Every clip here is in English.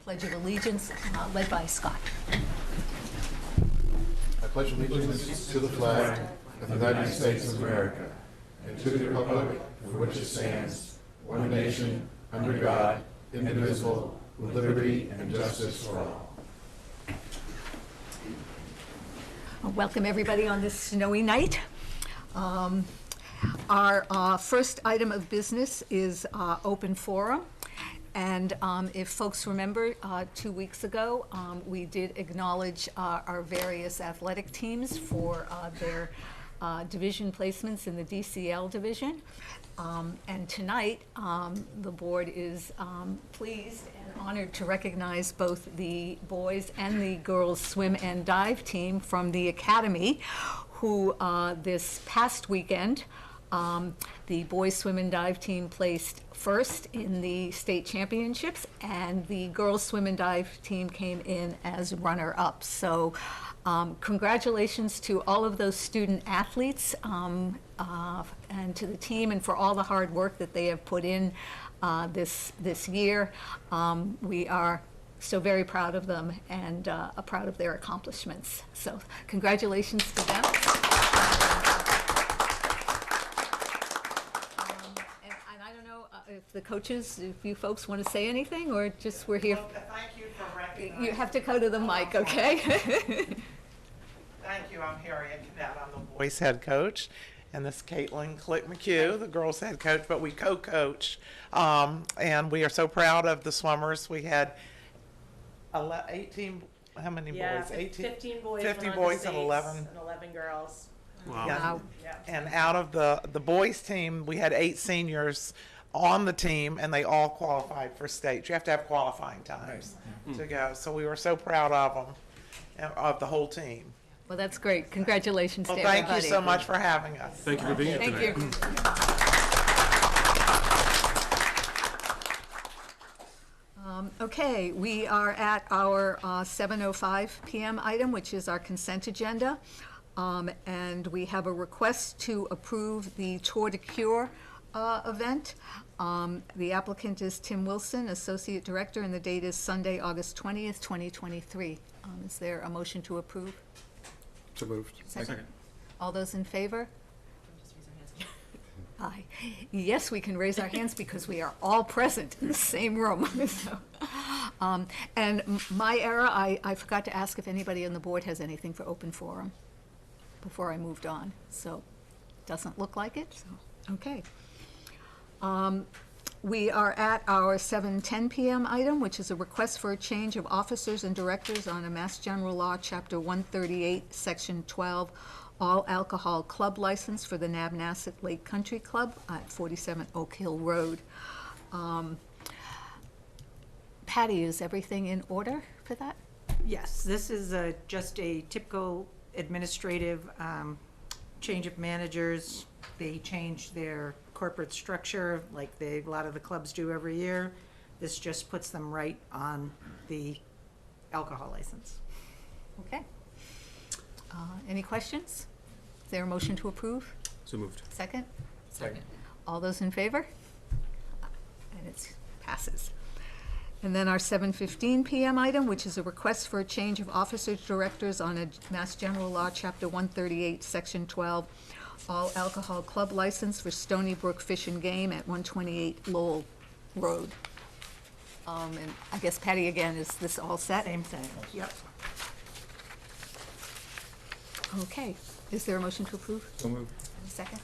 Pledge of Allegiance, led by Scott. I pledge allegiance to the flag of the United States of America and to the republic for which it stands, one nation, under God, indivisible, with liberty and justice for all. Welcome everybody on this snowy night. Our first item of business is open forum. And if folks remember, 2 weeks ago, we did acknowledge our various athletic teams for their division placements in the DCL division. And tonight, the board is pleased and honored to recognize both the boys and the girls swim and dive team from the academy, who this past weekend, the boys swim and dive team placed first in the state championships, and the girls swim and dive team came in as runner-up. So congratulations to all of those student athletes and to the team, and for all the hard work that they have put in this year. We are so very proud of them and proud of their accomplishments. So congratulations to them. If the coaches, if you folks want to say anything, or just we're here. Well, thank you for recognizing. You have to go to the mic, okay? Thank you. I'm Harriet Cadet. I'm the boys head coach, and this is Caitlin Click-McHugh, the girls head coach, but we co-coach. And we are so proud of the swimmers. We had 18, how many boys? 15 boys. 50 boys and 11. And 11 girls. Wow. Yeah. And out of the boys team, we had 8 seniors on the team, and they all qualified for state. You have to have qualifying times to go. So we were so proud of them, of the whole team. Well, that's great. Congratulations Well, to thank everybody. you so much for having us. Thank you for being here Thank tonight. you. Okay, we are at our 7:05 p.m. item, which is our consent agenda. And we have a request to approve the Tour de Cure event. The applicant is Tim Wilson, Associate Director, and the date is Sunday, August 20th, 2023. Is there a motion to approve? So moved. Second. All those in favor? Aye. Yes, we can raise our hands because we are all present in the same room. So, and my error, I forgot to ask if anybody on the board has anything for open forum before I moved on. So, doesn't look like it, so, okay. We are at our 7:10 p.m. item, which is a request for a change of officers and directors on a Mass General Law, Chapter 138, Section 12, all alcohol club license for the Nabnasset Lake Country Club at 47 Oak Hill Road. Patty, is everything in order for that? Yes, this is just a typical administrative change of managers. They change their corporate structure like a lot of the clubs do every year. This just puts them right on the alcohol license. Okay. Any questions? Is there a motion to approve? So moved. Second? Second. All those in favor? And it passes. And then our 7:15 p.m. item, which is a request for a change of officers, directors on a Mass General Law, Chapter 138, Section 12, all alcohol club license for Stony Brook Fish and Game at 128 Lowell Road. And I guess Patty, again, is this all set? Same thing. Yep. Okay. Is there a motion to approve? So moved. Second?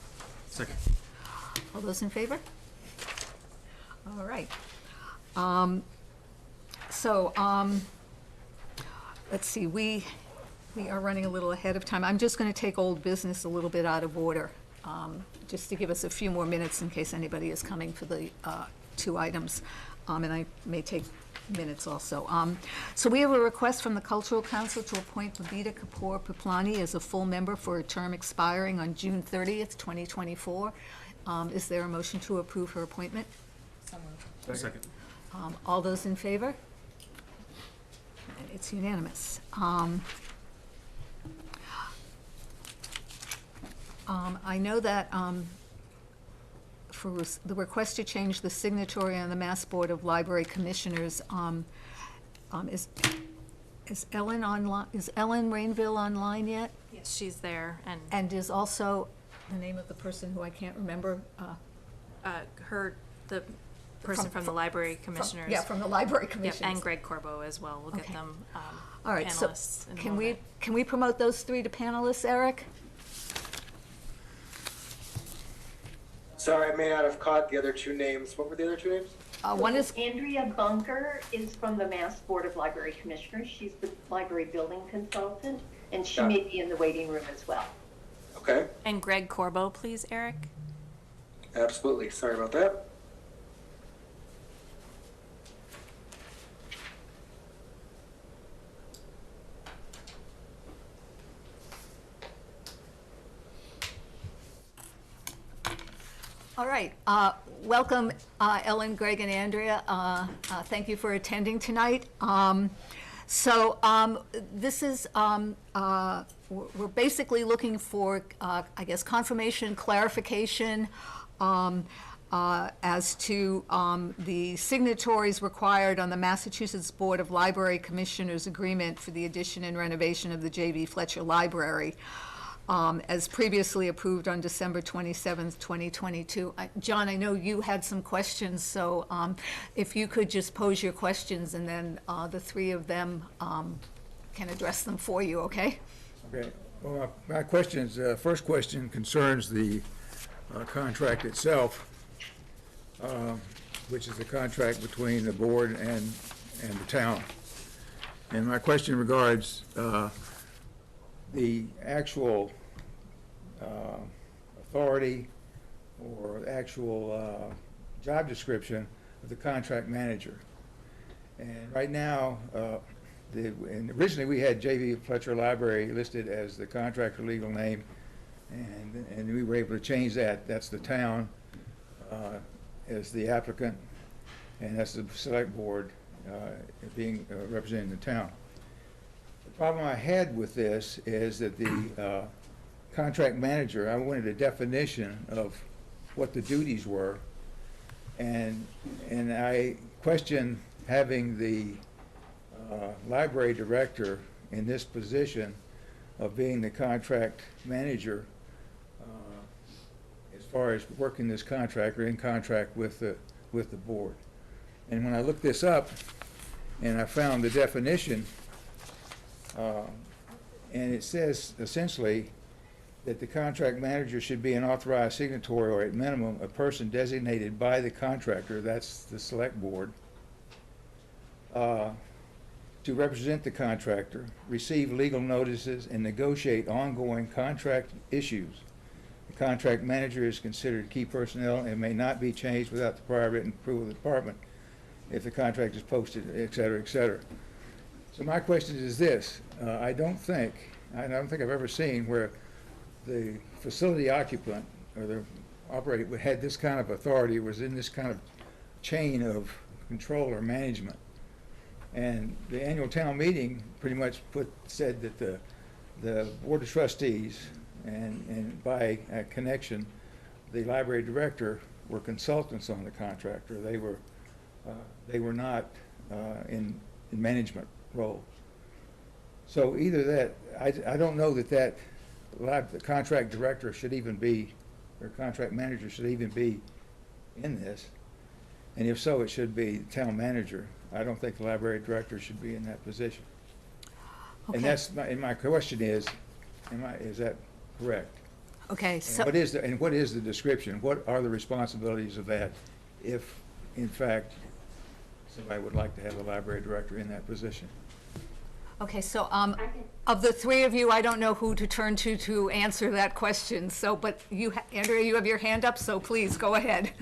Second. All those in favor? All right. Let's see, we are running a little ahead of time. I'm just going to take old business a little bit out of order, just to give us a few more minutes in case anybody is coming for the 2 items, and I may take minutes also. So we have a request from the Cultural Council to appoint Babita Kapoor Piplani as a full member for a term expiring on June 30th, 2024. Is there a motion to approve her appointment? Second. All those in favor? And it's unanimous. I know that for the request to change the signatory on the Mass Board of Library Commissioners, Is Ellen online, is Ellen Rainville online yet? Yes, she's there, and And is also the name of the person who I can't remember? the person from the library commissioners. Yeah, from the library Yep, commissioners. and Greg Corbo as well. We'll get Okay. them All right, so panelists in a can moment. we promote those three to panelists, Eric? Sorry, I may not have caught the other two names. What were the other two names? One is, Andrea Bunker is from the Mass Board of Library Commissioners. She's the library building consultant, and she Yeah. may be in the waiting room as well. Okay, And Greg Corbo, please, Eric. absolutely. Sorry about that. all right. Welcome, Ellen, Greg, and Andrea. Thank you for attending tonight. This is, we're basically looking for, I guess, confirmation, clarification as to the signatories required on the Massachusetts Board of Library Commissioners Agreement for the addition and renovation of the J.B. Fletcher Library, as previously approved on December 27th, 2022. John, I know you had some questions, so if you could just pose your questions, and then the three of them can address them for you, okay? Okay, well, my questions, first question concerns the contract itself, which is the contract between the board and the town. And my question regards the actual authority or actual job description of the contract manager. And right now, and originally we had J.B. Fletcher Library listed as the contractor legal name, and we were able to change that. That's the town as the applicant, and that's the select board being representing the town. The problem I had with this is that the contract manager, I wanted a definition of what the duties were, and I questioned having the library director in this position of being the contract manager as far as working this contract or in contract with the board. And when I looked this up and I found the definition, and it says essentially that the contract manager should be an authorized signatory, or at minimum a person designated by the contractor, that's the select board, to represent the contractor, receive legal notices, and negotiate ongoing contract issues. The contract manager is considered key personnel and may not be changed without the prior written approval of the department if the contract is posted, et cetera, et cetera. So my question is this: I don't think I've ever seen where the facility occupant or the operator had this kind of authority, was in this kind of chain of control or management. And the annual town meeting pretty much said that the board of trustees and by connection, the library director were consultants on the contractor. They were not in management roles. So either that, I don't know that the contract director should even be, or contract manager should even be in this. And if so, it should be the town manager. I don't think the library director should be in that position. Okay. And that's my question is that correct? Okay, And so, what is the description? What are the responsibilities of that if, in fact, somebody would like to have a library director in that position? okay, so, of the three of you, I don't know who to turn to answer that question, so, but you, Andrea, you have your hand up, so please, go ahead.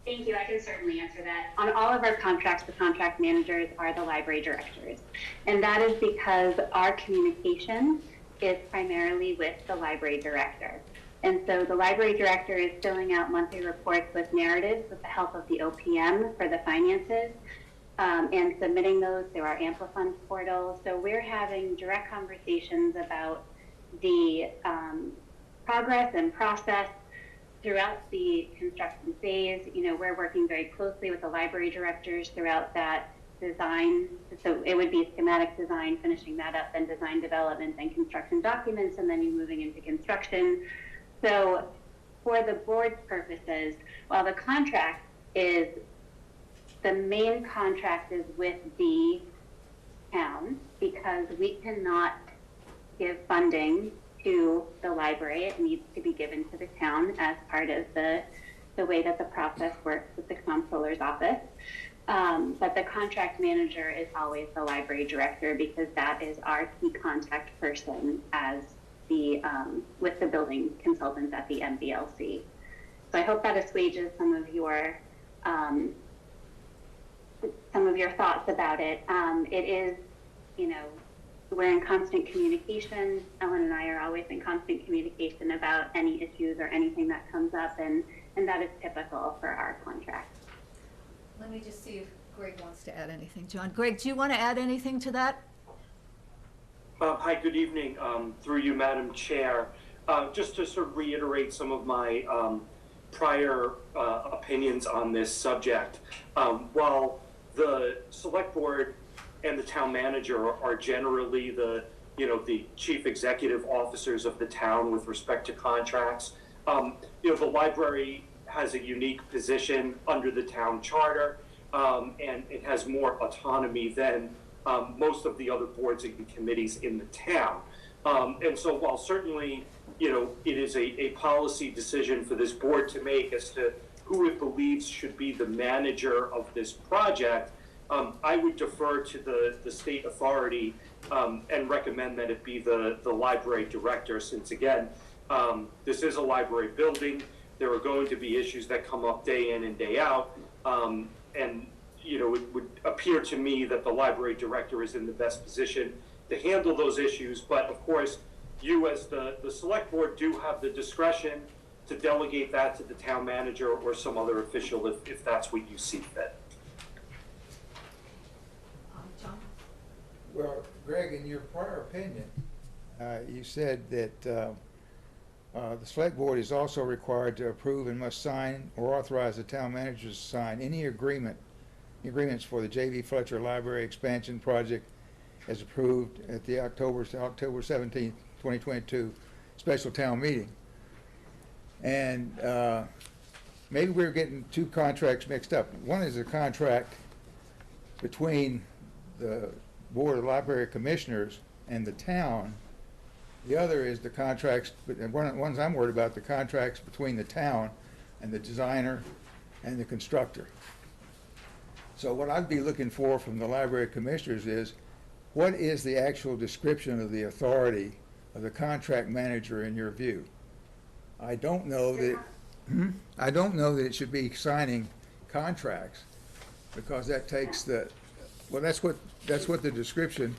Thank you. I can certainly answer that. On all of our contracts, the contract managers are the library directors. And that is because our communication is primarily with the library director. And so the library director is filling out monthly reports with narratives with the help of the OPM for the finances, and submitting those through our Amplifund portal. So we're having direct conversations about the progress and process throughout the construction phase. You know, we're working very closely with the library directors throughout that design, so it would be schematic design, finishing that up, then design development, then construction documents, and then you moving into construction. So for the board's purposes, while the contract is, the main contract is with the town, because we cannot give funding to the library. It needs to be given to the town as part of the way that the process works with the comptroller's office. But the contract manager is always the library director, because that is our key contact person as the with the building consultants at the MBLC. So I hope that assuages some of your thoughts about it. It is, you know, we're in constant communication. Ellen and I are always in constant communication about any issues or anything that comes up, and that is typical for our contract. Let me just see if Greg wants to add anything. John, Greg, do you want to add anything to that? Hi, good evening, through you, Madam Chair. Just to sort of reiterate some of my prior opinions on this subject. While the select board and the town manager are generally the chief executive officers of the town with respect to contracts, the library has a unique position under the town charter, and it has more autonomy than most of the other boards and committees in the town. And so while certainly, it is a policy decision for this board to make as to who it believes should be the manager of this project, I would defer to the state authority and recommend that it be the library director, since again, this is a library building. There are going to be issues that come up day in and day out. And it would appear to me that the library director is in the best position to handle those issues. But of course, you as the select board do have the discretion to delegate that to the town manager or some other official if that's what you see fit. John? Well, Greg, in your prior opinion, you said that the select board is also required to approve and must sign or authorize the town manager to sign any agreements for the J.B. Fletcher Library Expansion Project as approved at the October 17th, 2022 special town meeting. And maybe we're getting two contracts mixed up. One is a contract between the Board of Library Commissioners and the town. The other is the contracts, and one of the ones I'm worried about, the contracts between the town and the designer and the constructor. So what I'd be looking for from the Library Commissioners is, what is the actual description of the authority of the contract manager in your view? I don't know that it should be signing contracts, because that takes that's what the description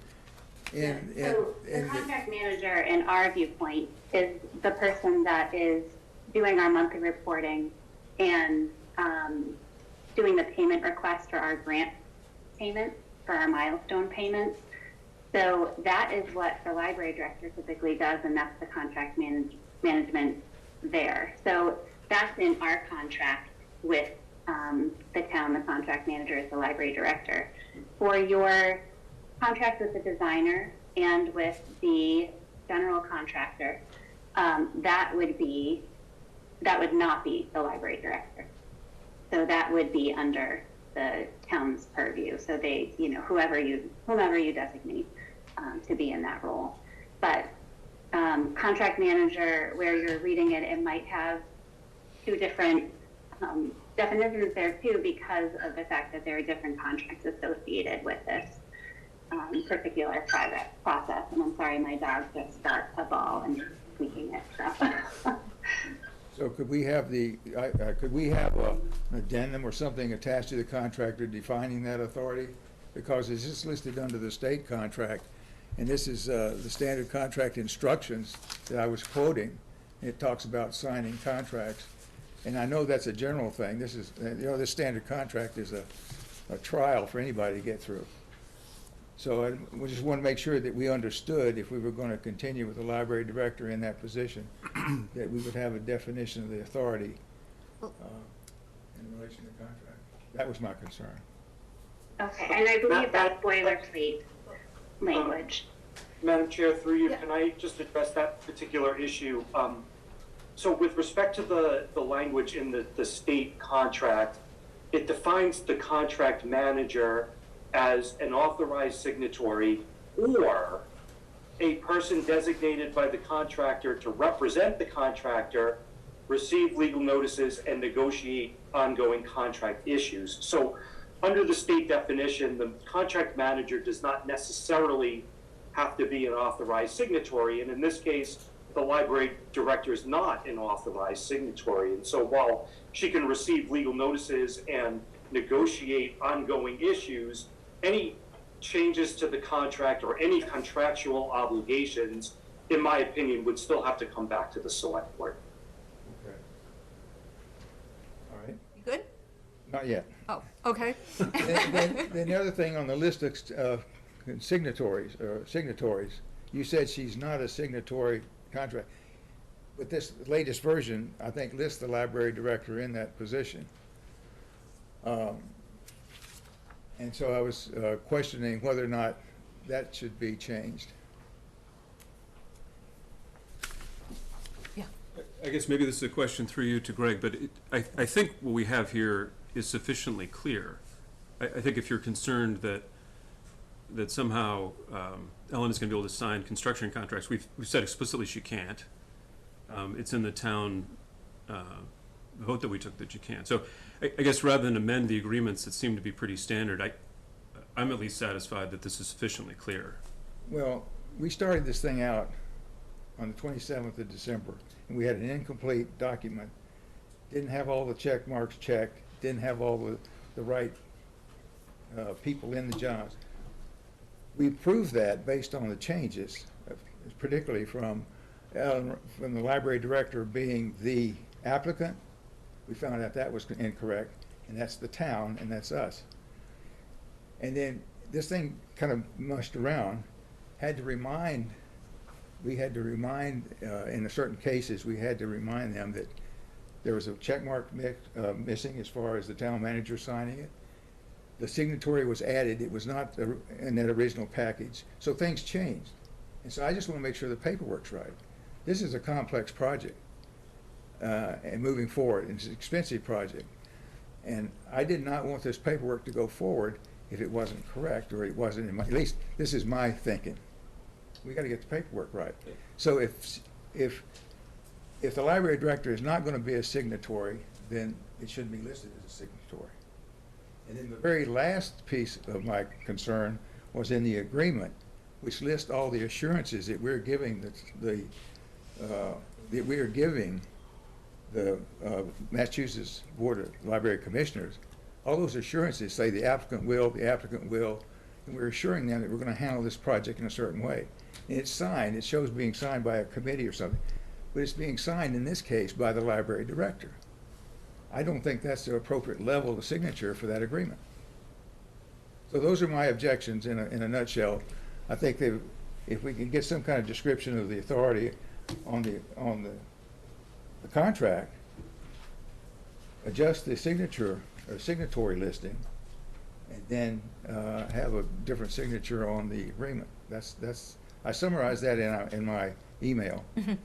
So the contract manager, in our viewpoint, is the person that is doing our monthly reporting and doing the payment request for our grant payments, for our milestone payments. So that is what the library director typically does, and that's the contract management there. So that's in our contract with the town. The contract manager is the library director. For your contract with the designer and with the general contractor, that would not be the library director. So that would be under the town's purview. So they, whomever you designate to be in that role. But contract manager, where you're reading it, it might have two different definitions there too, because of the fact that there are different contracts associated with this particular project process. And I'm sorry, my dog just got a ball and squeaking it. So could we have an addendum or something attached to the contractor defining that authority? Because it's just listed under the state contract, and this is the standard contract instructions that I was quoting. It talks about signing contracts, and I know that's a general thing. This is, this standard contract is a trial for anybody to get through. So we just want to make sure that we understood, if we were going to continue with the library director in that position, that we would have a definition of the authority in relation to the contract. That was my concern. Okay, and I believe that's boilerplate language. Madam Chair, through you, Yeah. can I just address that particular issue? So with respect to the language in the state contract, it defines the contract manager as an authorized signatory or a person designated by the contractor to represent the contractor, receive legal notices, and negotiate ongoing contract issues. So under the state definition, the contract manager does not necessarily have to be an authorized signatory. And in this case, the library director is not an authorized signatory. And so while she can receive legal notices and negotiate ongoing issues, any changes to the contract or any contractual obligations, in my opinion, would still have to come back to the select board. Okay. All right, You good? not yet. Oh, okay. Then the other thing on the list of signatories, you said she's not a signatory contract. But this latest version, I think, lists the library director in that position. And so I was questioning whether or not that should be changed. Yeah. I guess maybe this is a question through you to Greg, but I think what we have here is sufficiently clear. I think if you're concerned that somehow Ellen is going to be able to sign construction contracts, we've said explicitly she can't. It's in the town vote that we took that you can't. So I guess rather than amend the agreements that seem to be pretty standard, I'm at least satisfied that this is sufficiently clear. Well, we started this thing out on the 27th of December, and we had an incomplete document. Didn't have all the check marks checked, didn't have all the right people in the jobs. We proved that based on the changes, particularly from the library director being the applicant. We found out that was incorrect, and that's the town, and that's us. And then this thing kind of mushed around. We had to remind, in certain cases, we had to remind them that there was a check mark missing as far as the town manager signing it. The signatory was added. It was not in that original package. So things changed. And so I just want to make sure the paperwork's right. This is a complex project. And moving forward, it's an expensive project. And I did not want this paperwork to go forward if it wasn't correct, or it wasn't in my, at least this is my thinking. We got to get the paperwork right. So if the library director is not going to be a signatory, then it shouldn't be listed as a signatory. And then the very last piece of my concern was in the agreement, which lists all the assurances that we're giving the Massachusetts Board of Library Commissioners. All those assurances say the applicant will, and we're assuring them that we're going to handle this project in a certain way. And it's signed, it shows being signed by a committee or something, but it's being signed in this case by the library director. I don't think that's the appropriate level of signature for that agreement. So those are my objections in a nutshell. I think if we can get some kind of description of the authority on the contract, adjust the signature or signatory listing, and then have a different signature on the agreement. I summarized that in my email, and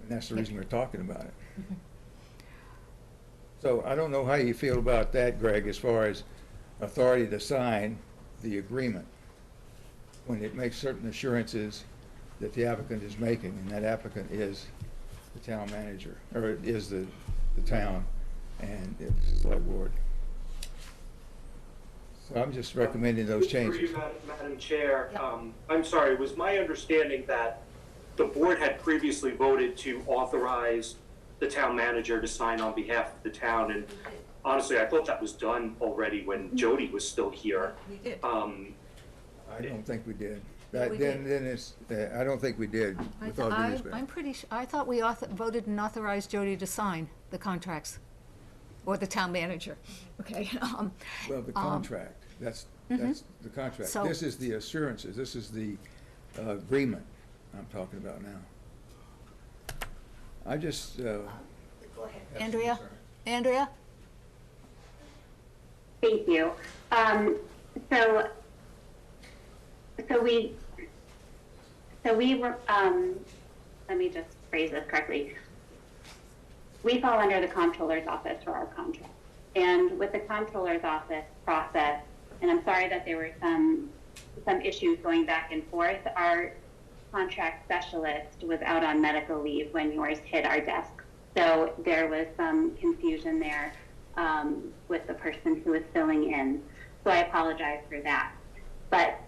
that's the reason we're talking about it. So I don't know how you feel about that, Greg, as far as authority to sign the agreement when it makes certain assurances that the applicant is making, and that applicant is the town manager, or is the town, and it's the select board. So I'm just recommending those changes. Through you, Madam Chair, I'm sorry, it was my understanding that the board had previously voted to authorize the town manager to sign on behalf of the town, and honestly, I thought that was done already when Jody was still here. We did. I don't think we did. Yeah, we did. Then it's, I don't think we did, with all due respect. I'm pretty sure, I thought we voted and authorized Jody to sign the contracts, or the town manager, okay? Well, the contract, that's the contract. So- This is the assurances, this is the agreement I'm talking about now. I just, Go ahead. have some Andrea? concern. Andrea? Thank you. So, so we, so we were, let me just phrase this correctly. We fall under the comptroller's office for our contract. And with the comptroller's office process, and I'm sorry that there were some issues going back and forth, our contract specialist was out on medical leave when yours hit our desk. So there was some confusion there with the person who was filling in. So I apologize for that. But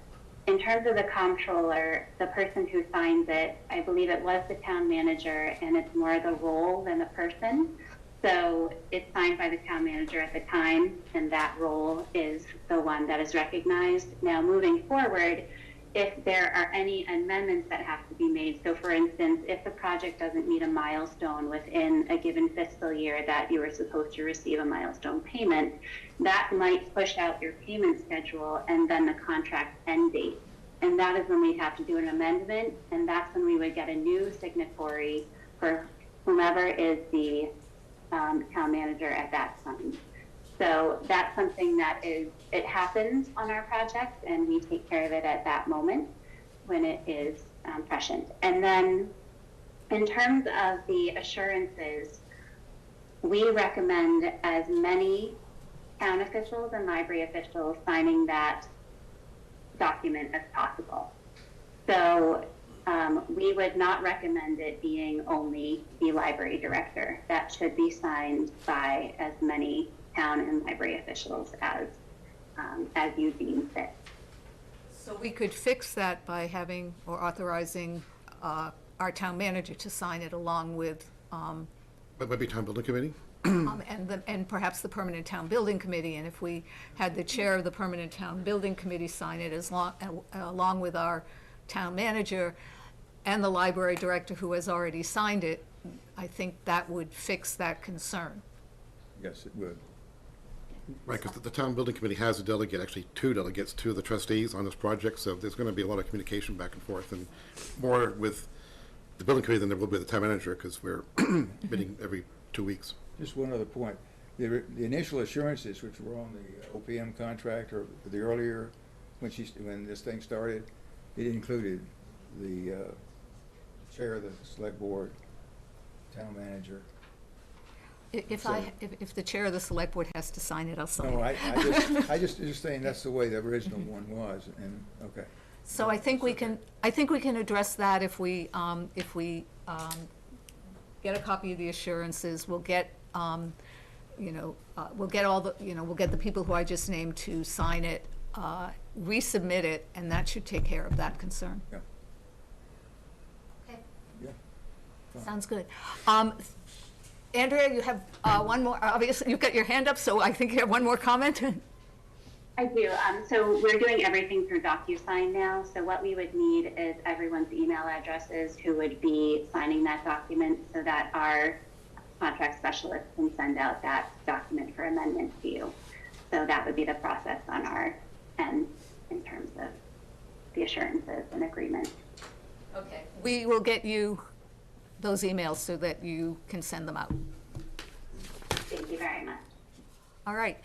in terms of the comptroller, the person who signs it, I believe it was the town manager, and it's more the role than the person. So it's signed by the town manager at the time, and that role is the one that is recognized. Now, moving forward, if there are any amendments that have to be made, so for instance, if the project doesn't meet a milestone within a given fiscal year that you were supposed to receive a milestone payment, that might push out your payment schedule and then the contract end date. And that is when we have to do an amendment, and that's when we would get a new signatory for whomever is the town manager at that time. So that's something that it happens on our projects, and we take care of it at that moment when it is prescient. And then in terms of the assurances, we recommend as many town officials and library officials signing that document as possible. So we would not recommend it being only the library director. That should be signed by as many town and library officials as you deem fit. So we could fix that by having or authorizing our town manager to sign it along with, But maybe town building committee? and perhaps the permanent town building committee. And if we had the chair of the permanent town building committee sign it along with our town manager and the library director who has already signed it, I think that would fix that concern. Yes, it would. Right, because the town building committee has a delegate, actually two delegates, two of the trustees on this project, so there's going to be a lot of communication back and forth, and more with the building committee than there will be with the town manager, because we're meeting every 2 weeks. Just one other point. The initial assurances, which were on the OPM contract, or the earlier, when this thing started, it included the chair of the select board, town manager. If the chair of the select board has to sign it, I'll sign No, it. I just saying that's the way the original one was, and, okay. So I think we can address that if we get a copy of the assurances. We'll get, we'll get all the, we'll get the people who I just named to sign it, resubmit it, and that should take care of that concern. Yeah. Okay. Yeah. Sounds good. Andrea, you have one more, obviously, you've got your hand up, so I think you have one more comment. I do. So we're doing everything through DocuSign now. So what we would need is everyone's email addresses who would be signing that document so that our contract specialist can send out that document for amendment to you. So that would be the process on our end in terms of the assurances and agreements. Okay. We will get you those emails so that you can send them out. Thank you very much. All right.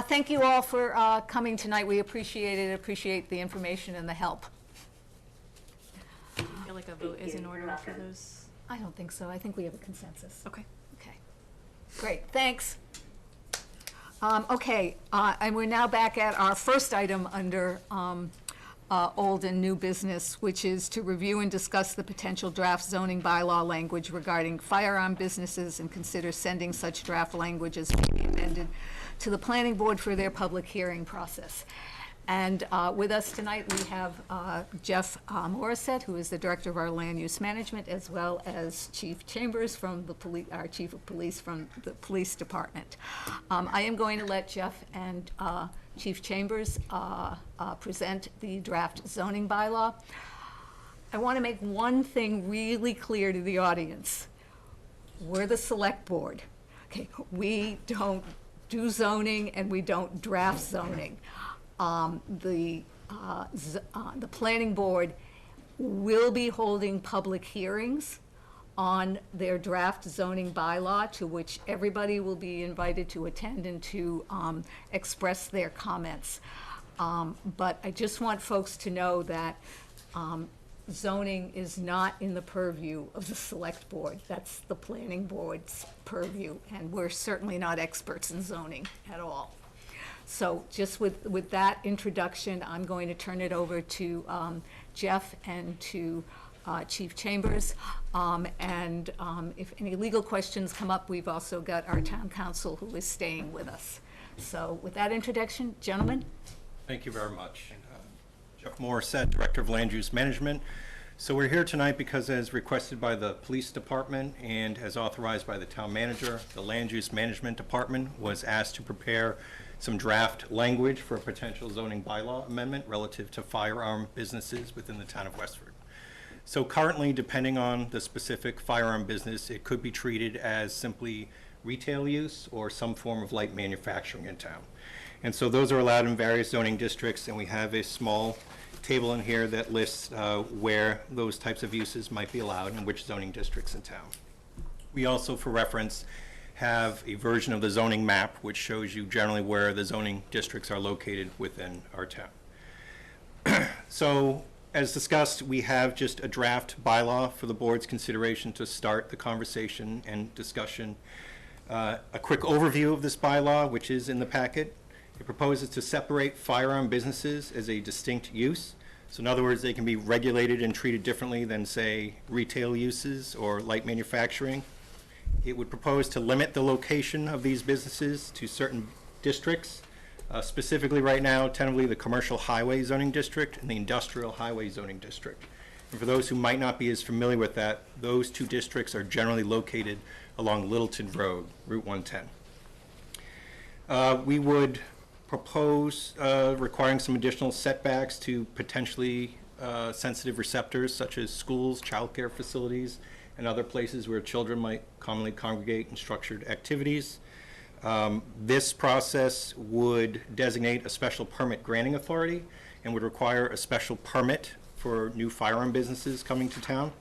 Thank you all for coming tonight. We appreciate it, appreciate the information and the help. I feel like a vote is in order for those. I don't think so. I think we have a consensus. Okay. Okay. Great, thanks. Okay, and we're now back at our first item under old and new business, which is to review and discuss the potential draft zoning bylaw language regarding firearm businesses and consider sending such draft language as may be amended to the planning board for their public hearing process. And with us tonight, we have Jeff Morissette, who is the director of our land use management, as well as Chief Chambers from the police, our chief of police from the police department. I am going to let Jeff and Chief Chambers present the draft zoning bylaw. I want to make one thing really clear to the audience. We're the select board. Okay, we don't do zoning and we don't draft zoning. The planning board will be holding public hearings on their draft zoning bylaw, to which everybody will be invited to attend and to express their comments. But I just want folks to know that zoning is not in the purview of the select board. That's the planning board's purview, and we're certainly not experts in zoning at all. So just with that introduction, I'm going to turn it over to Jeff and to Chief Chambers. If any legal questions come up, we've also got our town council who is staying with us. So with that introduction, gentlemen. Thank you very much. Jeff Morissette, Director of Land Use Management. So we're here tonight because, as requested by the Police Department and as authorized by the Town Manager, the Land Use Management Department was asked to prepare some draft language for a potential zoning bylaw amendment relative to firearm businesses within the town of Westford. So currently, depending on the specific firearm business, it could be treated as simply retail use or some form of light manufacturing in town. And so those are allowed in various zoning districts, and we have a small table in here that lists where those types of uses might be allowed and which zoning districts in town. We also, for reference, have a version of the zoning map which shows you generally where the zoning districts are located within our town. So, as discussed, we have just a draft bylaw for the board's consideration to start the conversation and discussion. A quick overview of this bylaw, which is in the packet. It proposes to separate firearm businesses as a distinct use. So in other words, they can be regulated and treated differently than, say, retail uses or light manufacturing. It would propose to limit the location of these businesses to certain districts, specifically right now, tentatively the Commercial Highway Zoning District and the Industrial Highway Zoning District. And for those who might not be as familiar with that, those two districts are generally located along Littleton Road, Route 110. We would propose requiring some additional setbacks to potentially sensitive receptors such as schools, childcare facilities, and other places where children might commonly congregate in structured activities. This process would designate a special permit granting authority and would require a special permit for new firearm businesses coming to town.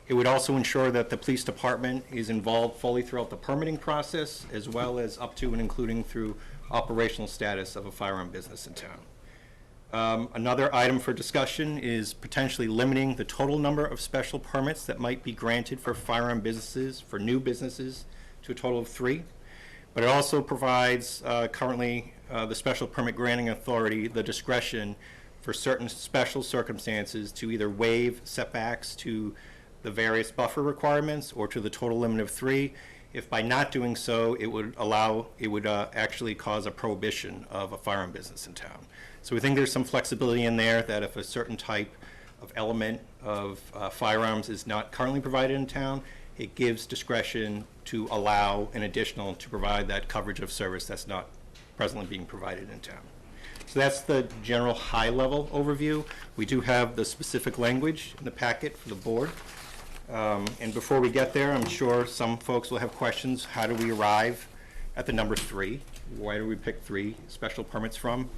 It would also ensure that the police department is involved fully throughout the permitting process, as well as up to and including through operational status of a firearm business in town. Another item for discussion is potentially limiting the total number of special permits that might be granted for firearm businesses, for new businesses, to a total of 3. But it also provides currently the special permit granting authority the discretion for certain special circumstances to either waive setbacks to the various buffer requirements or to the total limit of 3. If by not doing so, it would actually cause a prohibition of a firearm business in town. So we think there's some flexibility in there that if a certain type of element of firearms is not currently provided in town, it gives discretion to allow an additional to provide that coverage of service that's not presently being provided in town. So that's the general high-level overview. We do have the specific language in the packet for the board. And before we get there, I'm sure some folks will have questions. How do we arrive at the number 3? Why do we pick 3 special permits from?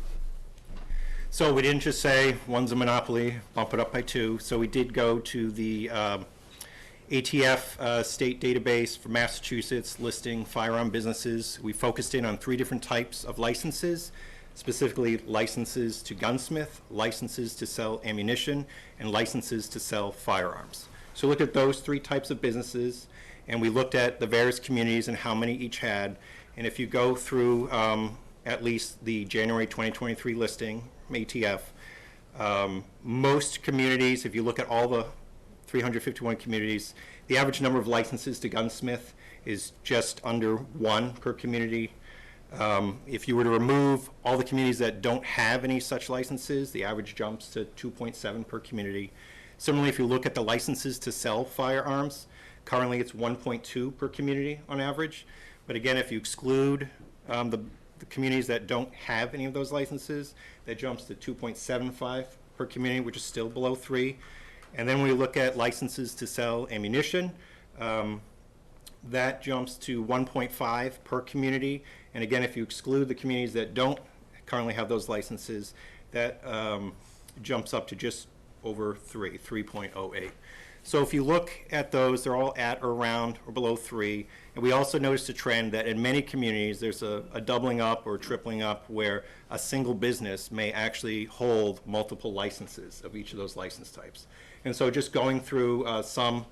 So we didn't just say one's a monopoly, bump it up by 2. So we did go to the ATF state database for Massachusetts listing firearm businesses. We focused in on 3 different types of licenses, specifically licenses to gunsmith, licenses to sell ammunition, and licenses to sell firearms. So look at those 3 types of businesses, and we looked at the various communities and how many each had. And if you go through at least the January 2023 listing from ATF, most communities, if you look at all the 351 communities, the average number of licenses to gunsmith is just under 1 per community. If you were to remove all the communities that don't have any such licenses, the average jumps to 2.7 per community. Similarly, if you look at the licenses to sell firearms, currently it's 1.2 per community on average. But again, if you exclude the communities that don't have any of those licenses, that jumps to 2.75 per community, which is still below 3. And then when we look at licenses to sell ammunition, that jumps to 1.5 per community. And again, if you exclude the communities that don't currently have those licenses, that jumps up to just over 3.08. So if you look at those, they're all at or around or below 3. And we also noticed a trend that in many communities, there's a doubling up or tripling up where a single business may actually hold multiple licenses of each of those license types. And so just going through some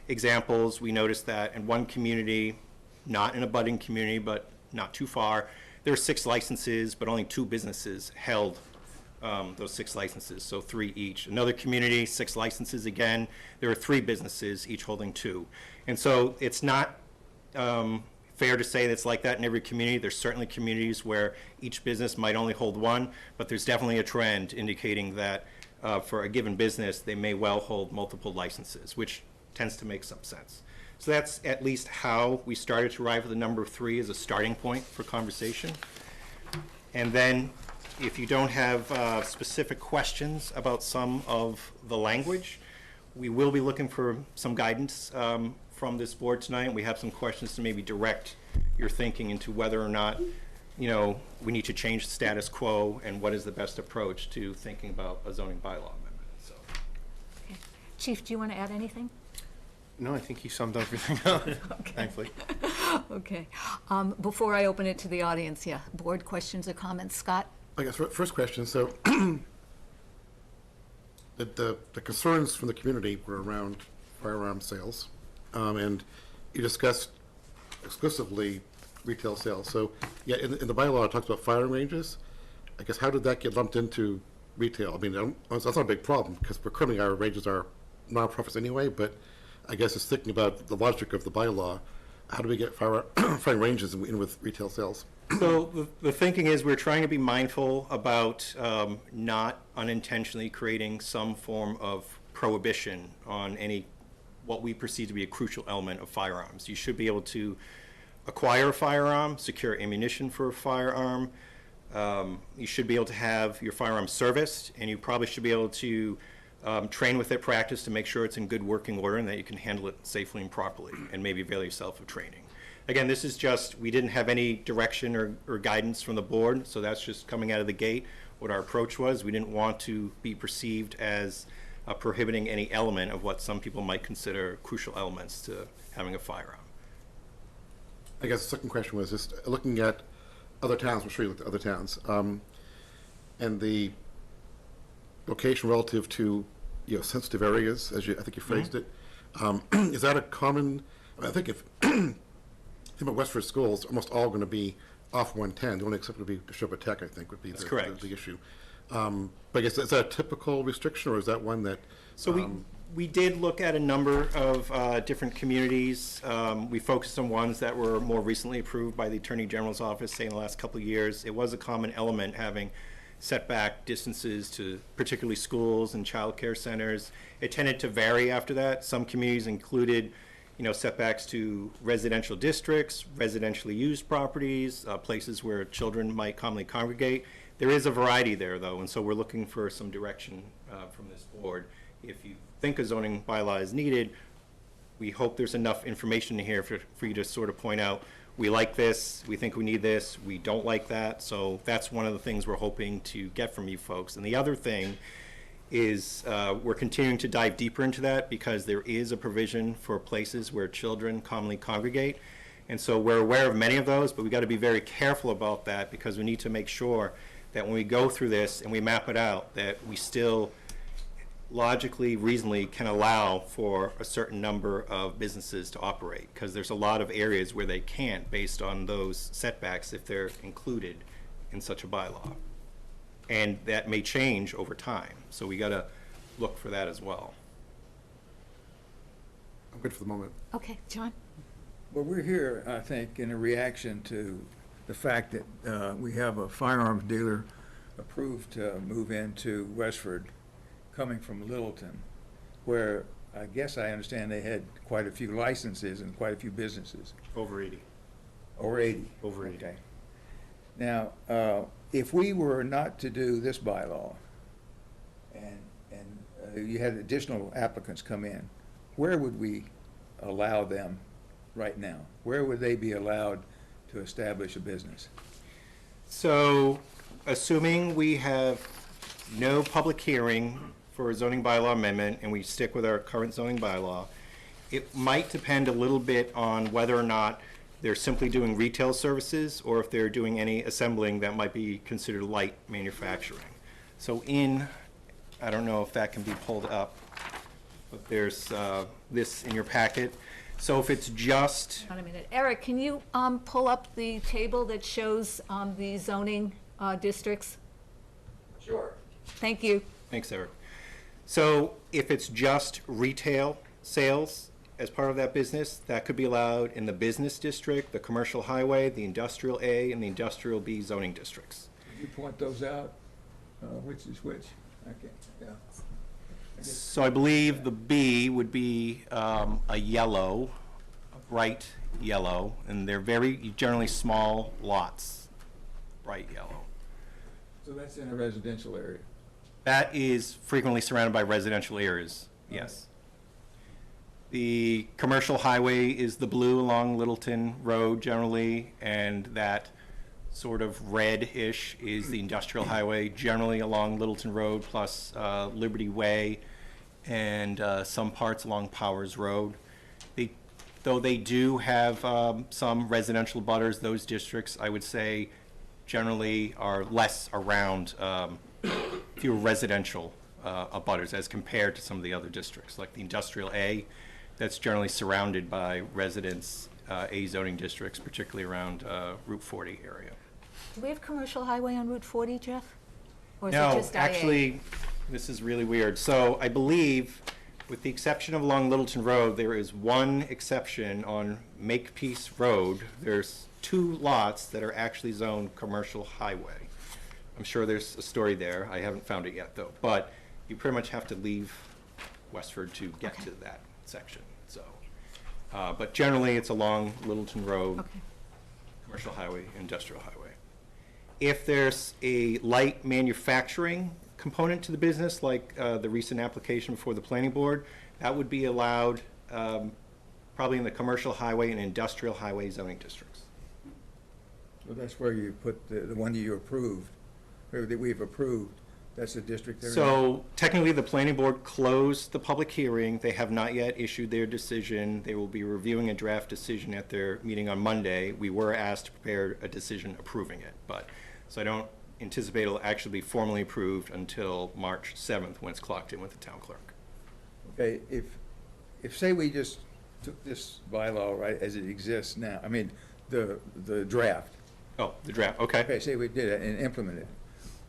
examples, we noticed that in one community, not in a budding community, but not too far, there are 6 licenses, but only 2 businesses held those 6 licenses, so 3 each. Another community, 6 licenses again, there are 3 businesses, each holding 2. And so it's not fair to say that's like that in every community. There's certainly communities where each business might only hold 1, but there's definitely a trend indicating that for a given business, they may well hold multiple licenses, which tends to make some sense. So that's at least how we started to arrive at the number 3 as a starting point for conversation. And then if you don't have specific questions about some of the language, we will be looking for some guidance from this board tonight. We have some questions to maybe direct your thinking into whether or not, you know, we need to change the status quo and what is the best approach to thinking about a zoning bylaw amendment. So. Okay. Chief, do you want to add anything? No, I think he summed everything up, Okay. thankfully. Okay. Before I open it to the audience, yeah, board questions or comments? Scott? I guess first question, so the concerns from the community were around firearm sales, and you discussed exclusively retail sales. So, yeah, in the bylaw, it talks about firing ranges. I guess how did that get lumped into retail? I mean, that's not a big problem because currently our ranges are nonprofits anyway, but I guess it's thinking about the logic of the bylaw. How do we get firing ranges in with retail sales? So the thinking is we're trying to be mindful about not unintentionally creating some form of prohibition on any what we perceive to be a crucial element of firearms. You should be able to acquire a firearm, secure ammunition for a firearm. You should be able to have your firearm serviced, and you probably should be able to train with it, practice to make sure it's in good working order and that you can handle it safely and properly, and maybe avail yourself of training. Again, this is just, we didn't have any direction or guidance from the board, so that's just coming out of the gate what our approach was. We didn't want to be perceived as prohibiting any element of what some people might consider crucial elements to having a firearm. I guess the second question was just looking at other towns. I'm sure you looked at other towns, and the location relative to, you know, sensitive areas, as I think you phrased it. Is that a common? I think if think about Westford schools, almost all going to be off 110. The only exception would be Neshoba Tech, I think, would be the issue. But I guess, is that a typical restriction, or is that one that? So we did look at a number of different communities. We focused on ones that were more recently approved by the Attorney General's office, say in the last couple of years. It was a common element having setback distances to particularly schools and child care centers. It tended to vary after that. Some communities included, you know, setbacks to residential districts, residentially used properties, places where children might commonly congregate. There is a variety there, though, and so we're looking for some direction from this board. If you think a zoning bylaw is needed, we hope there's enough information in here for you to sort of point out, we like this, we think we need this, we don't like that. So that's one of the things we're hoping to get from you folks. And the other thing is we're continuing to dive deeper into that because there is a provision for places where children commonly congregate. And so we're aware of many of those, but we got to be very careful about that because we need to make sure that when we go through this and we map it out, that we still logically, reasonably can allow for a certain number of businesses to operate, because there's a lot of areas where they can't based on those setbacks if they're included in such a bylaw. And that may change over time, so we got to look for that as well. I'm good for the moment. Okay, John? Well, we're here, I think, in a reaction to the fact that we have a firearms dealer approved to move into Westford, coming from Littleton, where I guess I understand they had quite a few licenses and quite a few businesses. Over 80. Over 80? Over 80. Okay. Now, if we were not to do this bylaw and you had additional applicants come in, where would we allow them right now? Where would they be allowed to establish a business? So, assuming we have no public hearing for a zoning bylaw amendment and we stick with our current zoning bylaw, it might depend a little bit on whether or not they're simply doing retail services or if they're doing any assembling that might be considered light manufacturing. So I don't know if that can be pulled up, but there's this in your packet. So if it's just, Hold on a minute. Eric, can you pull up the table that shows the zoning districts? Sure. Thank you. thanks, Eric. So if it's just retail sales as part of that business, that could be allowed in the business district, the commercial highway, the industrial A, and the industrial B zoning districts. Could you point those out? Which is which? I can't, yeah. So I believe the B would be a yellow, a bright yellow, and they're very generally small lots, bright yellow. So that's in a residential area. That is frequently surrounded by residential areas, yes. The commercial highway is the blue along Littleton Road generally, and that sort of reddish is the industrial highway, generally along Littleton Road, plus Liberty Way, and some parts along Powers Road. Though they do have some residential butters, those districts, I would say, generally are less around fewer residential abutters as compared to some of the other districts, like the industrial A, that's generally surrounded by residents, A zoning districts, particularly around Route 40 area. Do we have commercial highway on Route 40, Jeff? Or is it No, just IA? actually, this is really weird. So I believe, with the exception of along Littleton Road, there is one exception on Makepeace Road. There's 2 lots that are actually zoned commercial highway. I'm sure there's a story there. I haven't found it yet, though. But you pretty much have to leave Westford to get to that section. So, but generally, it's along Littleton Road, commercial highway, industrial highway. If there's a light manufacturing component to the business, like the recent application before the planning board, that would be allowed probably in the commercial highway and industrial highway zoning districts. So that's where you put the one that you approved, or that we've approved, that's the district they're in? So technically, the planning board closed the public hearing. They have not yet issued their decision. They will be reviewing a draft decision at their meeting on Monday. We were asked to prepare a decision approving it, but, so I don't anticipate it'll actually be formally approved until March 7th, when it's clocked in with the town clerk. Okay, if say we just took this bylaw, right, as it exists now, I mean, the draft. Oh, the draft, okay. Okay, say we did it and implemented it,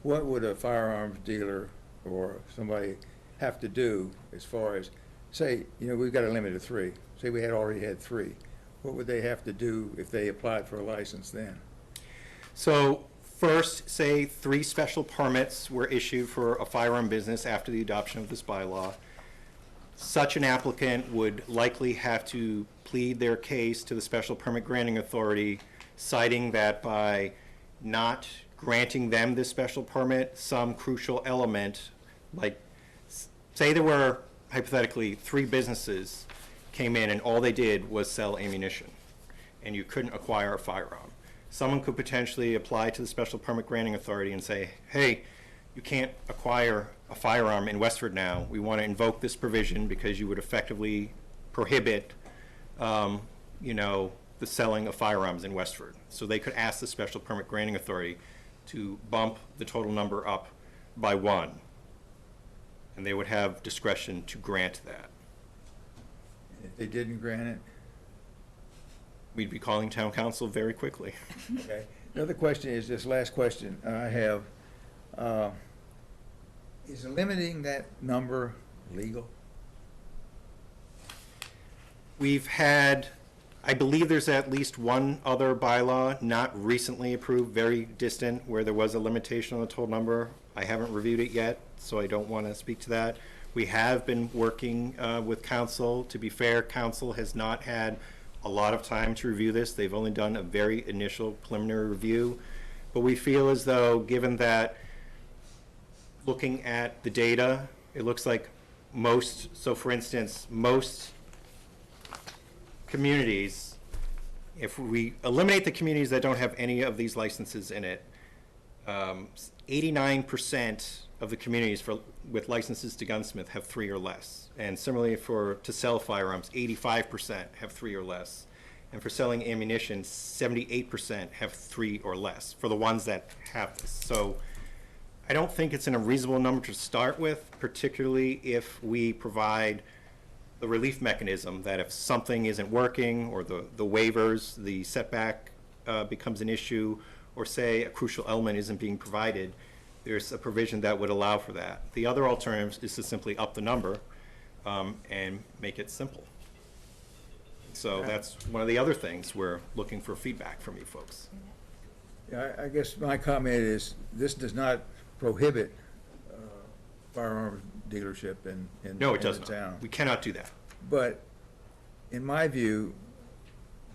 what would a firearms dealer or somebody have to do as far as, say, we've got a limit of 3, say we already had 3, what would they have to do if they applied for a license then? So first, say 3 special permits were issued for a firearm business after the adoption of this bylaw. Such an applicant would likely have to plead their case to the special permit granting authority, citing that by not granting them this special permit, some crucial element, like, say there were hypothetically 3 businesses came in and all they did was sell ammunition, and you couldn't acquire a firearm. Someone could potentially apply to the special permit granting authority and say, hey, you can't acquire a firearm in Westford now. We want to invoke this provision because you would effectively prohibit, the selling of firearms in Westford. So they could ask the special permit granting authority to bump the total number up by 1. And they would have discretion to grant that. If they didn't grant it? We'd be calling town council very quickly. Okay. The other question is, this last question I have, is limiting that number legal? We've had, I believe there's at least one other bylaw not recently approved, very distant, where there was a limitation on the total number. I haven't reviewed it yet, so I don't want to speak to that. We have been working with council. To be fair, council has not had a lot of time to review this. They've only done a very initial preliminary review. But we feel as though, given that looking at the data, it looks like so for instance, most communities, if we eliminate the communities that don't have any of these licenses in it, 89% of the communities with licenses to gunsmith have 3 or less. And similarly to sell firearms, 85% have 3 or less. And for selling ammunition, 78% have 3 or less for the ones that have this. So I don't think it's an unreasonable number to start with, particularly if we provide the relief mechanism that if something isn't working or the waivers, the setback becomes an issue, or say a crucial element isn't being provided, there's a provision that would allow for that. The other alternative is to simply up the number and make it simple. So that's one of the other things we're looking for feedback from you folks. Yeah, I guess my comment is, this does not prohibit firearms dealership in No, it the doesn't. town. We cannot do that. But in my view,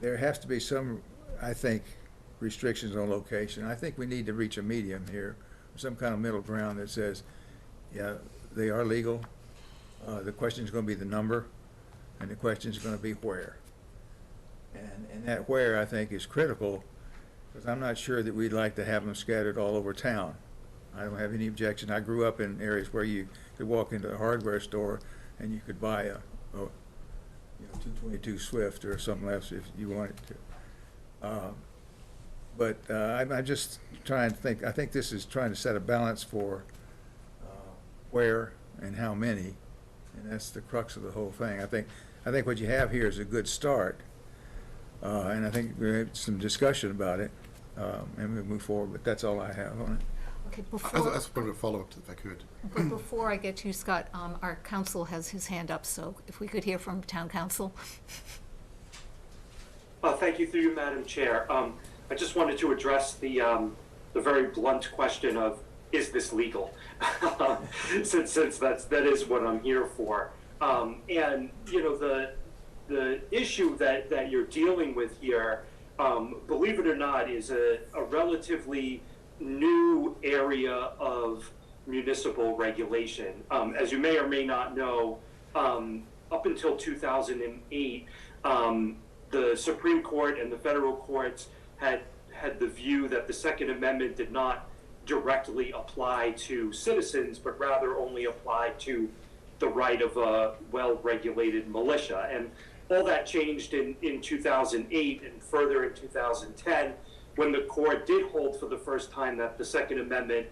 there has to be some, I think, restrictions on location. I think we need to reach a medium here, some kind of middle ground that says, yeah, they are legal. The question is going to be the number, and the question is going to be where. And that where, I think, is critical, because I'm not sure that we'd like to have them scattered all over town. I don't have any objection. I grew up in areas where you could walk into a hardware store and you could buy a 222 Swift or something else if you wanted to. But I'm just trying to think. I think this is trying to set a balance for where and how many, and that's the crux of the whole thing. I think what you have here is a good start, and I think we had some discussion about it, and we'll move forward. But that's all I have on it. Okay, I before, just wanted to follow up, if I could. but before I get to you, Scott, our council has his hand up, so if we could hear from town council. Thank you through you, Madam Chair. I just wanted to address the very blunt question of, is this legal? since that is what I'm here for. And you know, the issue that you're dealing with here, believe it or not, is a relatively new area of municipal regulation. As you may or may not know, up until 2008, the Supreme Court and the federal courts had the view that the Second Amendment did not directly apply to citizens, but rather only applied to the right of a well-regulated militia. And all that changed in 2008 and further in 2010, when the court did hold for the first time that the Second Amendment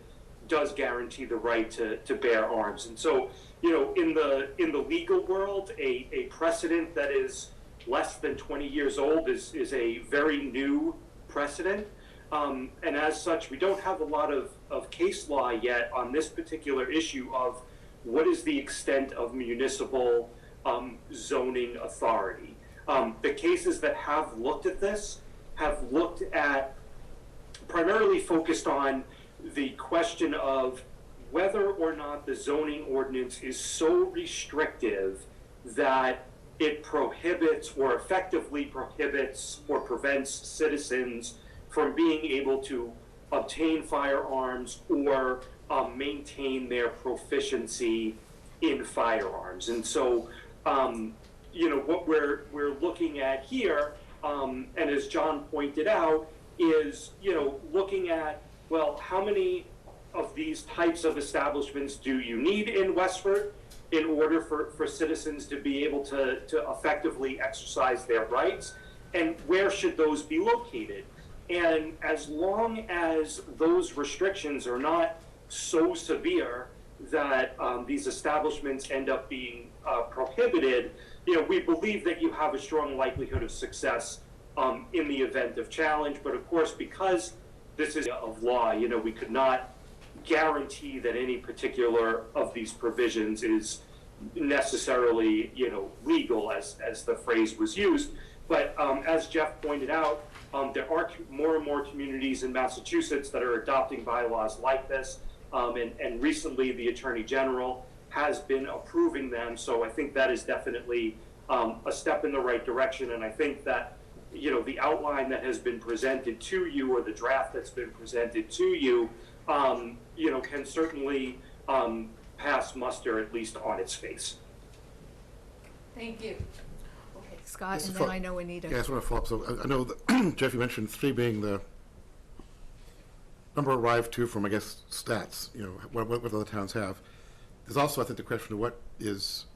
does guarantee the right to bear arms. And so, you know, in the legal world, a precedent that is less than 20 years old is a very new precedent. And as such, we don't have a lot of case law yet on this particular issue of what is the extent of municipal zoning authority. The cases that have looked at this have looked at, primarily focused on the question of whether or not the zoning ordinance is so restrictive that it prohibits or effectively prohibits or prevents citizens from being able to obtain firearms or maintain their proficiency in firearms. And so, you know, what we're looking at here, and as John pointed out, is, you know, looking at, well, how many of these types of establishments do you need in Westford in order for citizens to be able to effectively exercise their rights, and where should those be located? And as long as those restrictions are not so severe that these establishments end up being prohibited, you know, we believe that you have a strong likelihood of success in the event of challenge. But of course, because this is of law, you know, we could not guarantee that any particular of these provisions is necessarily, you know, legal, as the phrase was used. But as Jeff pointed out, there are more and more communities in Massachusetts that are adopting bylaws like this, and recently the Attorney General has been approving them. So I think that is definitely a step in the right direction, and I think that, you know, the outline that has been presented to you, or the draft that's been presented to you, you know, can certainly pass muster, at least on its face. Thank you. Okay, Scott, Just and to then fo- I know we need a. Yeah, I just want to follow up. So I know that Jeff, you mentioned 3 being the number arrived too from, I guess, stats, you know, what other towns have. There's also, I think, the question of what is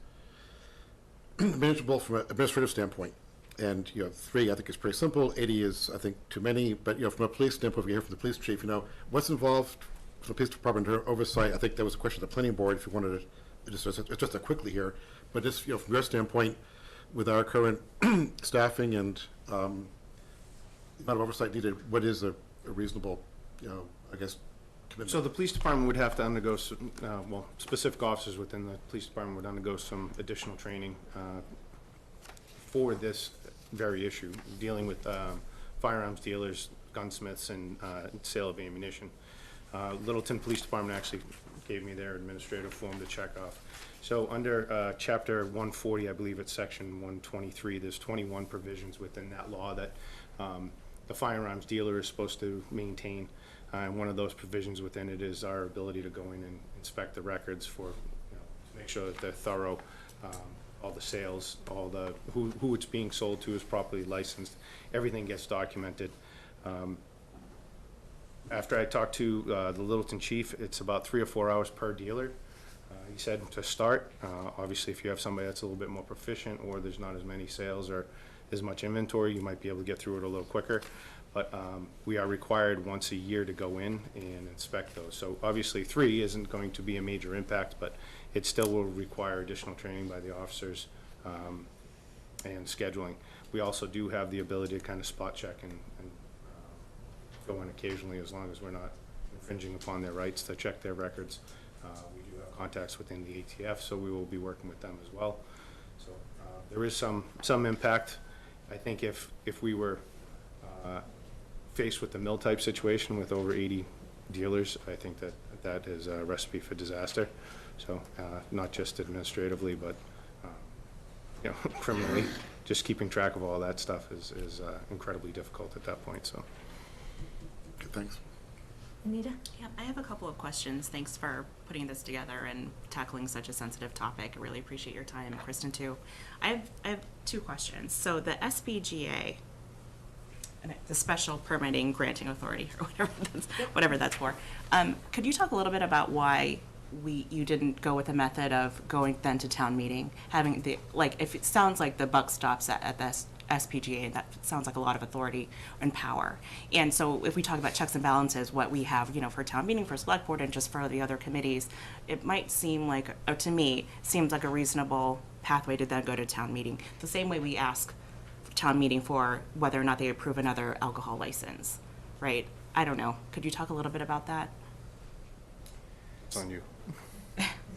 manageable from an administrative standpoint. And, you know, 3, I think, is pretty simple. 80 is, I think, too many. But, you know, from a police standpoint, we hear from the police chief, you know, what's involved from the police department oversight. I think that was a question of the planning board, if you wanted to just a quickly here. But just, you know, from your standpoint, with our current staffing and amount of oversight needed, what is a reasonable, you know, I guess, commitment? So the police department would have to undergo, well, specific officers within the police department would undergo some additional training for this very issue, dealing with firearms dealers, gunsmiths, and sale of ammunition. Littleton Police Department actually gave me their administrative form to check off. So under Chapter 140, I believe it's Section 123, there's 21 provisions within that law that the firearms dealer is supposed to maintain. And one of those provisions within it is our ability to go in and inspect the records for, you know, to make sure that they're thorough, all the sales, all the, who it's being sold to is properly licensed. Everything gets documented. After I talked to the Littleton chief, it's about 3 or 4 hours per dealer. He said to start. Obviously, if you have somebody that's a little bit more proficient or there's not as many sales or as much inventory, you might be able to get through it a little quicker. But we are required once a year to go in and inspect those. So obviously 3 isn't going to be a major impact, but it still will require additional training by the officers and scheduling. We also do have the ability to kind of spot check and go in occasionally, as long as we're not infringing upon their rights to check their records. We do have contacts within the ATF, so we will be working with them as well. So there is some impact. I think if we were faced with the mill type situation with over 80 dealers, I think that is a recipe for disaster. So not just administratively, but you know, criminally, just keeping track of all that stuff is incredibly difficult at that point. So. Good, thanks. Anita? Yeah, I have a couple of questions. Thanks for putting this together and tackling such a sensitive topic. I really appreciate your time, and Kristen too. I have 2 questions. So the SPGA, the Special Permitting Granting Authority, or whatever that's for. Could you talk a little bit about why you didn't go with the method of going then to town meeting, having the, like, if it sounds like the buck stops at the SPGA, that sounds like a lot of authority and power. And so if we talk about checks and balances, what we have, you know, for town meeting, for select board, and just for the other committees, it might seem like, to me, seems like a reasonable pathway to then go to town meeting. The same way we ask town meeting for whether or not they approve another alcohol license, right? I don't know. Could you talk a little bit about that? It's on you.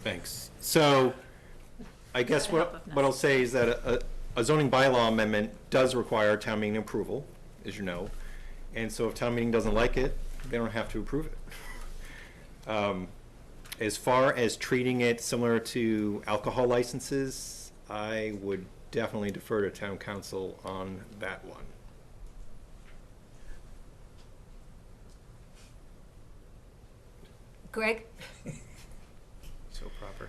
Thanks. So I guess what I'll say is that a zoning bylaw amendment does require town meeting approval, as you know. And so if town meeting doesn't like it, they don't have to approve it. As far as treating it similar to alcohol licenses, I would definitely defer to town council on that one. Greg? So proper.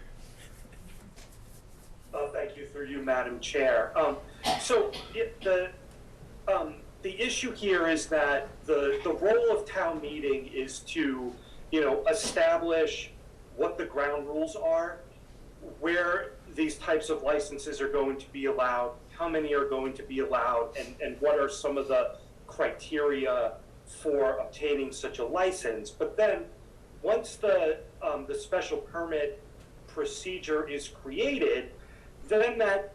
Thank you, through you, Madam Chair. So the issue here is that the role of town meeting is to, you know, establish what the ground rules are, where these types of licenses are going to be allowed, how many are going to be allowed, and what are some of the criteria for obtaining such a license. But then once the special permit procedure is created, then that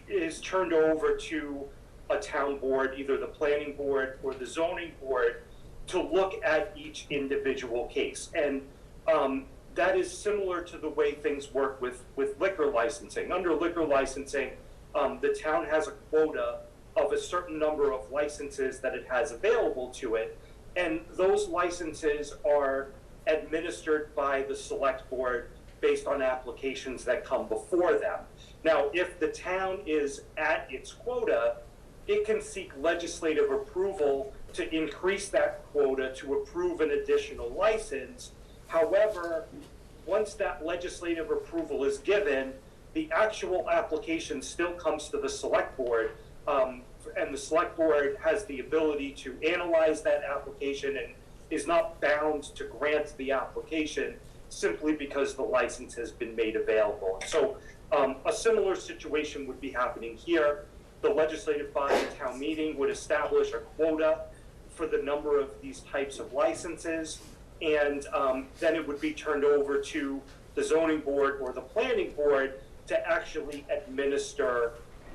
is turned over to a town board, either the planning board or the zoning board, to look at each individual case. And that is similar to the way things work with liquor licensing. Under liquor licensing, the town has a quota of a certain number of licenses that it has available to it, and those licenses are administered by the select board based on applications that come before them. Now, if the town is at its quota, it can seek legislative approval to increase that quota to approve an additional license. However, once that legislative approval is given, the actual application still comes to the select board, and the select board has the ability to analyze that application, and is not bound to grant the application simply because the license has been made available. So a similar situation would be happening here. The legislative body town meeting would establish a quota for the number of these types of licenses, and then it would be turned over to the zoning board or the planning board to actually administer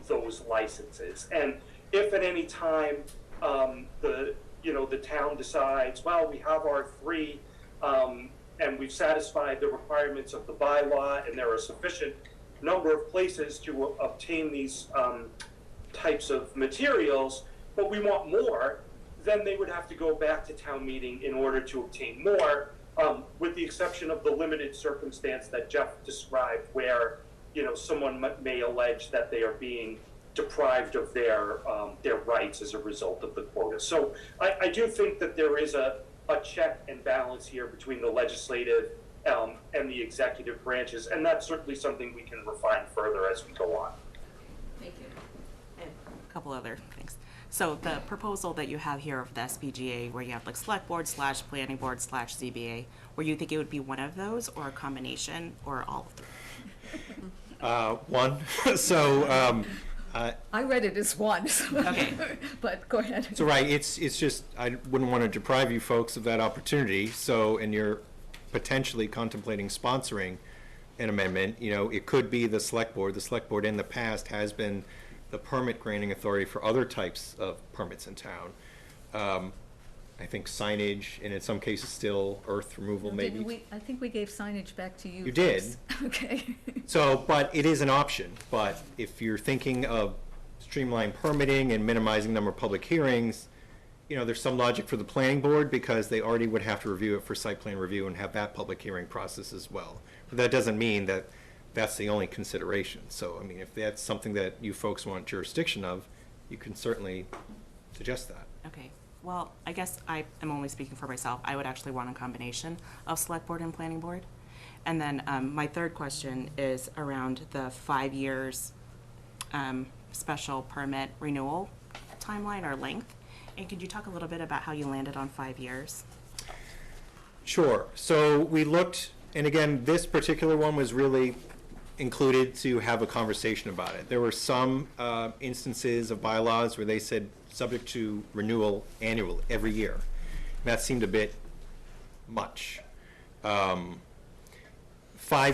those licenses. And if at any time the town decides, well, we have our three and we've satisfied the requirements of the bylaw and there are a sufficient number of places to obtain these types of materials, but we want more, then they would have to go back to town meeting in order to obtain more, with the exception of the limited circumstance that Jeff described where, someone may allege that they are being deprived of their rights as a result of the quota. So I do think that there is a check and balance here between the legislative and the executive branches, and that's certainly something we can refine further as we go on. Thank you. And a couple other things. So the proposal that you have here of the SPGA, where you have like select board / planning board / ZBA, where you think it would be one of those or a combination or all of them? One. So, I read it as one, so Okay. but go ahead. so right, it's just, I wouldn't want to deprive you folks of that opportunity. So, and you're potentially contemplating sponsoring an amendment, it could be the select board. The select board in the past has been the permit granting authority for other types of permits in town. I think signage, and in some cases still earth removal maybe. Didn't we, I think we gave signage back to you. You did. folks. Okay. So, but it is an option. But if you're thinking of streamlined permitting and minimizing number of public hearings, there's some logic for the planning board because they already would have to review it for site plan review and have that public hearing process as well. But that doesn't mean that that's the only consideration. So, I mean, if that's something that you folks want jurisdiction of, you can certainly suggest that. Okay. Well, I guess I am only speaking for myself. I would actually want a combination of select board and planning board. And then my third question is around the 5 years special permit renewal timeline or length. And could you talk a little bit about how you landed on 5 years? Sure. So we looked, and again, this particular one was really included to have a conversation about it. There were some instances of bylaws where they said subject to renewal annual every year. That seemed a bit much. 5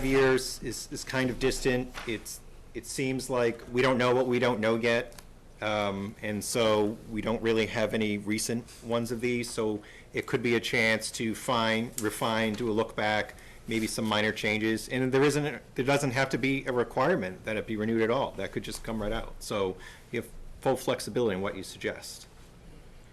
years is kind of distant. It seems like we don't know what we don't know yet. And so we don't really have any recent ones of these. So it could be a chance to refine, do a look back, maybe some minor changes. And there doesn't have to be a requirement that it be renewed at all. That could just come right out. So you have full flexibility in what you suggest.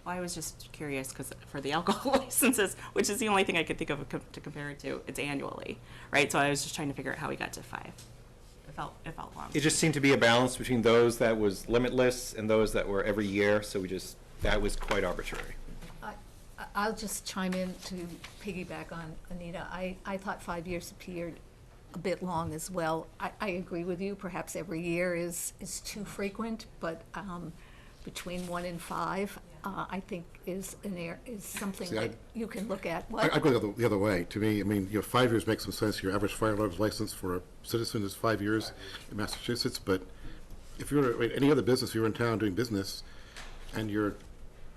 Well, I was just curious because for the alcohol licenses, which is the only thing I could think of to compare it to, it's annually, right? So I was just trying to figure out how we got to 5. It felt long. It just seemed to be a balance between those that was limitless and those that were every year. So that was quite arbitrary. I'll just chime in to piggyback on Anita. I thought 5 years appeared a bit long as well. I agree with you, perhaps every year is too frequent, but between 1 and 5, I think is something See, that you can look at. What? I go the other way. To me, 5 years makes some sense. Your average firearms license for a citizen is 5 years in Massachusetts, but if you're any other business, you're in town doing business, and you're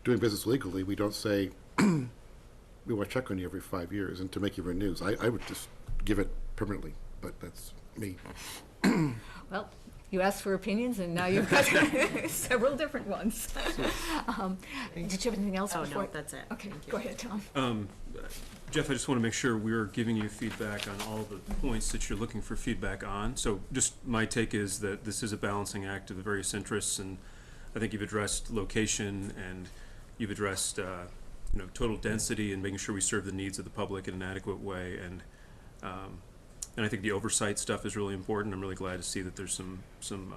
doing business legally, we don't say, we want to check on you every 5 years and to make you renew. I would just give it permanently, but that's me. Well, you asked for opinions, and now you've got several different ones. Did you have anything else? Oh, before? no, that's it. Okay, Thank you. go ahead, Tom. Jeff, I just want to make sure we're giving you feedback on all the points that you're looking for feedback on. So just my take is that this is a balancing act of the various interests, and I think you've addressed location and you've addressed total density and making sure we serve the needs of the public in an adequate way. And I think the oversight stuff is really important. I'm really glad to see that there's some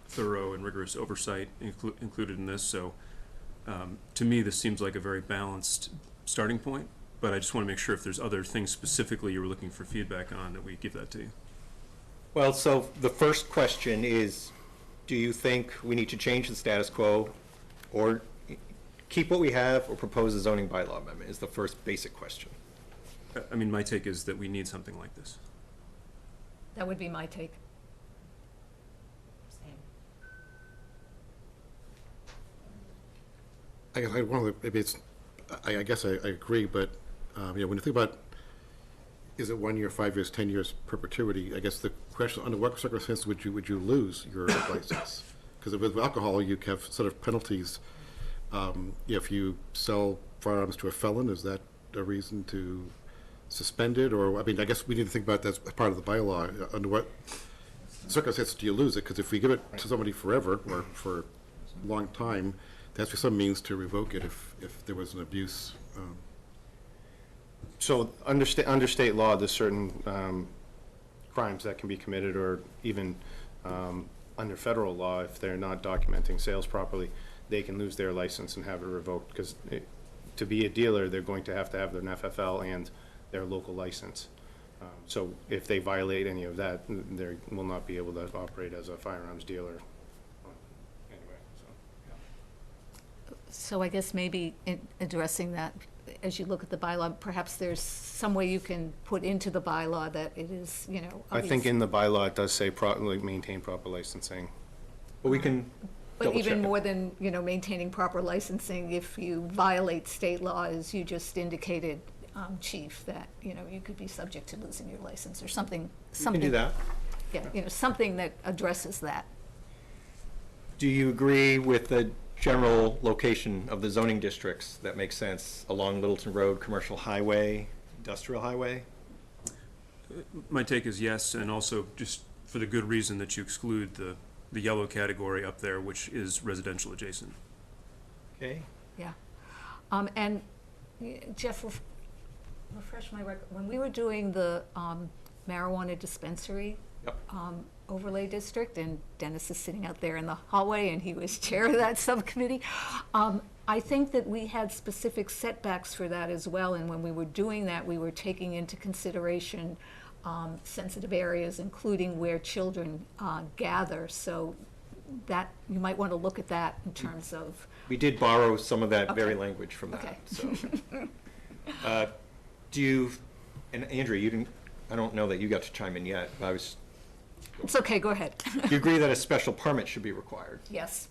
thorough and rigorous oversight included in this. So to me, this seems like a very balanced starting point. But I just want to make sure if there's other things specifically you were looking for feedback on, that we give that to you. Well, so the first question is, do you think we need to change the status quo, or keep what we have or propose a zoning bylaw amendment is the first basic question. I mean, my take is that we need something like this. That would be my take. I guess maybe it's, I guess I agree, but, you know, when you think about, is it 1 year, 5 years, 10 years perpetuity, I guess the question, under what circumstances would you lose your license? Because with alcohol, you have sort of penalties. If you sell firearms to a felon, is that a reason to suspend it? Or, I mean, I guess we need to think about that as part of the bylaw. Under what circumstances do you lose it? Because if we give it to somebody forever or for a long time, there has to be some means to revoke it if there was an abuse. So under state law, there's certain crimes that can be committed, or even under federal law, if they're not documenting sales properly, they can lose their license and have it revoked, because to be a dealer, they're going to have their FFL and their local license. So if they violate any of that, they will not be able to operate as a firearms dealer. So I guess maybe in addressing that, as you look at the bylaw, perhaps there's some way you can put into the bylaw that it is, you know. I think in the bylaw, it does say maintain proper licensing. But we can But double even check it. more than, you know, maintaining proper licensing, if you violate state law, as you just indicated, Chief, that, you know, you could be subject to losing your license or something. We can do that. Yeah, you know, something that addresses that. Do you agree with the general location of the zoning districts that makes sense along Littleton Road, commercial highway, industrial highway? My take is yes, and also just for the good reason that you exclude the yellow category up there, which is residential adjacent. Okay. Yeah. And Jeff, refresh my record, when we were doing the marijuana dispensary overlay district, and Dennis is sitting out there in the hallway, and he was chair of that subcommittee, I think that we had specific setbacks for that as well, and when we were doing that, we were taking into consideration sensitive areas, including where children gather, so that, you might want to look at that in terms of. We did borrow some of that very Okay. language from that, Okay. so. Do you, and Andrea, you didn't, I don't know that you got to chime in yet, but I was, It's okay, go ahead. do you agree that a special permit should be required? Yes.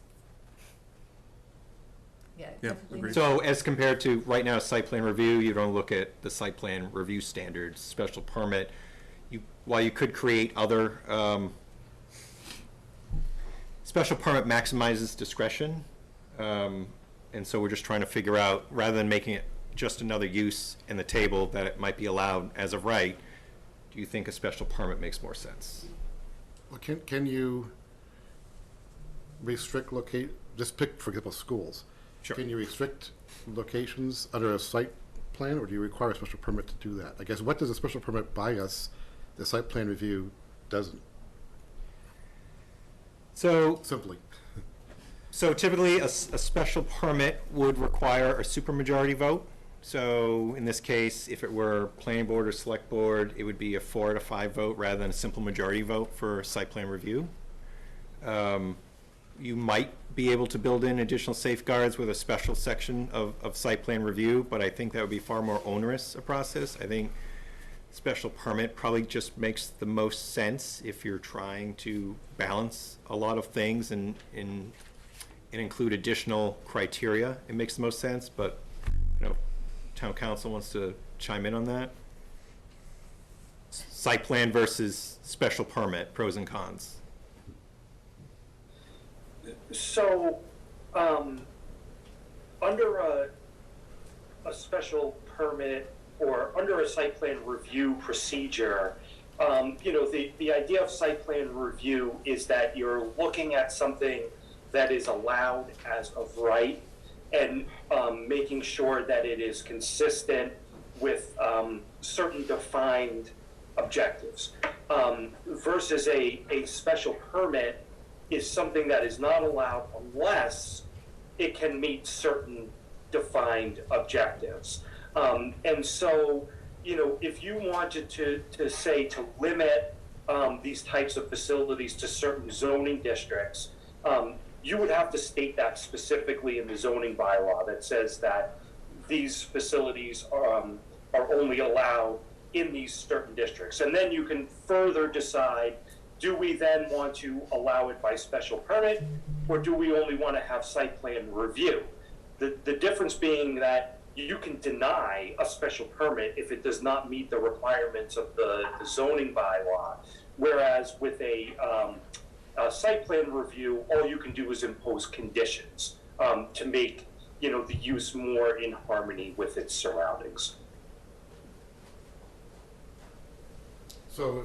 Yeah. Yeah, definitely. agreed. So as compared to right now, site plan review, you don't look at the site plan review standards, special permit. While you could create other, special permit maximizes discretion. And so we're just trying to figure out, rather than making it just another use in the table that it might be allowed as of right, do you think a special permit makes more sense? Well, can you restrict just pick, for example, schools? Sure. Can you restrict locations under a site plan, or do you require a special permit to do that? I guess, what does a special permit buy us the site plan review doesn't? So Simply. So typically, a special permit would require a supermajority vote. So in this case, if it were planning board or select board, it would be a 4 to 5 vote rather than a simple majority vote for site plan review. You might be able to build in additional safeguards with a special section of site plan review, but I think that would be far more onerous a process. I think special permit probably just makes the most sense if you're trying to balance a lot of things and include additional criteria. It makes the most sense, but, you know, town council wants to chime in on that. Site plan versus special permit, pros and cons. So, under a special permit or under a site plan review procedure, you know, the idea of site plan review is that you're looking at something that is allowed as of right and making sure that it is consistent with certain defined objectives, versus a special permit is something that is not allowed unless it can meet certain defined objectives. And so, you know, if you wanted to say to limit these types of facilities to certain zoning districts, you would have to state that specifically in the zoning bylaw that says that these facilities are only allowed in these certain districts. And then you can further decide, do we then want to allow it by special permit, or do we only want to have site plan review? The difference being that you can deny a special permit if it does not meet the requirements of the zoning bylaw, whereas with a site plan review, all you can do is impose conditions to make, you know, the use more in harmony with its surroundings. So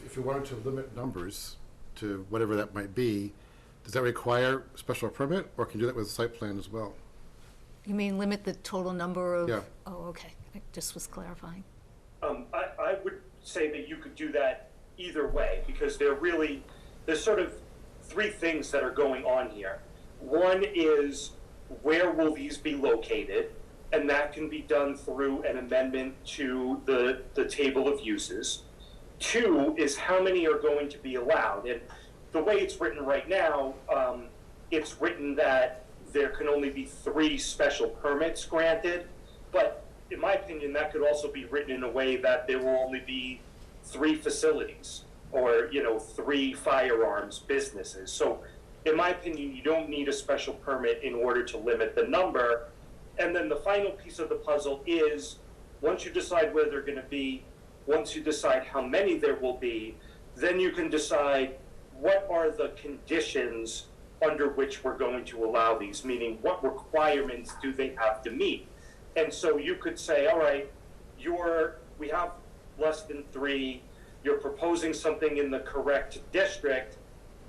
if you wanted to limit numbers to whatever that might be, does that require a special permit, or can you do that with a site plan as well? You mean limit the total number of? Yeah. Oh, okay, I just was clarifying. I would say that you could do that either way, because there's sort of three things that are going on here. One is, where will these be located? And that can be done through an amendment to the table of uses. Two is, how many are going to be allowed? And the way it's written right now, it's written that there can only be 3 special permits granted, but in my opinion, that could also be written in a way that there will only be 3 facilities, or, you know, 3 firearms businesses. So in my opinion, you don't need a special permit in order to limit the number. And then the final piece of the puzzle is, once you decide where they're going to be, once you decide how many there will be, then you can decide what are the conditions under which we're going to allow these, meaning what requirements do they have to meet. And so you could say, all right, we have less than 3, you're proposing something in the correct district,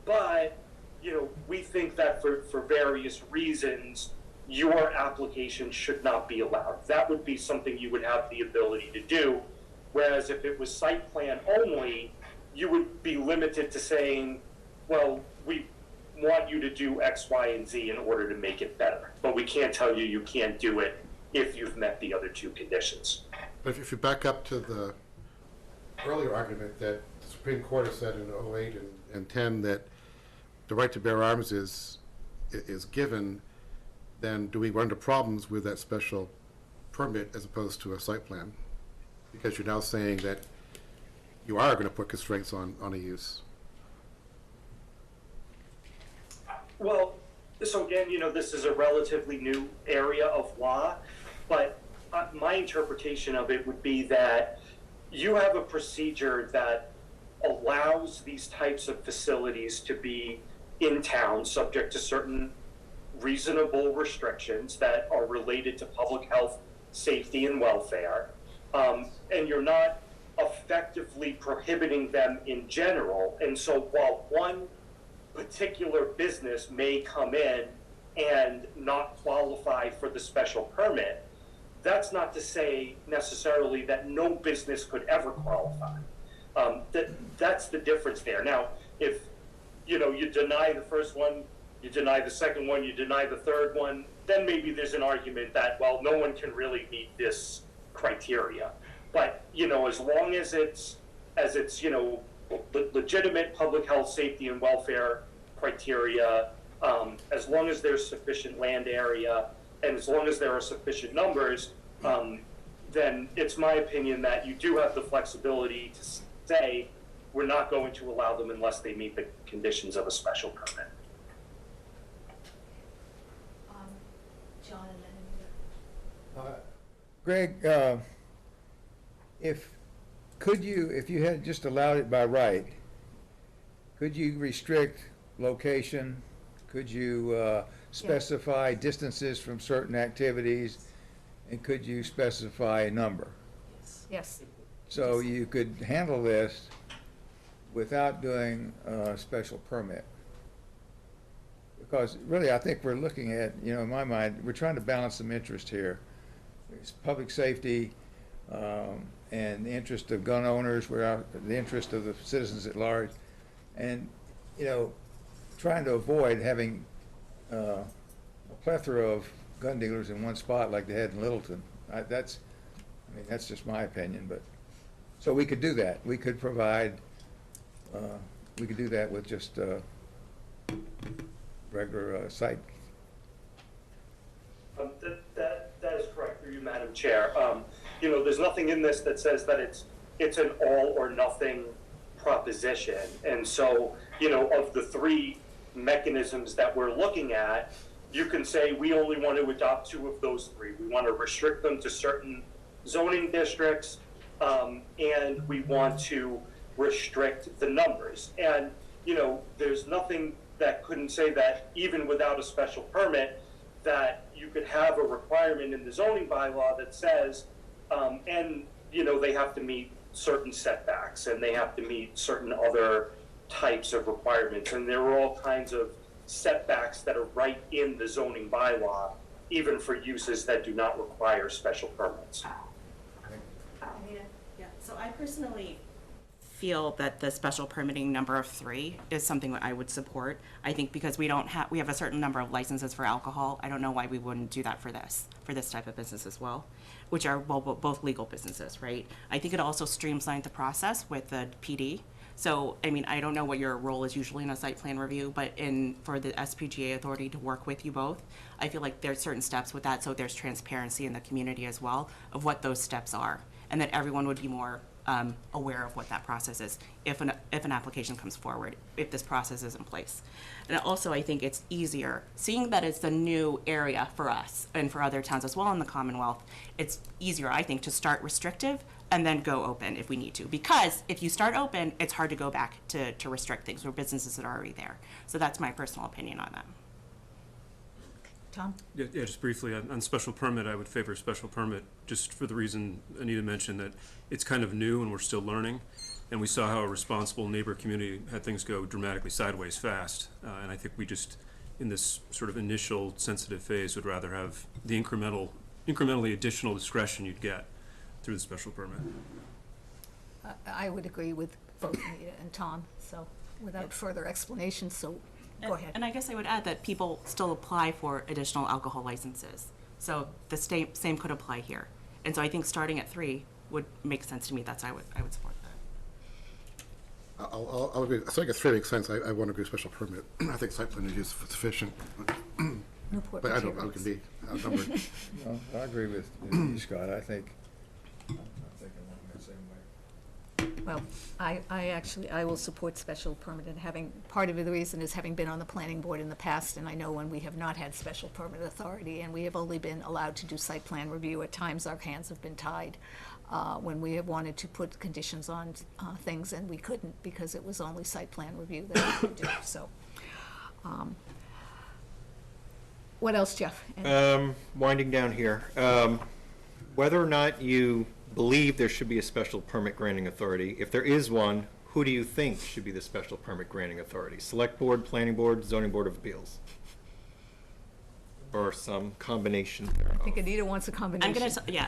but, you know, we think that for various reasons, your application should not be allowed. That would be something you would have the ability to do. Whereas if it was site plan only, you would be limited to saying, well, we want you to do X, Y, and Z in order to make it better. But we can't tell you can't do it if you've met the other 2 conditions. But if you back up to the earlier argument that the Supreme Court has said in 08 and 10 that the right to bear arms is given, then do we run into problems with that special permit as opposed to a site plan? Because you're now saying that you are going to put constraints on a use. Well, so again, you know, this is a relatively new area of law, but my interpretation of it would be that you have a procedure that allows these types of facilities to be in town, subject to certain reasonable restrictions that are related to public health, safety, and welfare. And you're not effectively prohibiting them in general. And so while one particular business may come in and not qualify for the special permit, that's not to say necessarily that no business could ever qualify. That's the difference there. Now, if, you know, you deny the first one, you deny the second one, you deny the third one, then maybe there's an argument that, well, no one can really meet this criteria. But, you know, as long as it's you know, legitimate public health, safety, and welfare criteria, as long as there's sufficient land area, and as long as there are sufficient numbers, then it's my opinion that you do have the flexibility to say, we're not going to allow them unless they meet the conditions of a special permit. John and then Greg, if you had just allowed it by right, could you restrict location? Could you specify distances from certain activities? And could you specify a number? Yes. So you could handle this without doing a special permit. Because really, I think we're looking at, you know, in my mind, we're trying to balance some interest here. There's public safety, and the interest of gun owners, the interest of the citizens at large, and, you know, trying to avoid having a plethora of gun dealers in one spot like they had in Littleton. That's just my opinion, but, so we could do that. We could provide, we could do that with just regular site. That is correct, through you, Madam Chair. There's nothing in this that says that it's an all or nothing proposition. And so, of the three mechanisms that we're looking at, you can say we only want to adopt two of those three. We want to restrict them to certain zoning districts, and we want to restrict the numbers. And, there's nothing that couldn't say that even without a special permit, that you could have a requirement in the zoning bylaw that says, they have to meet certain setbacks and they have to meet certain other types of requirements. And there are all kinds of setbacks that are right in the zoning bylaw, even for uses that do not require special permits. Yeah, so I personally feel that the special permitting number of 3 is something that I would support. I think because we have a certain number of licenses for alcohol, I don't know why we wouldn't do that for this type of business as well, which are both legal businesses, right? I think it also streamlines the process with the PD. So, I don't know what your role is usually in a site plan review, but for the SPGA authority to work with you both, I feel like there's certain steps with that, so there's transparency in the community as well of what those steps are, and that everyone would be more aware of what that process is if an application comes forward, if this process is in place. And also, I think it's easier, seeing that it's a new area for us and for other towns as well in the Commonwealth, it's easier, I think, to start restrictive and then go open if we need to. Because if you start open, it's hard to go back to restrict things for businesses that are already there. So that's my personal opinion on that. Tom? Yeah, just briefly, on special permit, I would favor special permit, just for the reason Anita mentioned, that it's kind of new and we're still learning. And we saw how a responsible neighbor community had things go dramatically sideways fast. And I think we just, in this sort of initial sensitive phase, would rather have the incrementally additional discretion you'd get through the special permit. I would agree with both Anita and Tom, so without further explanation, so go ahead. And I guess I would add that people still apply for additional alcohol licenses. So the same could apply here. And so I think starting at 3 would make sense to me. I would support that. I'll agree. I think a 3 makes sense. I want to agree with special permit. I think site plan is sufficient. Newport But I materials. can be outnumbered. No, I agree with you, Scott. I think I'm thinking along that same way. Well, I will support special permit, and part of the reason is having been on the planning board in the past, and I know when we have not had special permit authority, and we have only been allowed to do site plan review, at times our hands have been tied, when we have wanted to put conditions on things, and we couldn't, because it was only site plan review that we could do, so. What else, Jeff? Winding down here, whether or not you believe there should be a special permit granting authority, if there is one, who do you think should be the special permit granting authority? Select board, planning board, zoning board of appeals? Or some combination thereof? I think Anita wants a combination.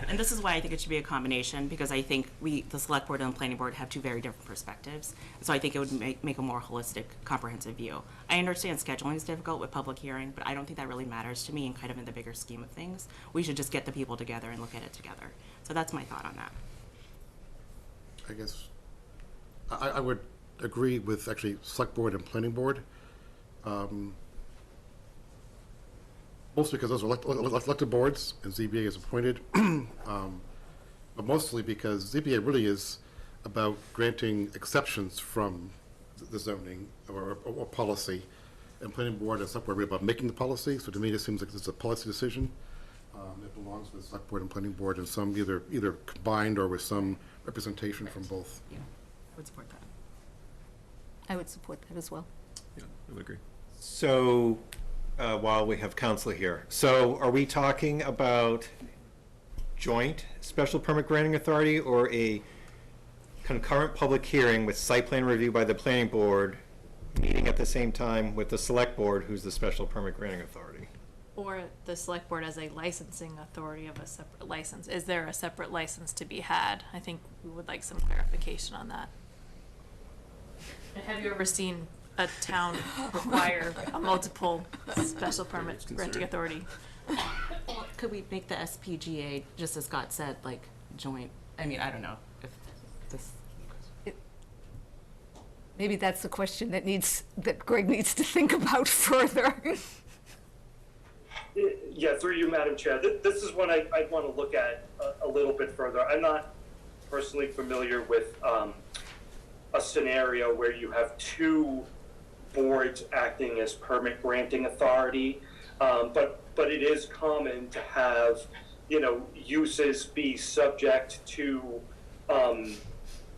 And this is why I think it should be a combination, because I think the select board and the planning board have two very different perspectives. So I think it would make a more holistic, comprehensive view. I understand scheduling is difficult with public hearing, but I don't think that really matters to me and kind of in the bigger scheme of things. We should just get the people together and look at it together. So that's my thought on that. I guess I would agree with actually select board and planning board. Mostly because those are elected boards and ZBA is appointed. But mostly because ZBA really is about granting exceptions from the zoning or policy. And planning board and select board are about making the policy. So to me, it seems like it's a policy decision. It belongs with select board and planning board and some either combined or with some representation from both. Yeah, I would support that. I would support that as well. Yeah, I would agree. So, while we have counsel here, so are we talking about joint special permit granting authority or a concurrent public hearing with site plan review by the planning board, meeting at the same time with the select board, who's the special permit granting authority? Or the select board as a licensing authority of a separate license. Is there a separate license to be had? I think we would like some clarification on that. And have you ever seen a town require a multiple special permit granting authority? Could we make the SPGA, just as Scott said, like joint? I mean, I don't know if this. Maybe that's the question that Greg needs to think about further. Yeah, through you, Madam Chair. This is one I want to look at a little bit further. I'm not personally familiar with a scenario where you have two boards acting as permit granting authority, but it is common to have, uses be subject to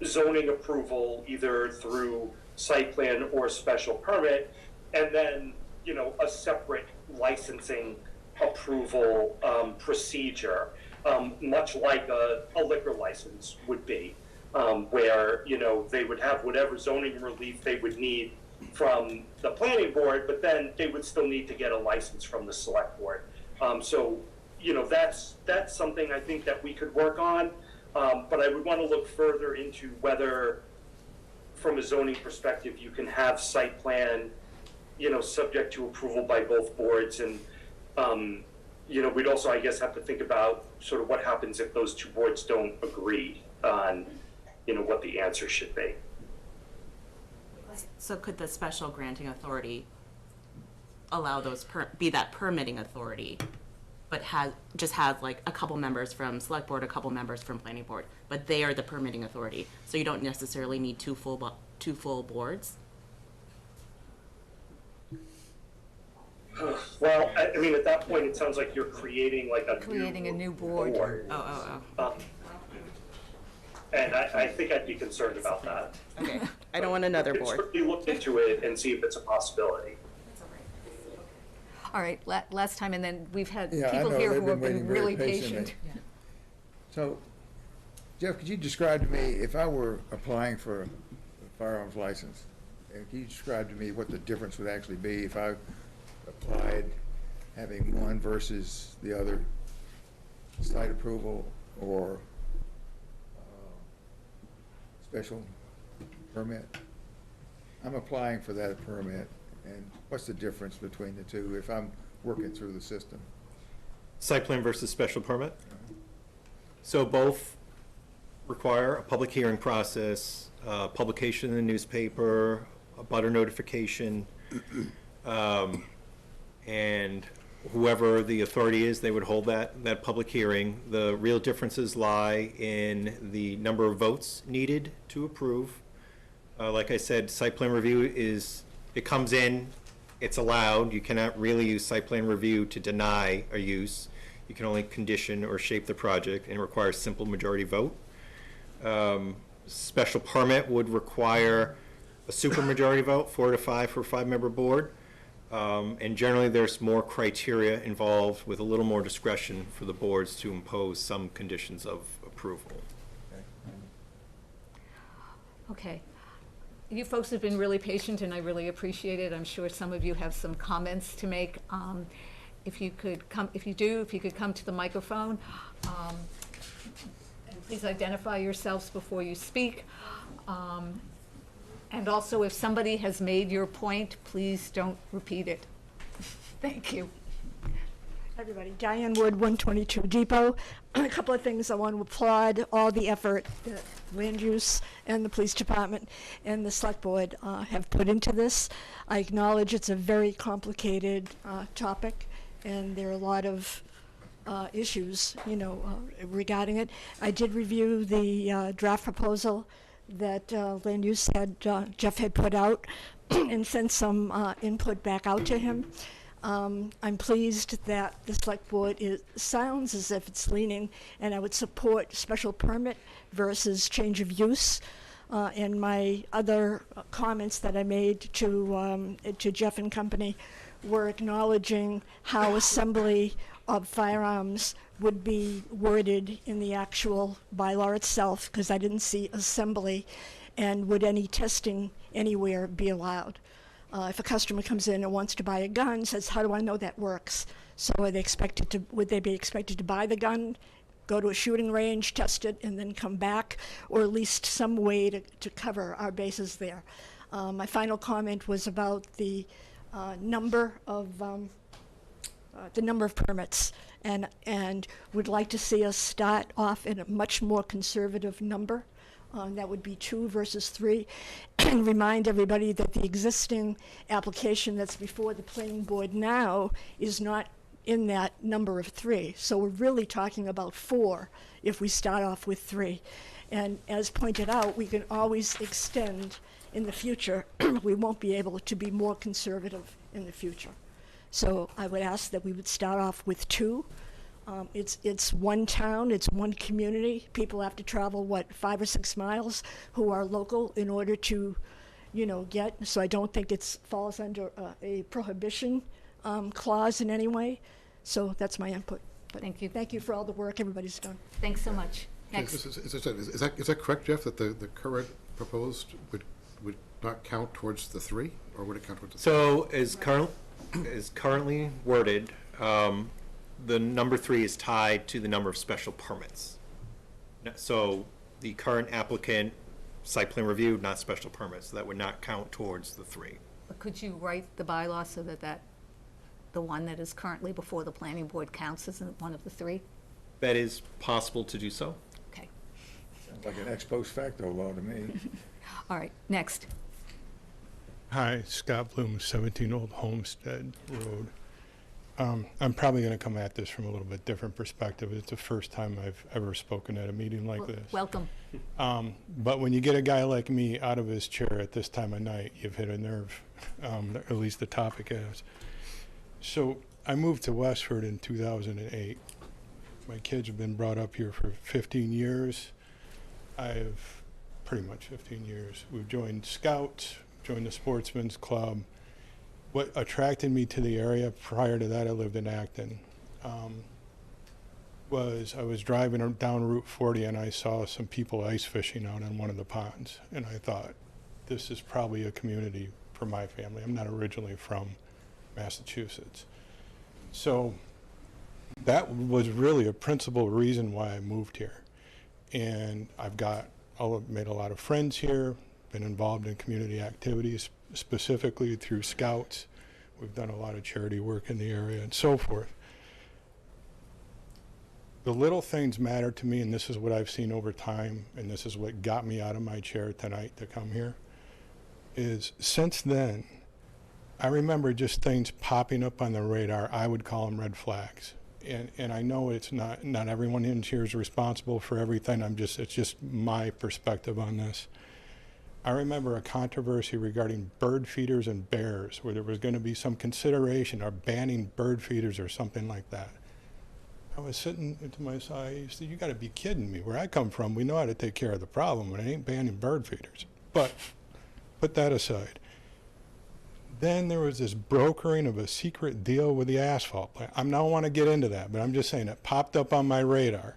zoning approval either through site plan or special permit, and then, a separate licensing approval procedure, much like a liquor license would be, where, they would have whatever zoning relief they would need from the planning board, but then they would still need to get a license from the select board. So, that's something I think that we could work on, but I would want to look further into whether, from a zoning perspective, you can have site plan, subject to approval by both boards. And, we'd also, I guess, have to think about sort of what happens if those two boards don't agree on, what the answer should be. So could the special granting authority allow those, be that permitting authority, but just have like a couple members from select board, a couple members from planning board, but they are the permitting authority, so you don't necessarily need two full boards? Well, I mean, at that point, it sounds like you're creating like a new board. And I think I'd be concerned about that. Okay, I don't want another board. Certainly look into it and see if it's a possibility. All right, last time, and then we've had Yeah, I people know, here they've who have been been waiting very really patient. patiently. So, Jeff, could you describe to me, if I were applying for a firearms license, can you describe to me what the difference would actually be if I applied having one versus the other, site approval or special permit? I'm applying for that permit, and what's the difference between the two if I'm working through the system? Site plan versus special permit? So both require a public hearing process, publication in the newspaper, a butter notification, and whoever the authority is, they would hold that public hearing. The real differences lie in the number of votes needed to approve. Like I said, site plan review it comes in, it's allowed. You cannot really use site plan review to deny a use. You can only condition or shape the project, and it requires simple majority vote. Special permit would require a supermajority vote, 4 to 5 for a 5-member board. And generally, there's more criteria involved with a little more discretion for the boards to impose some conditions of approval. Okay. You folks have been really patient, and I really appreciate it. I'm sure some of you have some comments to make. If you could come to the microphone, and please identify yourselves before you speak. And also, if somebody has made your point, please don't repeat it. Thank you. Everybody, Diane Wood, 122 Depot. A couple of things. I want to applaud all the effort that land use and the police department and the select board have put into this. I acknowledge it's a very complicated topic, and there are a lot of issues, regarding it. I did review the draft proposal that land use Jeff had put out and sent some input back out to him. I'm pleased that the select board sounds as if it's leaning, and I would support special permit versus change of use. And my other comments that I made to Jeff and company were acknowledging how assembly of firearms would be worded in the actual bylaw itself, because I didn't see assembly, and would any testing anywhere be allowed? If a customer comes in and wants to buy a gun, says, how do I know that works? So would they be expected to buy the gun, go to a shooting range, test it, and then come back, or at least some way to cover our bases there? My final comment was about the number of permits, and would like to see us start off in a much more conservative number That would be 2 versus 3. And remind everybody that the existing application that's before the planning board now is not in that number of 3. So we're really talking about 4 if we start off with 3. And as pointed out, we can always extend in the future. We won't be able to be more conservative in the future. So I would ask that we would start off with 2. It's one town, it's one community. People have to travel, 5 or 6 miles who are local in order to, get. So I don't think it falls under a prohibition clause in any way. So that's my input. But Thank you. Thank you for all the work everybody's done. Thanks so much. Next. Is that correct, Jeff, that the current proposed would not count towards the 3, or would it count towards the 3? So as currently worded, the number 3 is tied to the number of special permits. So the current applicant, site plan review, not special permits, so that would not count towards the 3. But could you write the bylaw so that the one that is currently before the planning board counts as one of the 3? That is possible to do so. Okay. Sounds like an ex post facto law to me. All right, next. Hi, Scott Bloom, 17 Old Homestead Road. I'm probably going to come at this from a little bit different perspective. It's the first time I've ever spoken at a meeting like this. Welcome. But when you get a guy like me out of his chair at this time of night, you've hit a nerve, at least the topic has. So I moved to Westford in 2008. My kids have been brought up here for 15 years. I've pretty much 15 years. We've joined Scouts, joined the Sportsman's Club. What attracted me to the area, prior to that I lived in Acton, was I was driving down Route 40 and I saw some people ice fishing out on one of the ponds. And I thought, this is probably a community for my family. I'm not originally from Massachusetts. So that was really a principal reason why I moved here. And made a lot of friends here, been involved in community activities, specifically through Scouts. We've done a lot of charity work in the area and so forth. The little things matter to me, and this is what I've seen over time, and this is what got me out of my chair tonight to come here, is since then, I remember just things popping up on the radar. I would call them red flags. And I know it's not everyone in here is responsible for everything. It's just my perspective on this. I remember a controversy regarding bird feeders and bears, where there was going to be some consideration of banning bird feeders or something like that. I was sitting to my side, I said, you got to be kidding me. Where I come from, we know how to take care of the problem, but I ain't banning bird feeders. But put that aside. Then there was this brokering of a secret deal with the asphalt plant. I don't want to get into that, but I'm just saying it popped up on my radar.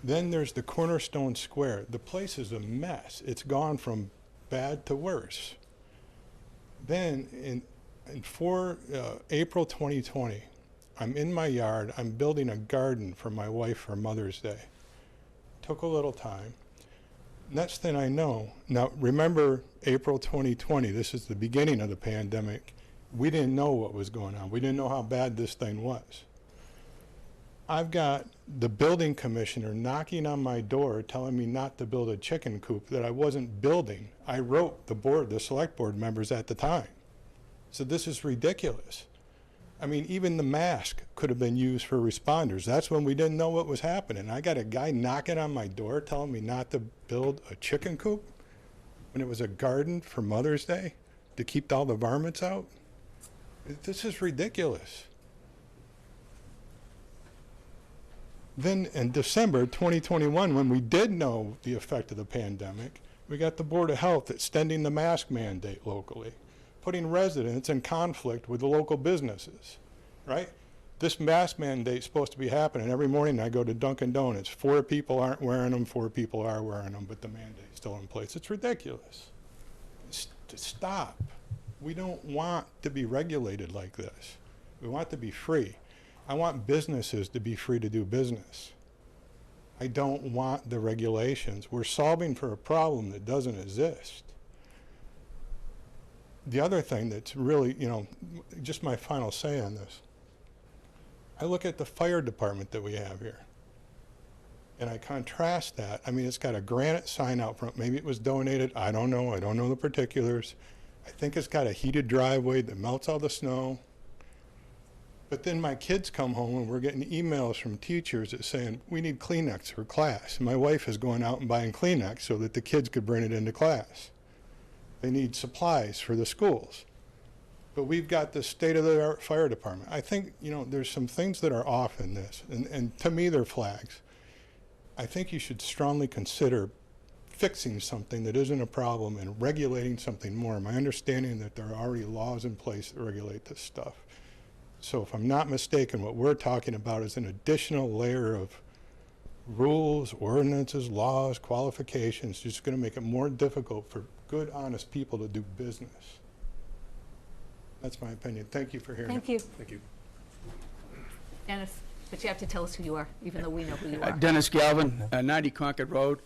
Then there's the Cornerstone Square. The place is a mess. It's gone from bad to worse. Then in April 2020, I'm in my yard. I'm building a garden for my wife for Mother's Day. Took a little time. Next thing I know, now remember April 2020, this is the beginning of the pandemic. We didn't know what was going on. We didn't know how bad this thing was. I've got the building commissioner knocking on my door telling me not to build a chicken coop that I wasn't building. I wrote the select board members at the time. So this is ridiculous. I mean, even the mask could have been used for responders. That's when we didn't know what was happening. I got a guy knocking on my door telling me not to build a chicken coop when it was a garden for Mother's Day to keep all the varmints out. This is ridiculous. Then in December 2021, when we did know the effect of the pandemic, we got the Board of Health extending the mask mandate locally, putting residents in conflict with the local businesses, right? This mask mandate is supposed to be happening. Every morning I go to Dunkin' Donuts. 4 people aren't wearing them, 4 people are wearing them, but the mandate's still in place. It's ridiculous. Stop. We don't want to be regulated like this. We want to be free. I want businesses to be free to do business. I don't want the regulations. We're solving for a problem that doesn't exist. The other thing that's really, just my final say on this, I look at the fire department that we have here. And I contrast that, I mean, it's got a granite sign out front, maybe it was donated, I don't know the particulars. I think it's got a heated driveway that melts all the snow. But then my kids come home and we're getting emails from teachers that saying, we need Kleenex for class. And my wife is going out and buying Kleenex so that the kids could bring it into class. They need supplies for the schools. But we've got the state-of-the-art fire department. I think, you know, there's some things that are off in this, and to me, they're flags. I think you should strongly consider fixing something that isn't a problem and regulating something more. My understanding that there are already laws in place that regulate this stuff. So if I'm not mistaken, what we're talking about is an additional layer of rules, ordinances, laws, qualifications, just going to make it more difficult for good, honest people to do business. That's my opinion. Thank you for hearing Thank it. you. Thank you. Dennis, but you have to tell us who you are, even though we know who you are. Dennis Galvin, 90 Concord Road.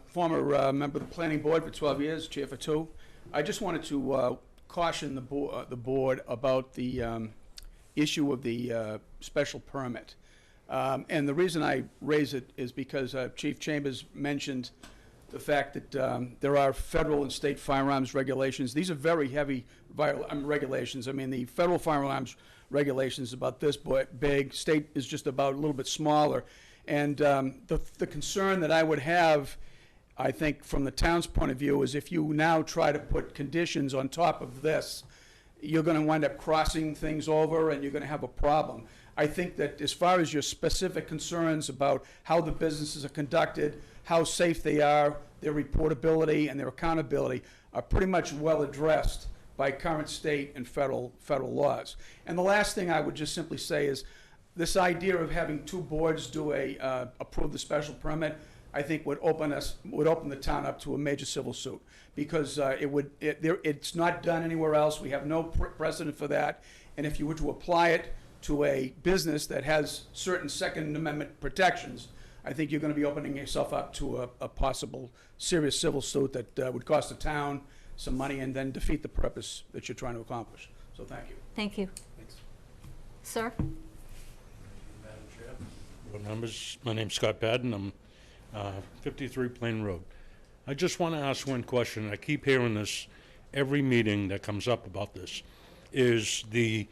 Former member of the planning board for 12 years, chair for 2. I just wanted to caution the board about the issue of the special permit. And the reason I raise it is because Chief Chambers mentioned the fact that there are federal and state firearms regulations. These are very heavy regulations. I mean, the federal firearms regulations about this big. State is just about a little bit smaller. And the concern that I would have, I think, from the town's point of view, is if you now try to put conditions on top of this, you're going to wind up crossing things over and you're going to have a problem. I think that as far as your specific concerns about how the businesses are conducted, how safe they are, their reportability and their accountability are pretty much well addressed by current state and federal laws. And the last thing I would just simply say is this idea of having 2 boards do approve the special permit, I think would open the town up to a major civil suit, because it's not done anywhere else. We have no precedent for that. And if you were to apply it to a business that has certain Second Amendment protections, I think you're going to be opening yourself up to a possible serious civil suit that would cost the town some money and then defeat the purpose that you're trying to accomplish. So thank you. Thank you. Thanks. Sir? Board members, my name's Scott Padden. I'm 53 Plain Road. I just want to ask one question. I keep hearing this every meeting that comes up about this. Is the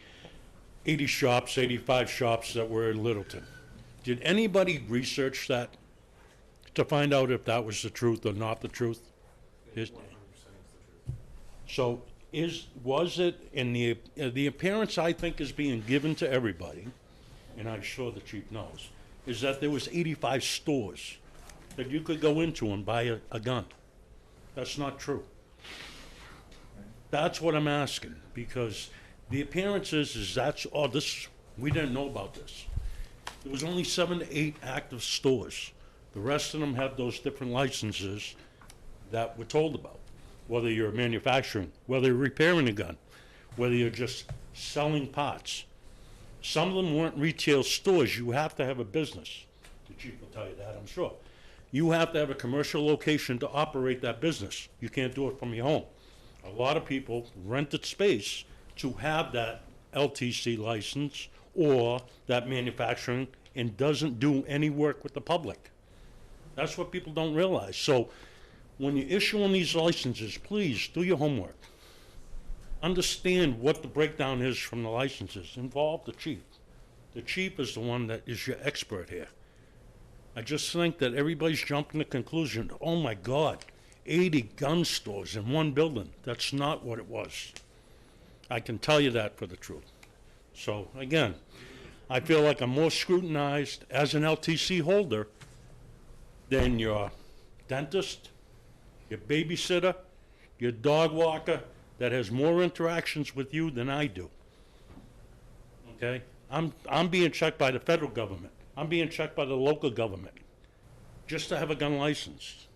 80 shops, 85 shops that were in Littleton, did anybody research that to find out if that was the truth or not the truth? So was it in the appearance I think is being given to everybody, and I'm sure the chief knows, is that there was 85 stores that you could go into and buy a gun. That's not true. That's what I'm asking, because the appearance is that's, oh, this, we didn't know about this. There was only 7 to 8 active stores. The rest of them have those different licenses that we're told about. Whether you're manufacturing, whether you're repairing a gun, whether you're just selling parts. Some of them weren't retail stores. You have to have a business. The chief will tell you that, I'm sure. You have to have a commercial location to operate that business. You can't do it from your home. A lot of people rented space to have that LTC license or that manufacturing and doesn't do any work with the public. That's what people don't realize. So when you're issuing these licenses, please do your homework. Understand what the breakdown is from the licenses. Involve the chief. The chief is the one that is your expert here. I just think that everybody's jumping to the conclusion, oh my God, 80 gun stores in one building. That's not what it was. I can tell you that for the truth. So again, I feel like I'm more scrutinized as an LTC holder than your dentist, your babysitter, your dog walker that has more interactions with you than I do. Okay? I'm being checked by the federal government. I'm being checked by the local government just to have a gun license.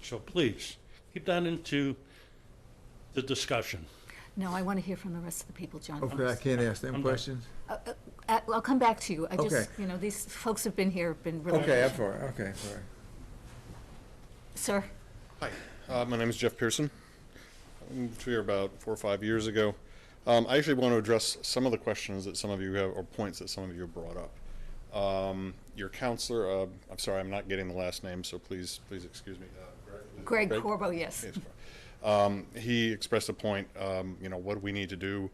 So please, keep that into the discussion. No, I want to hear from the rest of the people, John. Okay, I can't ask them questions? I'll come back to you. I just, Okay. you know, these folks have been here, been really. Okay, I'm sorry, okay, sorry. Sir? Hi, my name is Jeff Pearson. I moved here about 4 or 5 years ago. I actually want to address some of the questions that some of you have, or points that some of you have brought up. Your counselor, I'm sorry, I'm not getting the last name, so please excuse me. Greg Corbo, yes. He expressed a point, what do we need to do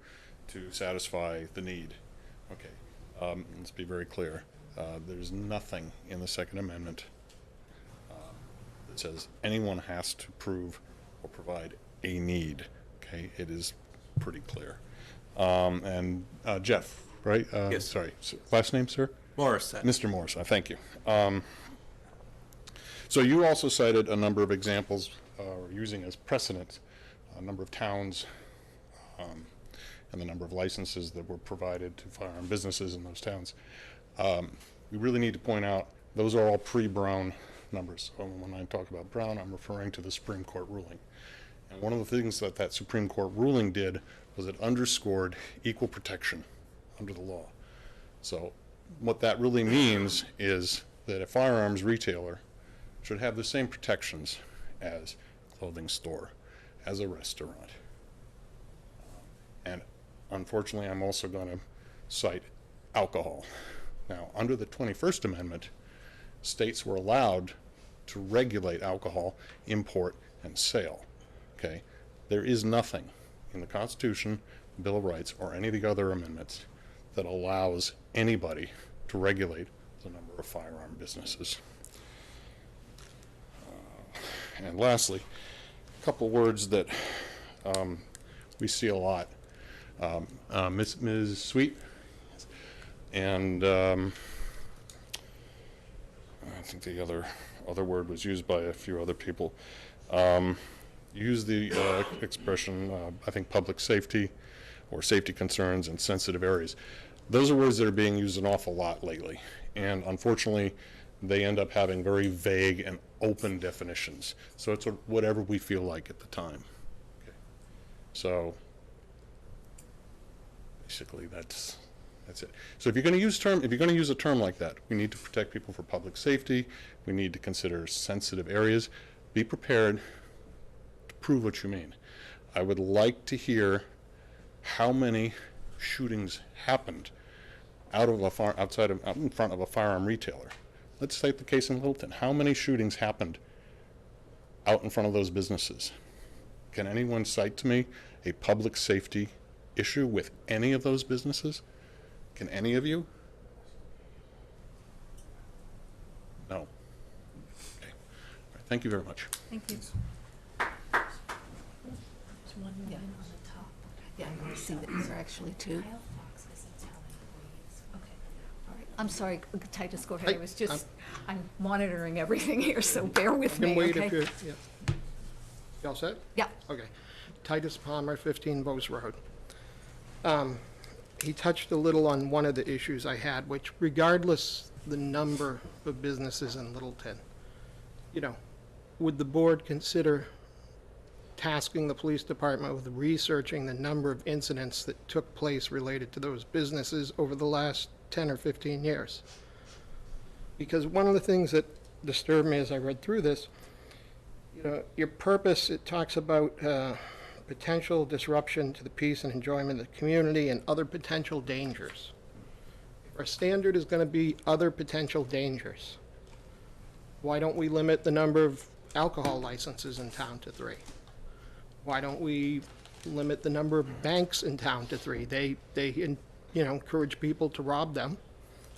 to satisfy the need? Okay, let's be very clear. There's nothing in the Second Amendment that says anyone has to prove or provide a need. Okay, it is pretty clear. And Jeff, right? Yes. Sorry, last name, sir? Morris. Mr. Morris, thank you. So you also cited a number of examples, using as precedent, a number of towns and the number of licenses that were provided to firearm businesses in those towns. We really need to point out those are all pre-Brown numbers. So when I talk about Brown, I'm referring to the Supreme Court ruling. And one of the things that Supreme Court ruling did was it underscored equal protection under the law. So what that really means is that a firearms retailer should have the same protections as a clothing store, as a restaurant. And unfortunately, I'm also going to cite alcohol. Now, under the 21st Amendment, states were allowed to regulate alcohol import and sale. Okay? There is nothing in the Constitution, Bill of Rights, or any of the other amendments that allows anybody to regulate the number of firearm businesses. And lastly, a couple words that we see a lot. Ms. Sweet, and I think the other word was used by a few other people. Use the expression, I think, public safety or safety concerns in sensitive areas. Those are words that are being used an awful lot lately, and unfortunately, they end up having very vague and open definitions. So it's whatever we feel like at the time. Okay. So basically, that's it. So if you're going to use a term like that, we need to protect people for public safety. We need to consider sensitive areas. Be prepared to prove what you mean. I would like to hear how many shootings happened out in front of a firearm retailer. Let's take the case in Littleton. How many shootings happened out in front of those businesses? Can anyone cite to me a public safety issue with any of those businesses? Can any of you? No. Okay. All right. Thank you very much. Thank you. Yeah. Yeah, I see that these are actually two. I'm sorry, Titus, go ahead. I'm monitoring everything here, so bear with me, Wait okay? if you're, yeah. You all set? Yeah. Okay. Titus Palmer, 15 Bose Road. He touched a little on one of the issues I had, which regardless the number of businesses in Littleton, would the board consider tasking the police department with researching the number of incidents that took place related to those businesses over the last 10 or 15 years? Because one of the things that disturbed me as I read through this, your purpose, it talks about potential disruption to the peace and enjoyment of the community and other potential dangers. If our standard is going to be other potential dangers, why don't we limit the number of alcohol licenses in town to 3? Why don't we limit the number of banks in town to 3? They encourage people to rob them.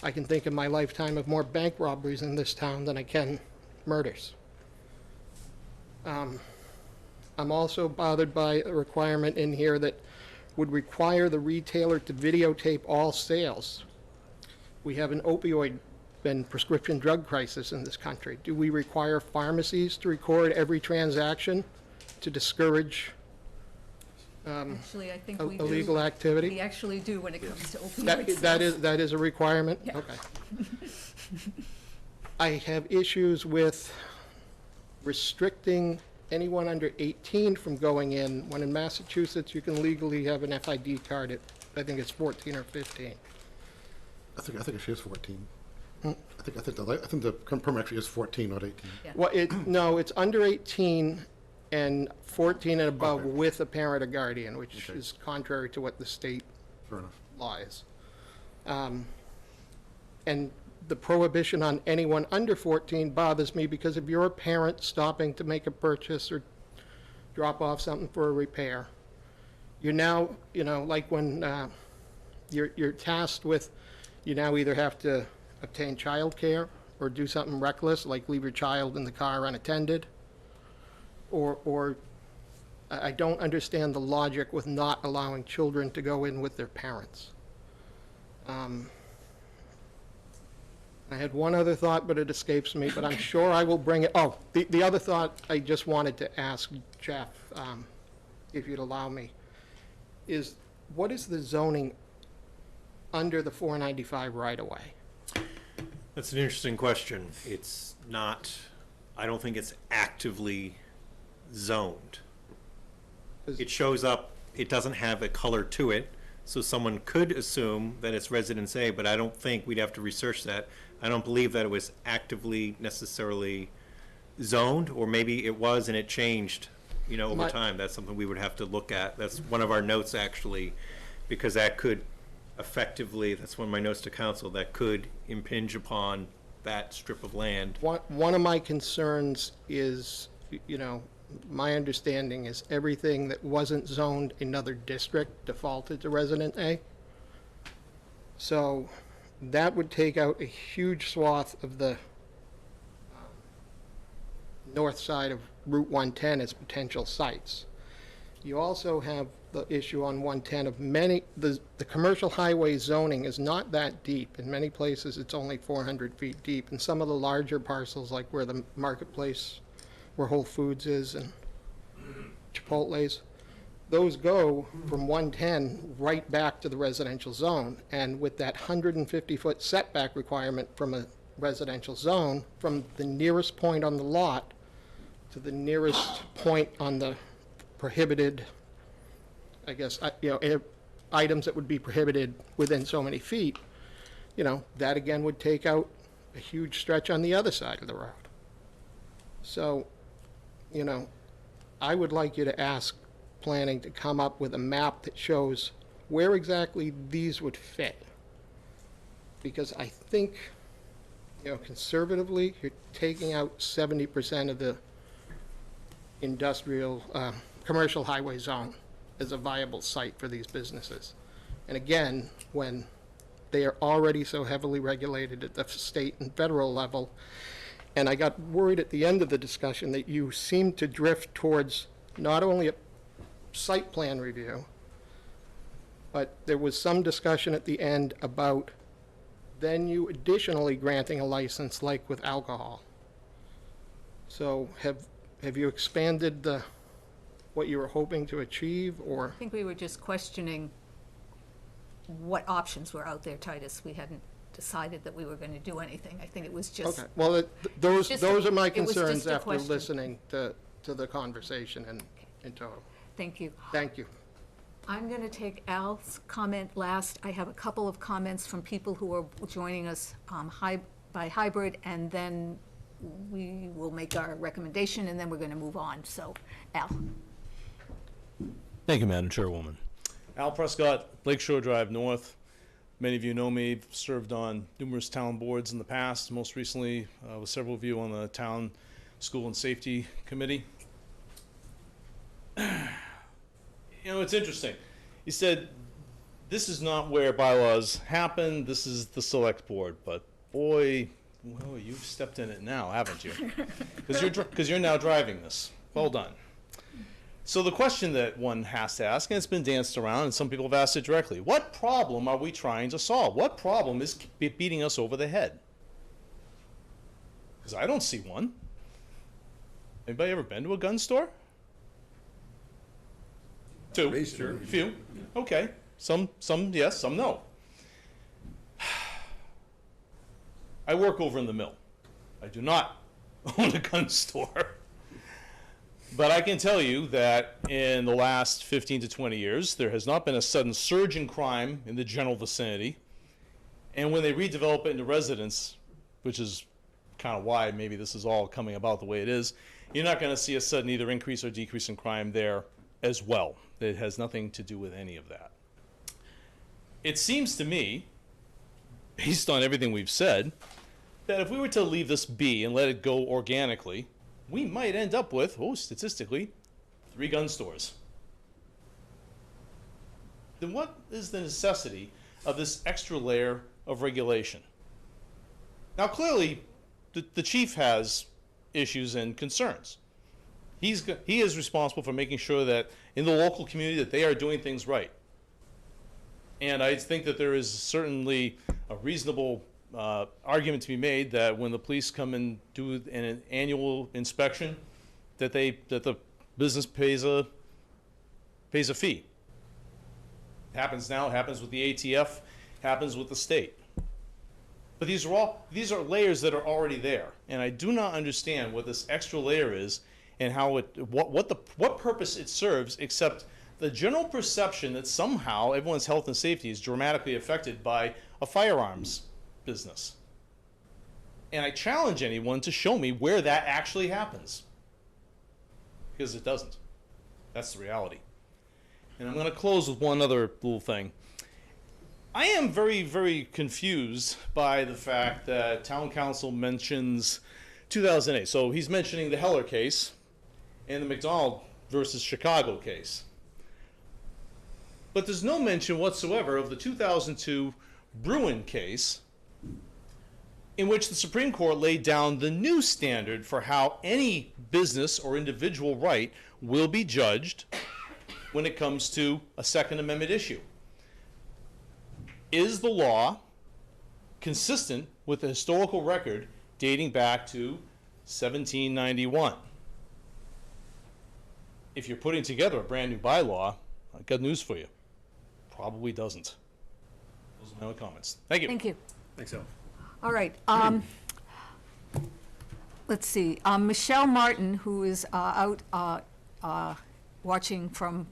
I can think in my lifetime of more bank robberies in this town than I can murders. I'm also bothered by a requirement in here that would require the retailer to videotape all sales. We have an opioid and prescription drug crisis in this country. Do we require pharmacies to record every transaction to discourage Actually, I think we do. illegal activity? We actually do when it comes to opioids. That is a requirement? Yeah. Okay. I have issues with restricting anyone under 18 from going in, when in Massachusetts you can legally have an FID card at, I think it's 14 or 15. I think it is 14. I think the permit actually is 14, not 18. Yeah. Well, no, it's under 18 and 14 and above with a parent or guardian, which is contrary to what the state Fair enough. law is. And the prohibition on anyone under 14 bothers me, because if you're a parent stopping to make a purchase or drop off something for a repair, you're now, like when you're tasked with, you now either have to obtain childcare or do something reckless, like leave your child in the car unattended, or I don't understand the logic with not allowing children to go in with their parents. I had one other thought, but it escapes me, but I'm sure I will bring it. Oh, the other thought I just wanted to ask Jeff, if you'd allow me, is what is the zoning under the 495 right-of-way? That's an interesting question. It's not, I don't think it's actively zoned. It shows up, it doesn't have a color to it, so someone could assume that it's Residence A, but I don't think we'd have to research that. I don't believe that it was actively necessarily zoned, or maybe it was and it changed, over time. That's something we would have to look at. That's one of our notes, actually, because that could effectively, that's one of my notes to council, that could impinge upon that strip of land. One of my concerns is, my understanding is everything that wasn't zoned another district defaulted to Resident A. So that would take out a huge swath of the north side of Route 110 as potential sites. You also have the issue on 110 of the commercial highway zoning is not that deep. In many places, it's only 400 feet deep. And some of the larger parcels, like where the marketplace, where Whole Foods is and Chipotle's, those go from 110 right back to the residential zone. And with that 150-foot setback requirement from a residential zone, from the nearest point on the lot to the nearest point on the prohibited, I guess, items that would be prohibited within so many feet, that again would take out a huge stretch on the other side of the road. So, I would like you to ask planning to come up with a map that shows where exactly these would fit. Because I think, conservatively, you're taking out 70% of the industrial, commercial highway zone as a viable site for these businesses. And again, when they are already so heavily regulated at the state and federal level, and I got worried at the end of the discussion that you seemed to drift towards not only a site plan review, but there was some discussion at the end about then you additionally granting a license like with alcohol. So have you expanded what you were hoping to achieve, or? I think we were just questioning what options were out there, Titus. We hadn't decided that we were going to do anything. I think it was just. Okay, well, those are my it was concerns just a after question. listening to the conversation in total. Thank you. Thank you. I'm going to take Al's comment last. I have a couple of comments from people who are joining us by hybrid, and then we will make our recommendation, and then we're going to move on. So, Al. Thank you, Madam Chairwoman. Al Prescott, Lakeshore Drive North. Many of you know me, served on numerous town boards in the past, most recently with several of you on the Town School and Safety Committee. It's interesting. You said, this is not where bylaws happen, this is the select board, but boy, well, you've stepped in it now, haven't you? Because you're now driving this. Well done. So the question that one has to ask, and it's been danced around, and some people have asked it directly, what problem are we trying to solve? What problem is beating us over the head? Because I don't see one. Anybody ever been to a gun store? Two. A few. Okay. Some yes, some no. I work over in the mill. I do not own a gun store. But I can tell you that in the last 15 to 20 years, there has not been a sudden surge in crime in the general vicinity. And when they redevelop it into residence, which is kind of why maybe this is all coming about the way it is, you're not going to see a sudden either increase or decrease in crime there as well. It has nothing to do with any of that. It seems to me, based on everything we've said, that if we were to leave this be and let it go organically, we might end up with, statistically, 3 gun stores. Then what is the necessity of this extra layer of regulation? Now, clearly, the chief has issues and concerns. He is responsible for making sure that in the local community that they are doing things right. And I think that there is certainly a reasonable argument to be made that when the police come and do an annual inspection, that the business pays a fee. It happens now. It happens with the ATF. Happens with the state. But these are layers that are already there, and I do not understand what this extra layer is and how what purpose it serves, except the general perception that somehow everyone's health and safety is dramatically affected by a firearms business. And I challenge anyone to show me where that actually happens, because it doesn't. That's the reality. And I'm going to close with one other little thing. I am very, very confused by the fact that town council mentions 2008. So he's mentioning the Heller case and the McDonald versus Chicago case. But there's no mention whatsoever of the 2002 Bruin case, in which the Supreme Court laid down the new standard for how any business or individual right will be judged when it comes to a Second Amendment issue. Is the law consistent with the historical record dating back to 1791? If you're putting together a brand new bylaw, I've got news for you. Probably doesn't. Those are my own comments. Thank you. Thank you. Thanks, Al. All right. Let's see. Michelle Martin, who is out watching from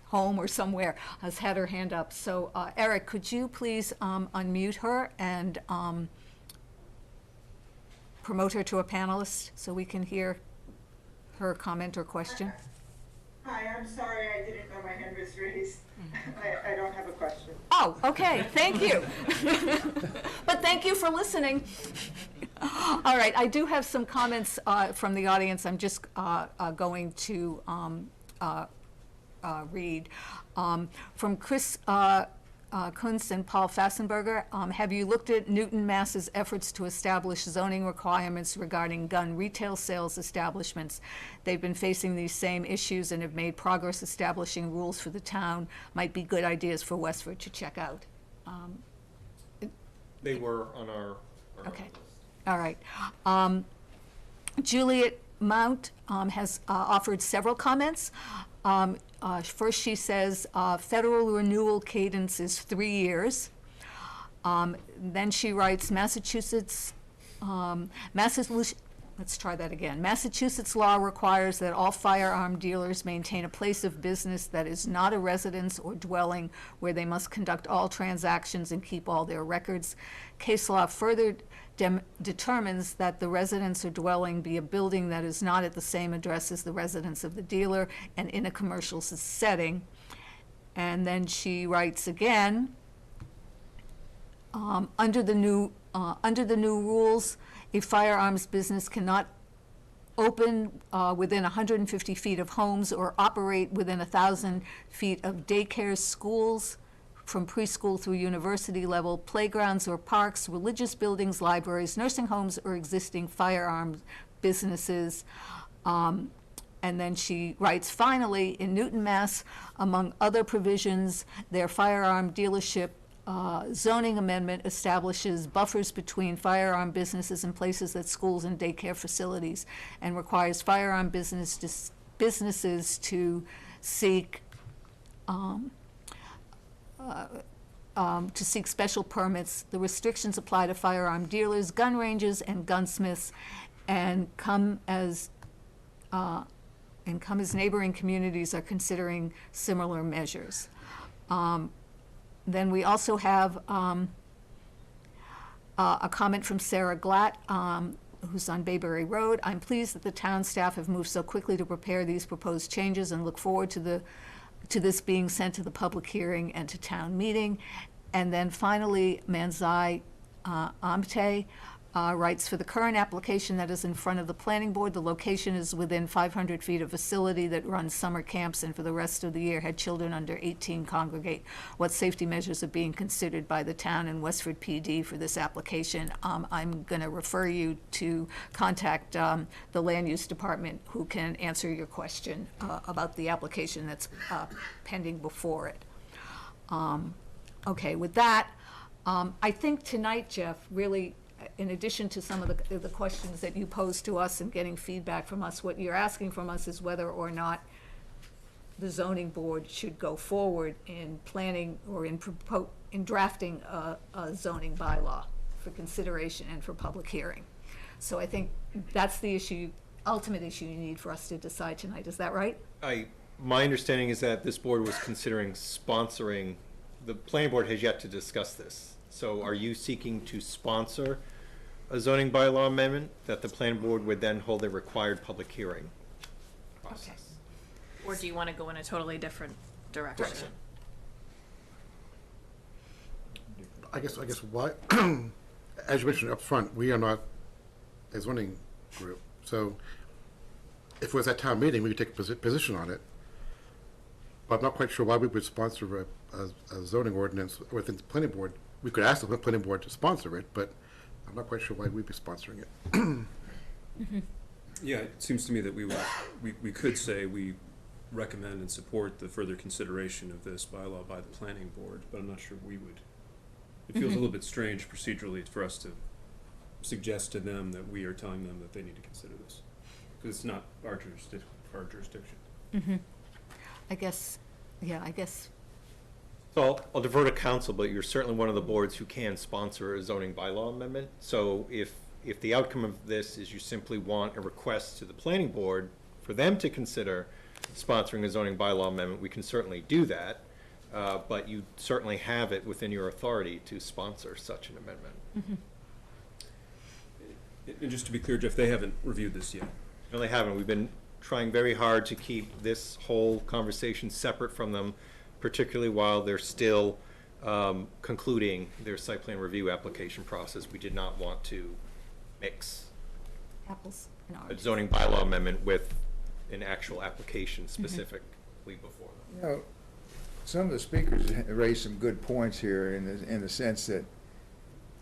home or somewhere, has had her hand up. So, Eric, could you please unmute her and promote her to a panelist so we can hear her comment or question? Hi, I'm sorry I didn't know my hand was raised. I don't have a question. Oh, okay, thank you. But thank you for listening. All right, I do have some comments from the audience. I'm just going to read. From Chris Kunst and Paul Fassenberger, have you looked at Newton, Mass's efforts to establish zoning requirements regarding gun retail sales establishments? They've been facing these same issues and have made progress establishing rules for the town. Might be good ideas for Westford to check out. They were on our Okay, all right. Juliet Mount has offered several comments. First, she says federal renewal cadence is 3 years. Then she writes, Massachusetts let's try that again. Massachusetts law requires that all firearm dealers maintain a place of business that is not a residence or dwelling where they must conduct all transactions and keep all their records. Case law further determines that the residence or dwelling be a building that is not at the same address as the residence of the dealer and in a commercial setting. And then she writes again, under the new rules, a firearms business cannot open within 150 feet of homes or operate within 1,000 feet of daycares, schools, from preschool through university level, playgrounds or parks, religious buildings, libraries, nursing homes, or existing firearms businesses. And then she writes, finally, in Newton, Mass, among other provisions, their firearm dealership zoning amendment establishes buffers between firearm businesses and places at schools and daycare facilities, and requires firearm businesses to seek special permits. The restrictions apply to firearm dealers, gun ranges, and gunsmiths, and come as neighboring communities are considering similar measures. Then we also have a comment from Sarah Glatt, who's on Bayberry Road. I'm pleased that the town staff have moved so quickly to prepare these proposed changes and look forward to this being sent to the public hearing and to town meeting. And then finally, Manzai Amte writes, for the current application that is in front of the planning board, the location is within 500 feet of facility that runs summer camps and for the rest of the year had children under 18 congregate. What safety measures are being considered by the town and Westford PD for this application? I'm going to refer you to contact the land use department, who can answer your question about the application that's pending before it. Okay, with that, I think tonight, Jeff, really, in addition to some of the questions that you posed to us and getting feedback from us, what you're asking from us is whether or not the zoning board should go forward in planning or in drafting a zoning bylaw for consideration and for public hearing. So I think that's the issue, ultimate issue you need for us to decide tonight. Is that right? My understanding is that this board was considering sponsoring, the planning board has yet to discuss this. So are you seeking to sponsor a zoning bylaw amendment that the planning board would then hold a required public hearing process? Okay. Or do you want to go in a totally different direction? I guess why, as you mentioned up front, we are not a zoning group. So if it was at town meeting, we would take a position on it. But I'm not quite sure why we would sponsor a zoning ordinance within the planning board. We could ask the planning board to sponsor it, but I'm not quite sure why we'd be sponsoring it. Mm-hmm. Yeah, it seems to me that we could say we recommend and support the further consideration of this bylaw by the planning board, but I'm not sure we would. It feels a little bit strange procedurally for us to suggest to them that we are telling them that they need to consider this, because it's not our jurisdiction. Mm-hmm. I guess, yeah, I guess. So I'll defer to council, but you're certainly one of the boards who can sponsor a zoning bylaw amendment. So if the outcome of this is you simply want a request to the planning board for them to consider sponsoring a zoning bylaw amendment, we can certainly do that. But you certainly have it within your authority to sponsor such an amendment. Mm-hmm. And just to be clear, Jeff, they haven't reviewed this yet. No, they haven't. We've been trying very hard to keep this whole conversation separate from them, particularly while they're still concluding their site plan review application process. We did not want to mix Apples and a oranges. zoning bylaw amendment with an actual application specifically before them. You know, some of the speakers raised some good points here in the sense that,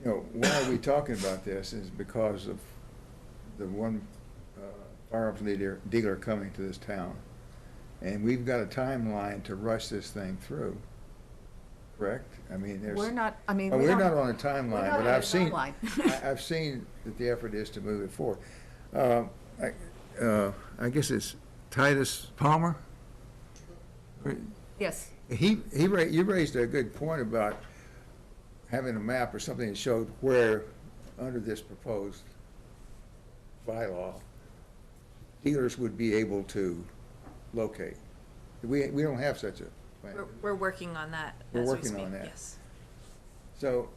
you know, why are we talking about this is because of the one firearms dealer coming to this town. And we've got a timeline to rush this thing through, correct? I mean, there's. We're not, I mean. Well, we we're don't- not on a we're timeline, not but on a I've seen, timeline. I've seen that the effort is to move it forward. I guess it's Titus Palmer? Yes. You raised a good point about having a map or something that showed where, under this proposed bylaw, dealers would be able to locate. We don't have such a plan. We're working on that. We're as we working speak, on that. Yes. So,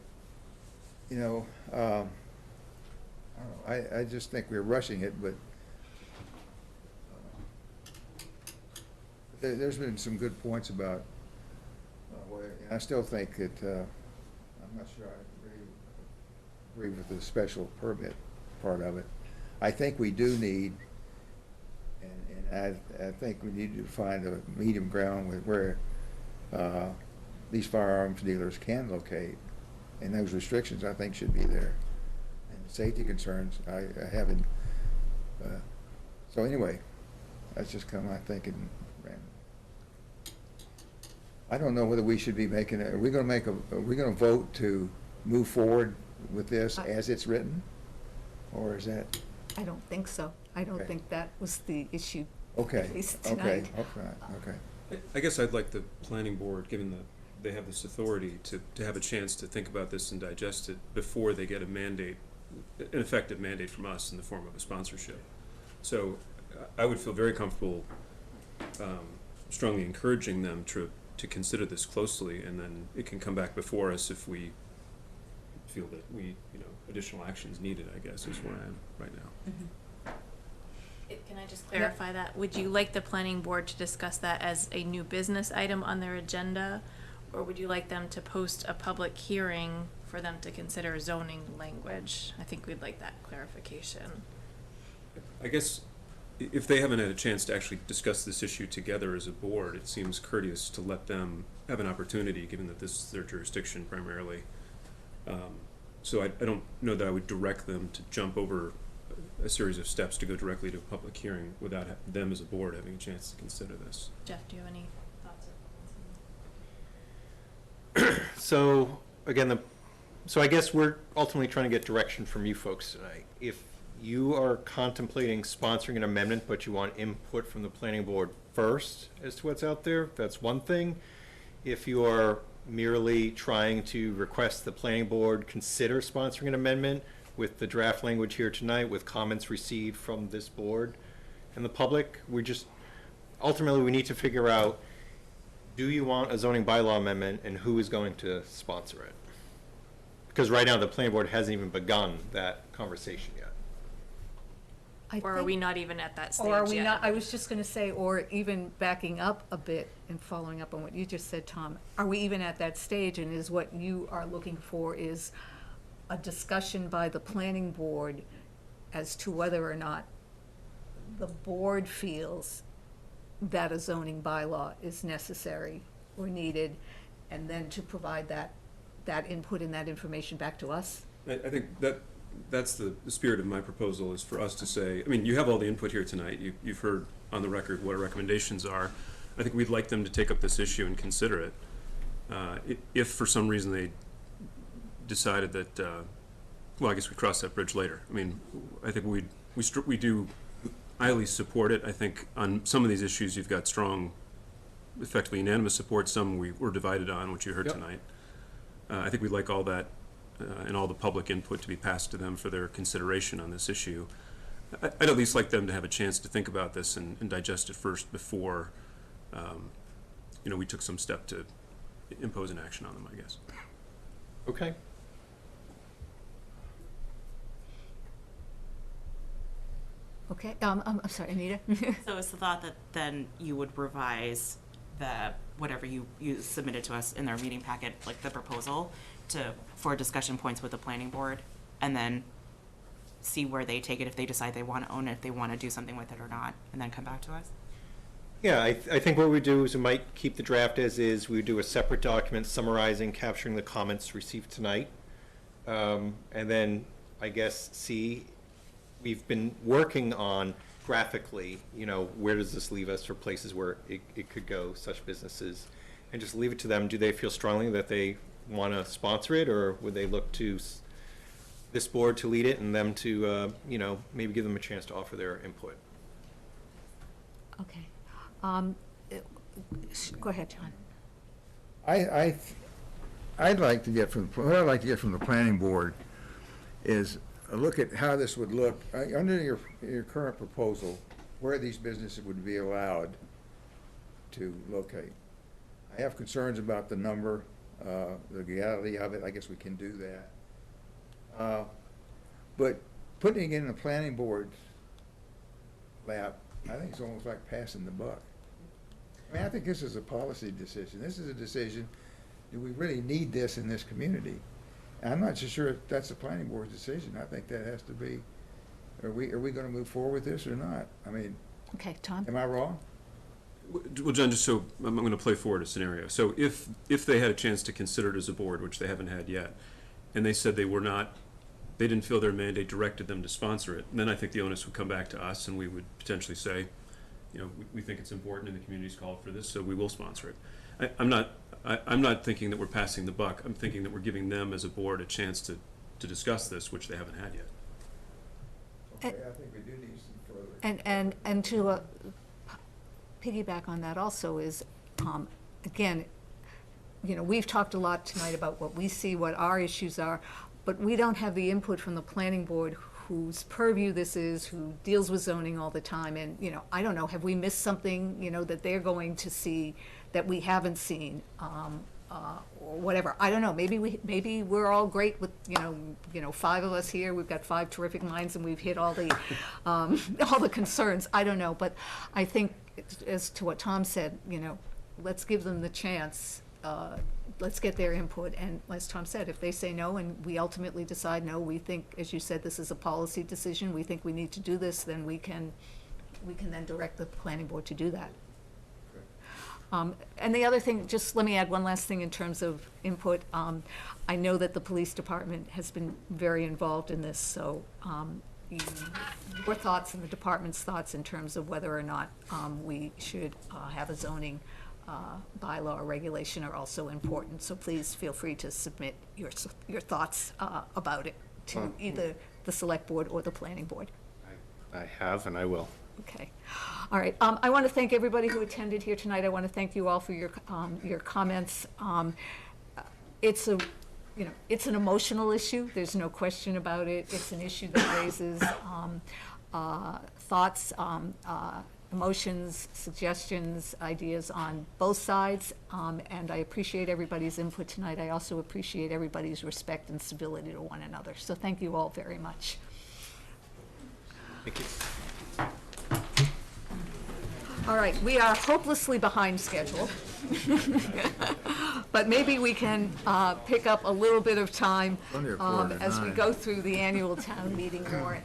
you know, I don't know, I just think we're rushing it, but there's been some good points about, and I still think that, I'm not sure I agree with the special permit part of it. I think we do need, and I think we need to find a medium ground with where these firearms dealers can locate, and those restrictions, I think, should be there. And safety concerns, I haven't, so anyway, that's just kind of my thinking. I don't know whether we should be making, are we going to vote to move forward with this as it's written? Or is that? I don't think so. I don't Okay. think that was the issue. Okay, At least okay, tonight. okay. I guess I'd like the planning board, given that they have this authority, to have a chance to think about this and digest it before they get a mandate, an effective mandate from us in the form of a sponsorship. So I would feel very comfortable strongly encouraging them to consider this closely, and then it can come back before us if we feel that additional action is needed, I guess, is where I am right now. Can I just clarify that? Would you like the planning board to discuss that as a new business item on their agenda? Or would you like them to post a public hearing for them to consider zoning language. I think we'd like that clarification. I guess if they haven't had a chance to actually discuss this issue together as a board, it seems courteous to let them have an opportunity, given that this is their jurisdiction primarily. So I don't know that I would direct them to jump over a series of steps to go directly to a public hearing without them as a board having a chance to consider this. Jeff, do you have any thoughts? So, again, so I guess we're ultimately trying to get direction from you folks tonight. If you are contemplating sponsoring an amendment, but you want input from the planning board first as to what's out there, that's one thing. If you are merely trying to request the planning board consider sponsoring an amendment with the draft language here tonight, with comments received from this board and the public, ultimately we need to figure out, do you want a zoning bylaw amendment and who is going to sponsor it? Because right now the planning board hasn't even begun that conversation yet. Or are we not even at that stage yet? Or are we not, I was just gonna say, or even backing up a bit and following up on what you just said, Tom, are we even at that stage, and is what you are looking for is a discussion by the planning board as to whether or not the board feels that a zoning bylaw is necessary or needed, and then to provide that input and that information back to us? I think that's the spirit of my proposal, is for us to say, I mean, you have all the input here tonight. You've heard on the record what our recommendations are. I think we'd like them to take up this issue and consider it. If for some reason they decided that, well, I guess we cross that bridge later. I mean, I think we do highly support it. I think on some of these issues you've got strong, effectively unanimous support. Some we're divided on, which you heard tonight. I think we'd like all that and all the public input to be passed to them for their consideration on this issue. I'd at least like them to have a chance to think about this and digest it first before, we took some step to impose an action on them, I guess. Okay. Okay, I'm sorry, Anita? So it's the thought that then you would revise whatever you submitted to us in our meeting packet, like the proposal, for discussion points with the planning board, and then see where they take it, if they decide they want to own it, if they want to do something with it or not, and then come back to us? Yeah, I think what we do is we might keep the draft as is. We do a separate document summarizing, capturing the comments received tonight. And then, I guess, we've been working on graphically, where does this leave us for places where it could go, such businesses, and just leave it to them. Do they feel strongly that they want to sponsor it, or would they look to this board to lead it and them to, maybe give them a chance to offer their input? Okay. Go ahead, John. I'd like to get from the planning board is a look at how this would look under your current proposal, where these businesses would be allowed to locate. I have concerns about the number, the legality of it. I guess we can do that. But putting it in the planning board's lap, I think it's almost like passing the buck. I mean, I think this is a policy decision. This is a decision, do we really need this in this community? And I'm not so sure if that's the planning board's decision. I think that has to be, are we going to move forward with this or not? I mean, okay, Tom? Am I wrong? Well, John, just so I'm going to play forward a scenario. So if they had a chance to consider it as a board, which they haven't had yet, and they said they didn't feel their mandate directed them to sponsor it, then I think the onus would come back to us, and we would potentially say, we think it's important and the community's called for this, so we will sponsor it. I'm not thinking that we're passing the buck. I'm thinking that we're giving them as a board a chance to discuss this, which they haven't had yet. Okay, I think we do need some further. And to piggyback on that also is, again, we've talked a lot tonight about what we see, what our issues are, but we don't have the input from the planning board whose purview this is, who deals with zoning all the time. And, I don't know, have we missed something, that they're going to see that we haven't seen, or whatever. I don't know, maybe we're all great with, five of us here, we've got five terrific minds and we've hit all the, all the concerns. I don't know, but I think as to what Tom said, let's give them the chance, let's get their input, and as Tom said, if they say no and we ultimately decide no, we think, as you said, this is a policy decision, we think we need to do this, then we can then direct the planning board to do that. And the other thing, just let me add one last thing in terms of input. I know that the police department has been very involved in this, so your thoughts and the department's thoughts in terms of whether or not we should have a zoning bylaw or regulation are also important. So please feel free to submit your thoughts about it to either the select board or the planning board. I have, and I will. Okay. All right. I want to thank everybody who attended here tonight. I want to thank you all for your comments. It's a, it's an emotional issue. There's no question about it. It's an issue that raises thoughts, emotions, suggestions, ideas on both sides. And I appreciate everybody's input tonight. I also appreciate everybody's respect and civility to one another. So thank you all very much. Thank you. All right, we are hopelessly behind schedule. But maybe we can pick up a little bit of time as we go through the annual town meeting warrant.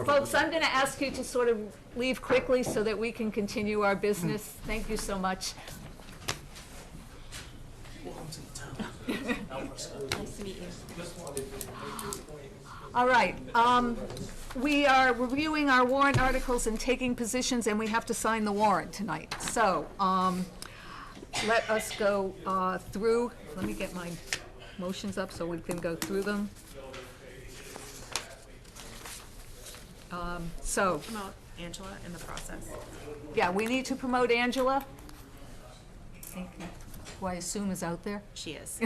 Folks, I'm going to ask you to sort of leave quickly so that we can continue our business. Thank you so much. Nice to meet you. All right, we are reviewing our warrant articles and taking positions, and we have to sign the warrant tonight. So, let us go through. Let me get my motions up so we can go through them. Promote Angela in the process. Yeah, we need to promote Angela, who I assume is out there. She is.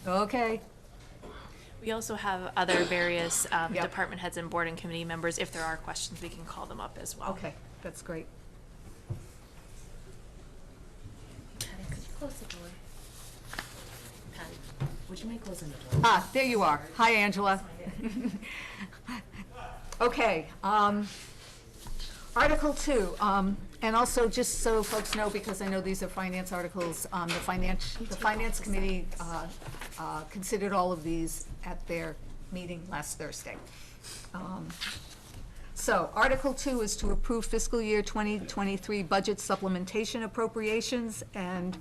Okay. We also have other various department heads and board and committee members. If there are questions, we can call them up as well. Okay, that's great. Patty, could you close the door? Patty, would you mind closing the door? Ah, there you are. Hi, Angela. Okay, Article 2, and also just so folks know, because I know these are finance articles, the finance committee considered all of these at their meeting last Thursday. So Article 2 is to approve fiscal year 2023 budget supplementation appropriations, and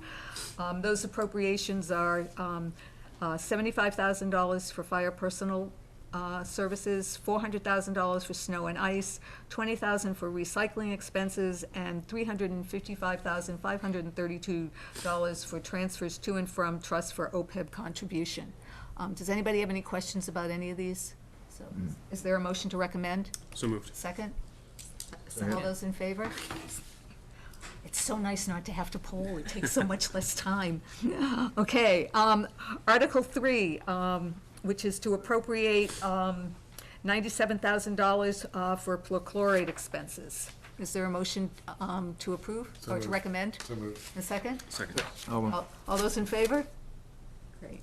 those appropriations are $75,000 for fire personal services, $400,000 for snow and ice, $20,000 for recycling expenses, and $355,532 for transfers to and from trust for OPEB contribution. Does anybody have any questions about any of these? So, is there a motion to recommend? So moved. Second? All those in favor? It's so nice not to have to poll. It takes so much less time. Okay, Article 3, which is to appropriate $97,000 for perchlorate expenses. Is there a motion to approve So or moved. to recommend? So moved. A second? Second. All those in favor? Great.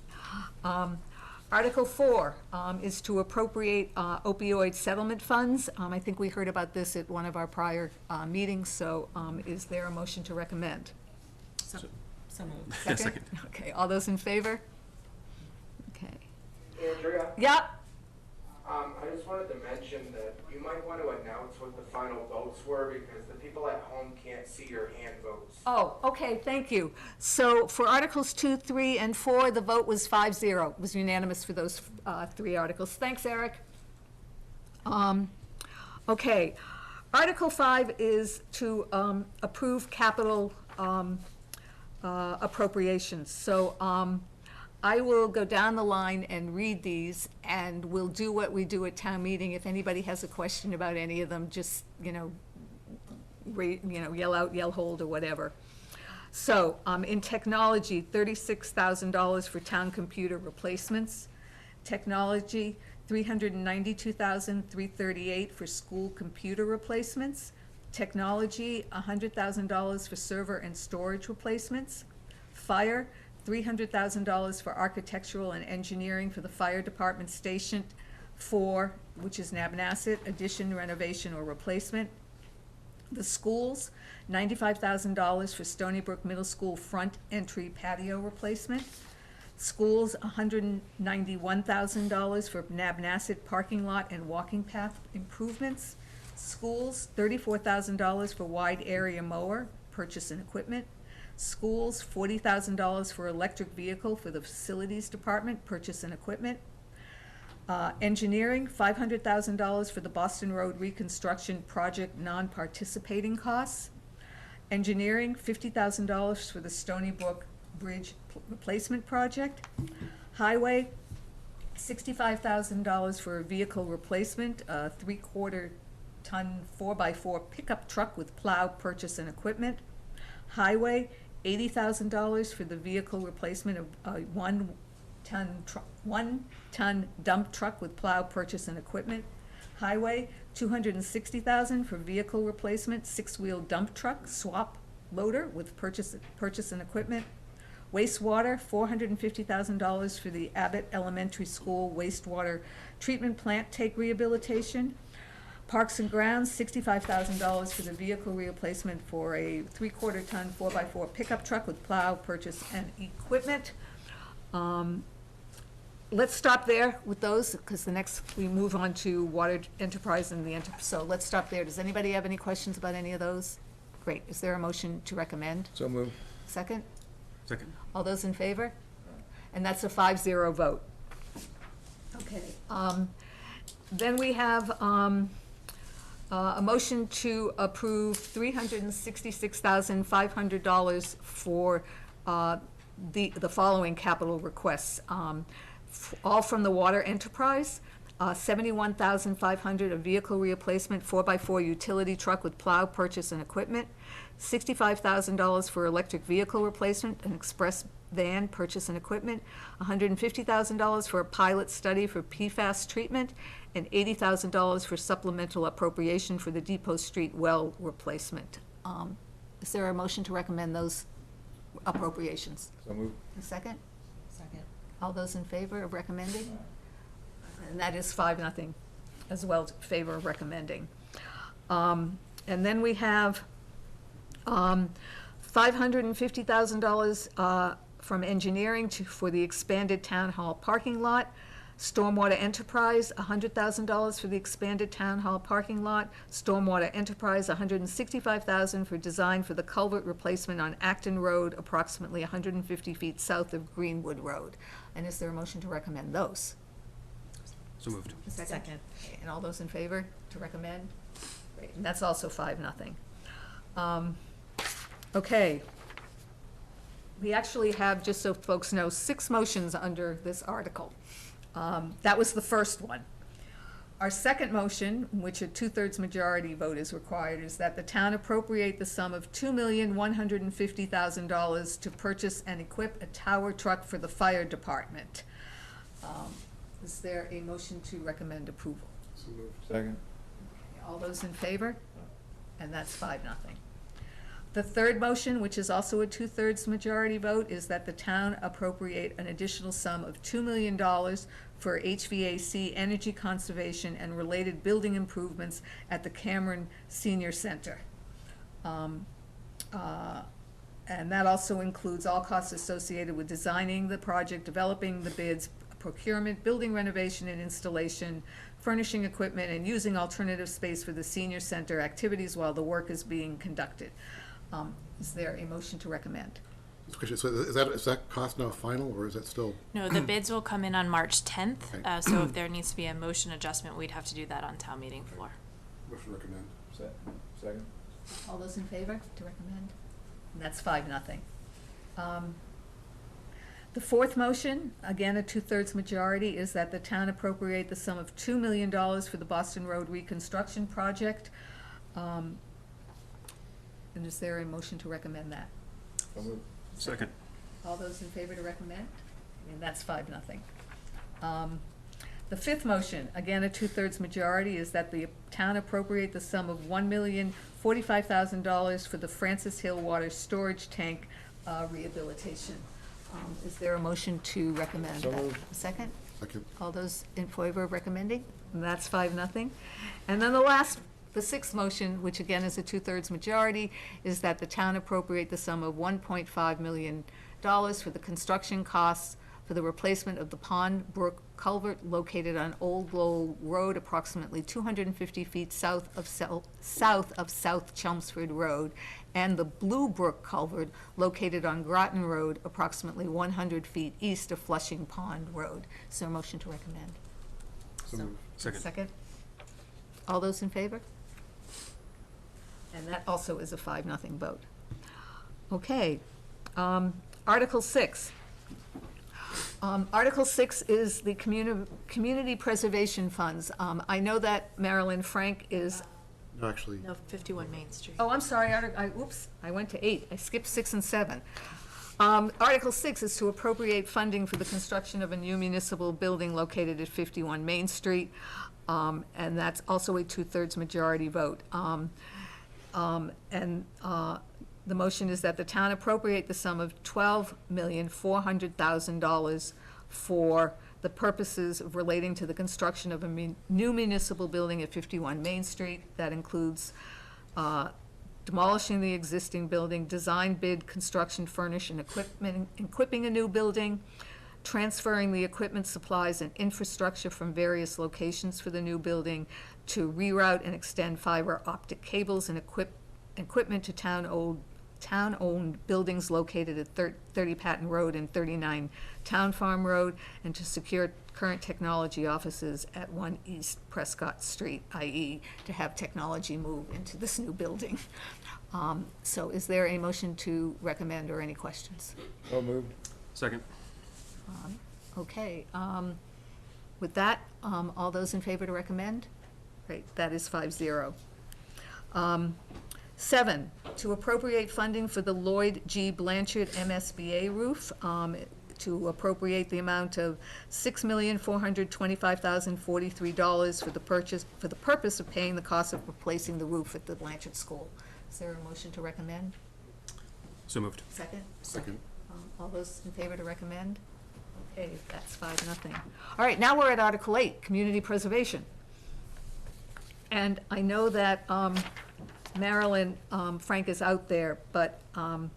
Article 4 is to appropriate opioid settlement funds. I think we heard about this at one of our prior meetings, so is there a motion to recommend? So moved. Second? Okay, all those in favor? Okay. Andrea? Yeah, I just wanted to mention that you might want to announce what the final votes were because the people at home can't see your hand votes. oh, okay, thank you. So for Articles 2, 3, and 4, the vote was 5-0. It was unanimous for those 3 articles. Thanks, Eric. Okay, Article 5 is to approve capital appropriations. So I will go down the line and read these, and we'll do what we do at town meeting. If anybody has a question about any of them, just, yell out, yell hold, or whatever. So, in technology, $36,000 for town computer replacements. Technology, $392,338 for school computer replacements. Technology, $100,000 for server and storage replacements. Fire, $300,000 for architectural and engineering for the fire department station 4, which is Nabonasset, addition, renovation, or replacement. The schools, $95,000 for Stony Brook Middle School front entry patio replacement. Schools, $191,000 for Nabnasset parking lot and walking path improvements. Schools, $34,000 for wide area mower, purchase and equipment. Schools, $40,000 for electric vehicle for the facilities department, purchase and equipment. Engineering, $500,000 for the Boston Road reconstruction project non-participating costs. Engineering, $50,000 for the Stony Brook Bridge replacement project. Highway, $65,000 for a vehicle replacement, a 3/4 ton 4x4 pickup truck with plow, purchase and equipment. Highway, $80,000 for the vehicle replacement of a 1-ton dump truck with plow, purchase and equipment. Highway, $260,000 for vehicle replacement, 6-wheel dump truck, swap loader with purchase and equipment. Wastewater, $450,000 for the Abbott Elementary School wastewater treatment plant tank rehabilitation. Parks and Grounds, $65,000 for the vehicle replacement for a 3/4 ton 4x4 pickup truck with plow, purchase and equipment. Let's stop there with those, because the next, we move on to water enterprise and the so let's stop there. Does anybody have any questions about any of those? Great. Is there a motion to recommend? So moved. Second? Second. All those in favor? And that's a 5-0 vote. Okay. Then we have a motion to approve $366,500 for the following capital requests. All from the water enterprise. $71,500 of vehicle replacement 4x4 utility truck with plow, purchase and equipment. $65,000 for electric vehicle replacement, an express van, purchase and equipment. $150,000 for a pilot study for PFAS treatment, and $80,000 for supplemental appropriation for the Depot Street well replacement. Is there a motion to recommend those appropriations? So moved. A second? Second. All those in favor of recommending? And that is 5-0 as well, in favor of recommending. And then we have $550,000 from engineering for the expanded town hall parking lot. Stormwater enterprise, $100,000 for the expanded town hall parking lot. Stormwater enterprise, $165,000 for design for the culvert replacement on Acton Road, approximately 150 feet south of Greenwood Road. And is there a motion to recommend those? So moved. A second? Okay, and all those in favor to recommend? Great, and that's also 5-0. Okay. We actually have, just so folks know, 6 motions under this article. That was the first one. Our second motion, in which a 2/3 majority vote is required, is that the town appropriate the sum of $2,150,000 to purchase and equip a tower truck for the fire department. Is there a motion to recommend approval? So moved. Second. All those in favor? And that's 5-0. The third motion, which is also a 2/3 majority vote, is that the town appropriate an additional sum of $2 million for HVAC, energy conservation, and related building improvements at the Cameron Senior Center. And that also includes all costs associated with designing the project, developing the bids, procurement, building renovation and installation, furnishing equipment, and using alternative space for the senior center activities while the work is being conducted. Is there a motion to recommend? So is that cost now final, or is that still? No, the bids will come in on March 10th, Okay. so if there needs to be a motion adjustment, we'd have to do that on town meeting floor. Motion to recommend. Second. All those in favor to recommend? And that's 5-0. The fourth motion, again a 2/3 majority, is that the town appropriate the sum of $2 million for the Boston Road reconstruction project. And is there a motion to recommend that? So moved. Second. All those in favor to recommend? And that's 5-0. The fifth motion, again a 2/3 majority, is that the town appropriate the sum of $1,045,000 for the Francis Hill Water Storage Tank rehabilitation. Is there a motion to recommend So that? moved. A second? Second. All those in favor of recommending? And that's 5-0. And then the the sixth motion, which again is a 2/3 majority, is that the town appropriate the sum of $1.5 million for the construction costs for the replacement of the Pond Brook culvert located on Old Lowell Road, approximately 250 feet south of South Chelmsford Road, and the Blue Brook culvert located on Groton Road, approximately 100 feet east of Flushing Pond Road. Is there a motion to recommend? Second. Second. All those in favor? And that also is a 5-0 vote. Okay. Article 6. Article 6 is the community preservation funds. I know that Marilyn Frank is, No, actually, No, 51 Main Street. oh, I'm sorry, oops, I went to 8. I skipped 6 and 7. Article 6 is to appropriate funding for the construction of a new municipal building located at 51 Main Street, and that's also a 2/3 majority vote. The motion is that the town appropriate the sum of $12,400,000 for the purposes of relating to the construction of a new municipal building at 51 Main Street. That includes demolishing the existing building, design, bid, construction, furnish, and equipping a new building, transferring the equipment, supplies, and infrastructure from various locations for the new building, to reroute and extend fiber optic cables and equipment to town-owned buildings located at 30 Patton Road and 39 Town Farm Road, and to secure current technology offices at 1 East Prescott Street, i.e. to have technology move into this new building. So is there a motion to recommend or any questions? So moved. Second. Okay, with that, all those in favor to recommend? Great, that is 5-0. 7, to appropriate funding for the Lloyd G. Blanchard MSBA roof, to appropriate the amount of $6,425,043 for the purpose of paying the cost of replacing the roof at the Blanchard School. Is there a motion to recommend? So moved. Second? Second. All those in favor to recommend? Okay, that's 5-0. All right, now we're at Article 8, Community Preservation. And I know that Marilyn Frank is out there, but I'm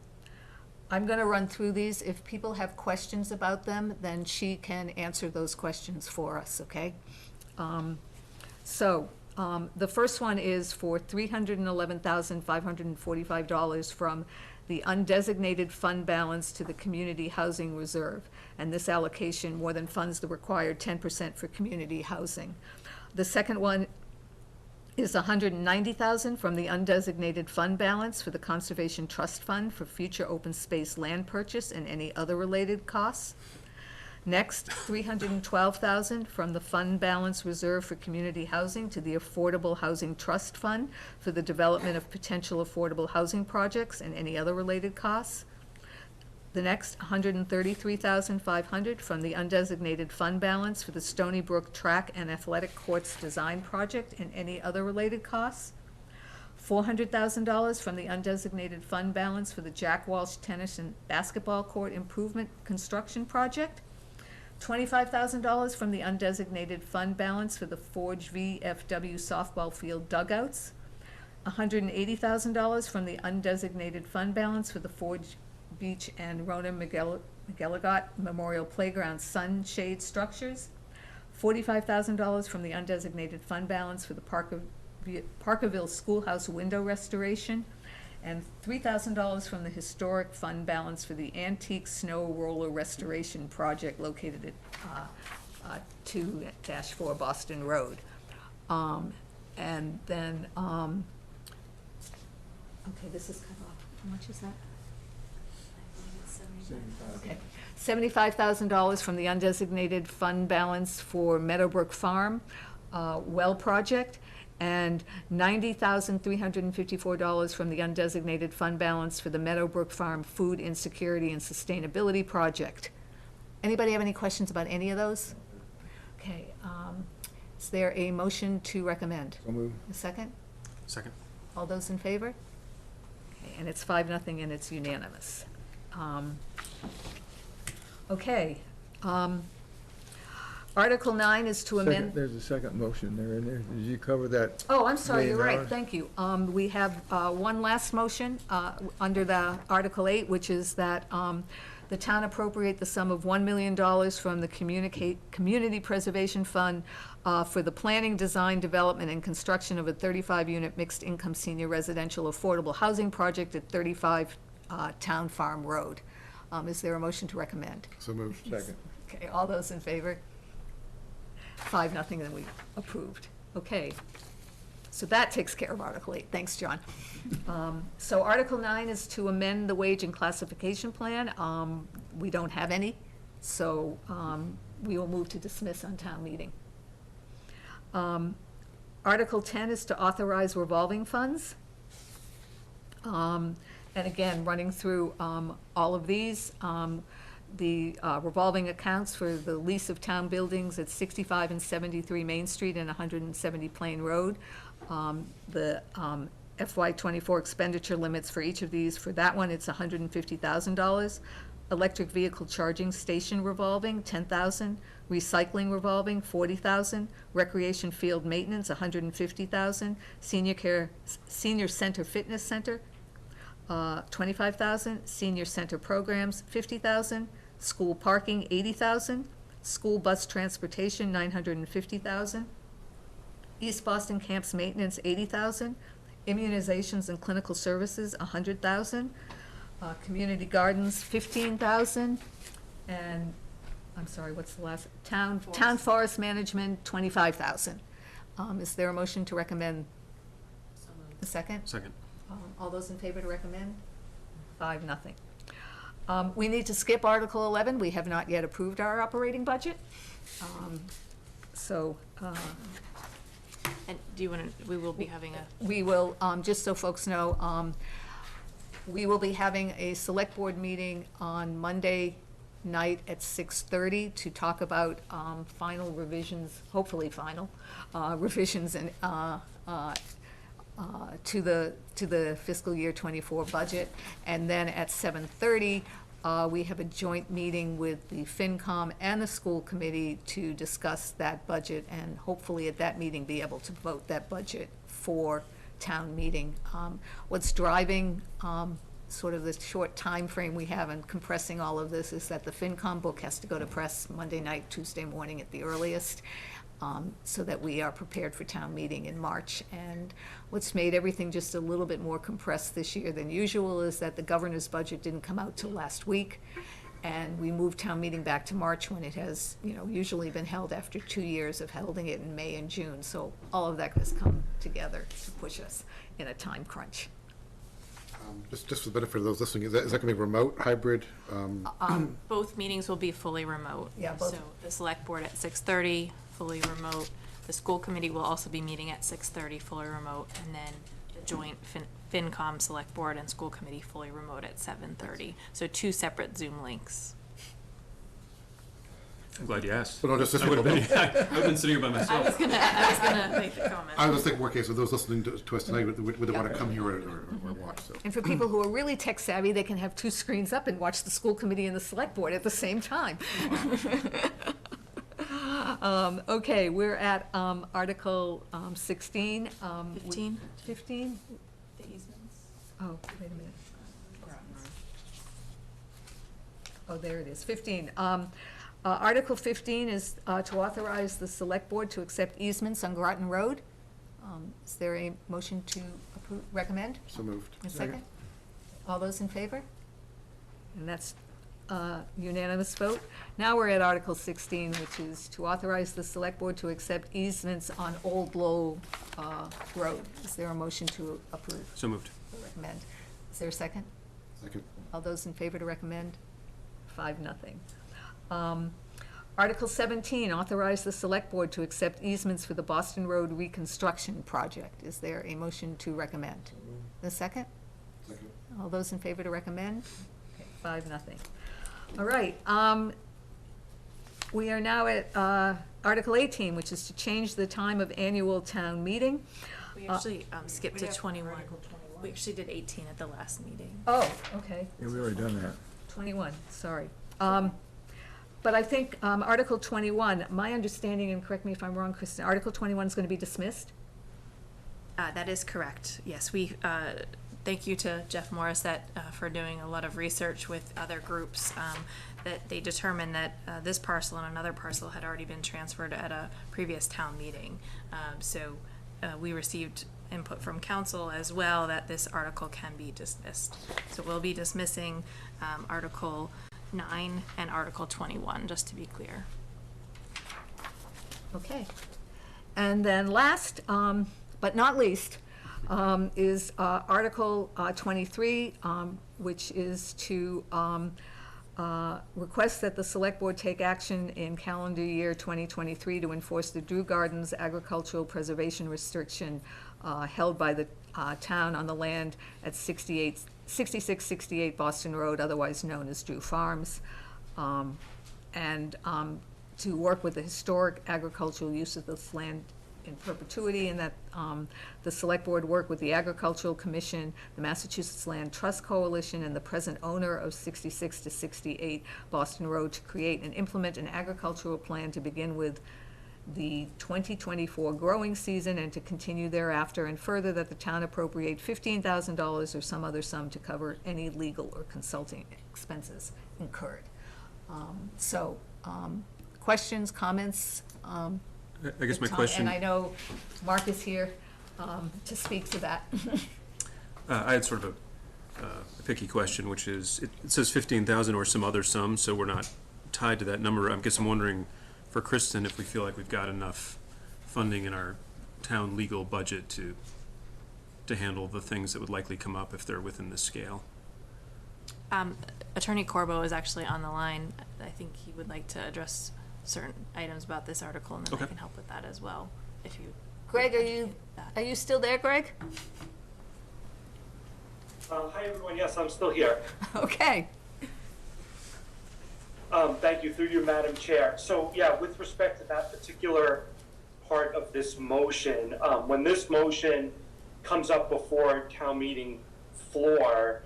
going to run through these. If people have questions about them, then she can answer those questions for us, okay? The first one is for $311,545 from the undesignated fund balance to the Community Housing Reserve. And this allocation more than funds the required 10% for community housing. The second one is $190,000 from the undesignated fund balance for the Conservation Trust Fund for future open space land purchase and any other related costs. Next, $312,000 from the fund balance reserved for community housing to the Affordable Housing Trust Fund for the development of potential affordable housing projects and any other related costs. The next, $133,500 from the undesignated fund balance for the Stony Brook Track and Athletic Courts Design Project and any other related costs. $400,000 from the undesignated fund balance for the Jack Walsh Tennis and Basketball Court Improvement Construction Project. $25,000 from the undesignated fund balance for the Forge VFW softball field dugouts. $180,000 from the undesignated fund balance for the Forge Beach and Rona McGilligot Memorial Playground sunshade structures. $45,000 from the undesignated fund balance for the Parkerville Schoolhouse window restoration. And $3,000 from the historic fund balance for the antique snow roller restoration project located at 2-4 Boston Road. And then, okay, this is cut off. How much is that? Okay. $75,000 from the undesignated fund balance for Meadowbrook Farm well project, and $90,354 from the undesignated fund balance for the Meadowbrook Farm Food Insecurity and Sustainability Project. Anybody have any questions about any of those? Okay, is there a motion to recommend? So moved. A second? Second. All those in favor? Okay, and it's 5-0 and it's unanimous. Okay. Article 9 is to amend. There's a second motion there in there. Did you cover that? Oh, I'm sorry, you're right, $1 million? thank you. We have one last motion under the Article 8, which is that the town appropriate the sum of $1 million from the Community Preservation Fund for the planning, design, development, and construction of a 35-unit mixed-income senior residential affordable housing project at 35 Town Farm Road. Is there a motion to recommend? So moved. Second. Okay, all those in favor? 5-0, then we approved. Okay. So that takes care of Article 8. Thanks, John. So Article 9 is to amend the wage and classification plan. We don't have any, so we will move to dismiss on town meeting. Article 10 is to authorize revolving funds. And again, running through all of these, the revolving accounts for the lease of town buildings at 65 and 73 Main Street and 170 Plain Road. The FY24 expenditure limits for each of these, for that one, it's $150,000. Electric vehicle charging station revolving, $10,000. Recycling revolving, $40,000. Recreation field maintenance, $150,000. Senior center fitness center, $25,000. Senior center programs, $50,000. School parking, $80,000. School bus transportation, $950,000. East Boston camps maintenance, $80,000. Immunizations and clinical services, $100,000. Community gardens, $15,000. And, I'm sorry, what's the last? Town forest management, $25,000. Is there a motion to recommend? A second? Second. All those in favor to recommend? 5-0. We need to skip Article 11. We have not yet approved our operating budget. And do you want to, we will be having a. We will, just so folks know, we will be having a select board meeting on Monday night at 6:30 to talk about final revisions, hopefully final revisions and to the fiscal year '24 budget. And then at 7:30, we have a joint meeting with the FinCom and the school committee to discuss that budget, and hopefully at that meeting be able to vote that budget for town meeting. What's driving sort of the short time frame we have in compressing all of this is that the FinCom book has to go to press Monday night, Tuesday morning at the earliest, so that we are prepared for town meeting in March. And what's made everything just a little bit more compressed this year than usual is that the governor's budget didn't come out till last week, and we moved town meeting back to March when it has, usually been held after 2 years of holding it in May and June. So all of that has come together to push us in a time crunch. Just for the benefit of those listening, is that going to be remote, hybrid? Both meetings will be fully remote. Yeah, both. So the select board at 6:30, fully remote. The school committee will also be meeting at 6:30, fully remote. And then the joint FinCom select board and school committee fully remote at 7:30. So 2 separate Zoom links. I'm glad you asked. But no, just I would have been, I've been sitting here by myself. I was gonna make the comment. I was thinking, okay, so those listening to us tonight, would they want to come here or watch? So. And for people who are really tech savvy, they can have 2 screens up and watch the school committee and the select board at the same time. Okay, we're at Article 16. 15. 15? The easements. Oh, wait a minute. Oh, there it is, 15. Article 15 is to authorize the select board to accept easements on Groton Road. Is there a motion to recommend? So moved. A second? All those in favor? And that's unanimous vote. Now we're at Article 16, which is to authorize the select board to accept easements on Old Low Road. Is there a motion to approve? So moved. Recommend. Is there a second? Second. All those in favor to recommend? 5-0. Article 17, authorize the select board to accept easements for the Boston Road reconstruction project. Is there a motion to recommend? The second? Second. All those in favor to recommend? Okay, 5-0. All right, we are now at Article 18, which is to change the time of annual town meeting. We actually skipped to 21. We actually did 18 at the last meeting. Oh, okay. Yeah, we already done that. 21, sorry. But I think Article 21, my understanding, and correct me if I'm wrong, Kristen, Article 21 is going to be dismissed? That is correct. Yes, we, thank you to Jeff Morissette for doing a lot of research with other groups, that they determined that this parcel and another parcel had already been transferred at a previous town meeting. So we received input from council as well that this article can be dismissed. So we'll be dismissing Article 9 and Article 21, just to be clear. Okay. And then last, but not least, is Article 23, which is to request that the Select Board take action in calendar year 2023 to enforce the Drew Gardens agricultural preservation restriction held by the town on the land at 6668 Boston Road, otherwise known as Drew Farms, and to work with the historic agricultural use of this land in perpetuity, and that the Select Board work with the Agricultural Commission, the Massachusetts Land Trust Coalition, and the present owner of 66 to 68 Boston Road to create and implement an agricultural plan to begin with the 2024 growing season and to continue thereafter, and further that the town appropriate $15,000 or some other sum to cover any legal or consulting expenses incurred. Questions, comments? I guess my question. And I know Mark is here to speak to that. I had sort of a picky question, which is, it says 15,000 or some other sum, so we're not tied to that number. I guess I'm wondering, for Kristen, if we feel like we've got enough funding in our town legal budget to handle the things that would likely come up if they're within this scale. Attorney Corbo is actually on the line. I think he would like to address certain items about this article, and then I can help with that as well, if you. Greg, are you still there, Greg? Hi, everyone. Yes, I'm still here. Okay. Thank you, through you, Madam Chair. So, yeah, with respect to that particular part of this motion, when this motion comes up before town meeting floor,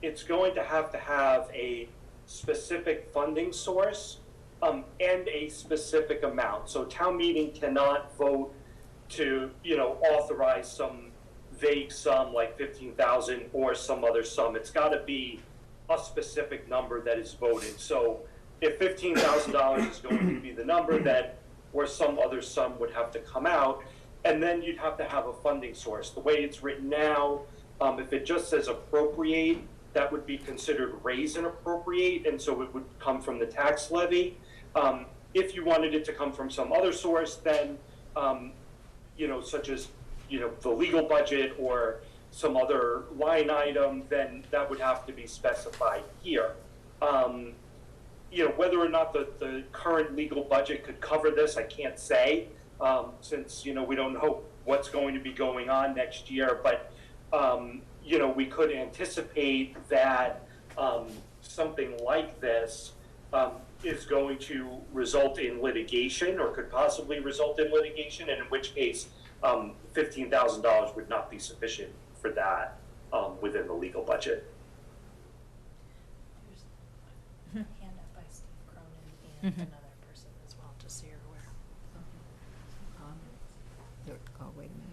it's going to have a specific funding source and a specific amount. So town meeting cannot vote to, authorize some vague sum like 15,000 or some other sum. It's got to be a specific number that is voted. So if $15,000 is going to be the number, that or some other sum would have to come out, and then you'd have to have a funding source. The way it's written now, if it just says appropriate, that would be considered raise and appropriate, and so it would come from the tax levy. If you wanted it to come from some other source, then, such as, the legal budget or some other line item, then that would have to be specified here. Whether or not the current legal budget could cover this, I can't say, since, we don't know what's going to be going on next year, but, we could anticipate that something like this is going to result in litigation or could possibly result in litigation, and in which case $15,000 would not be sufficient for that within the legal budget. Hand up by Steve Cronin and another person as well, just so you're aware. Oh, wait a minute.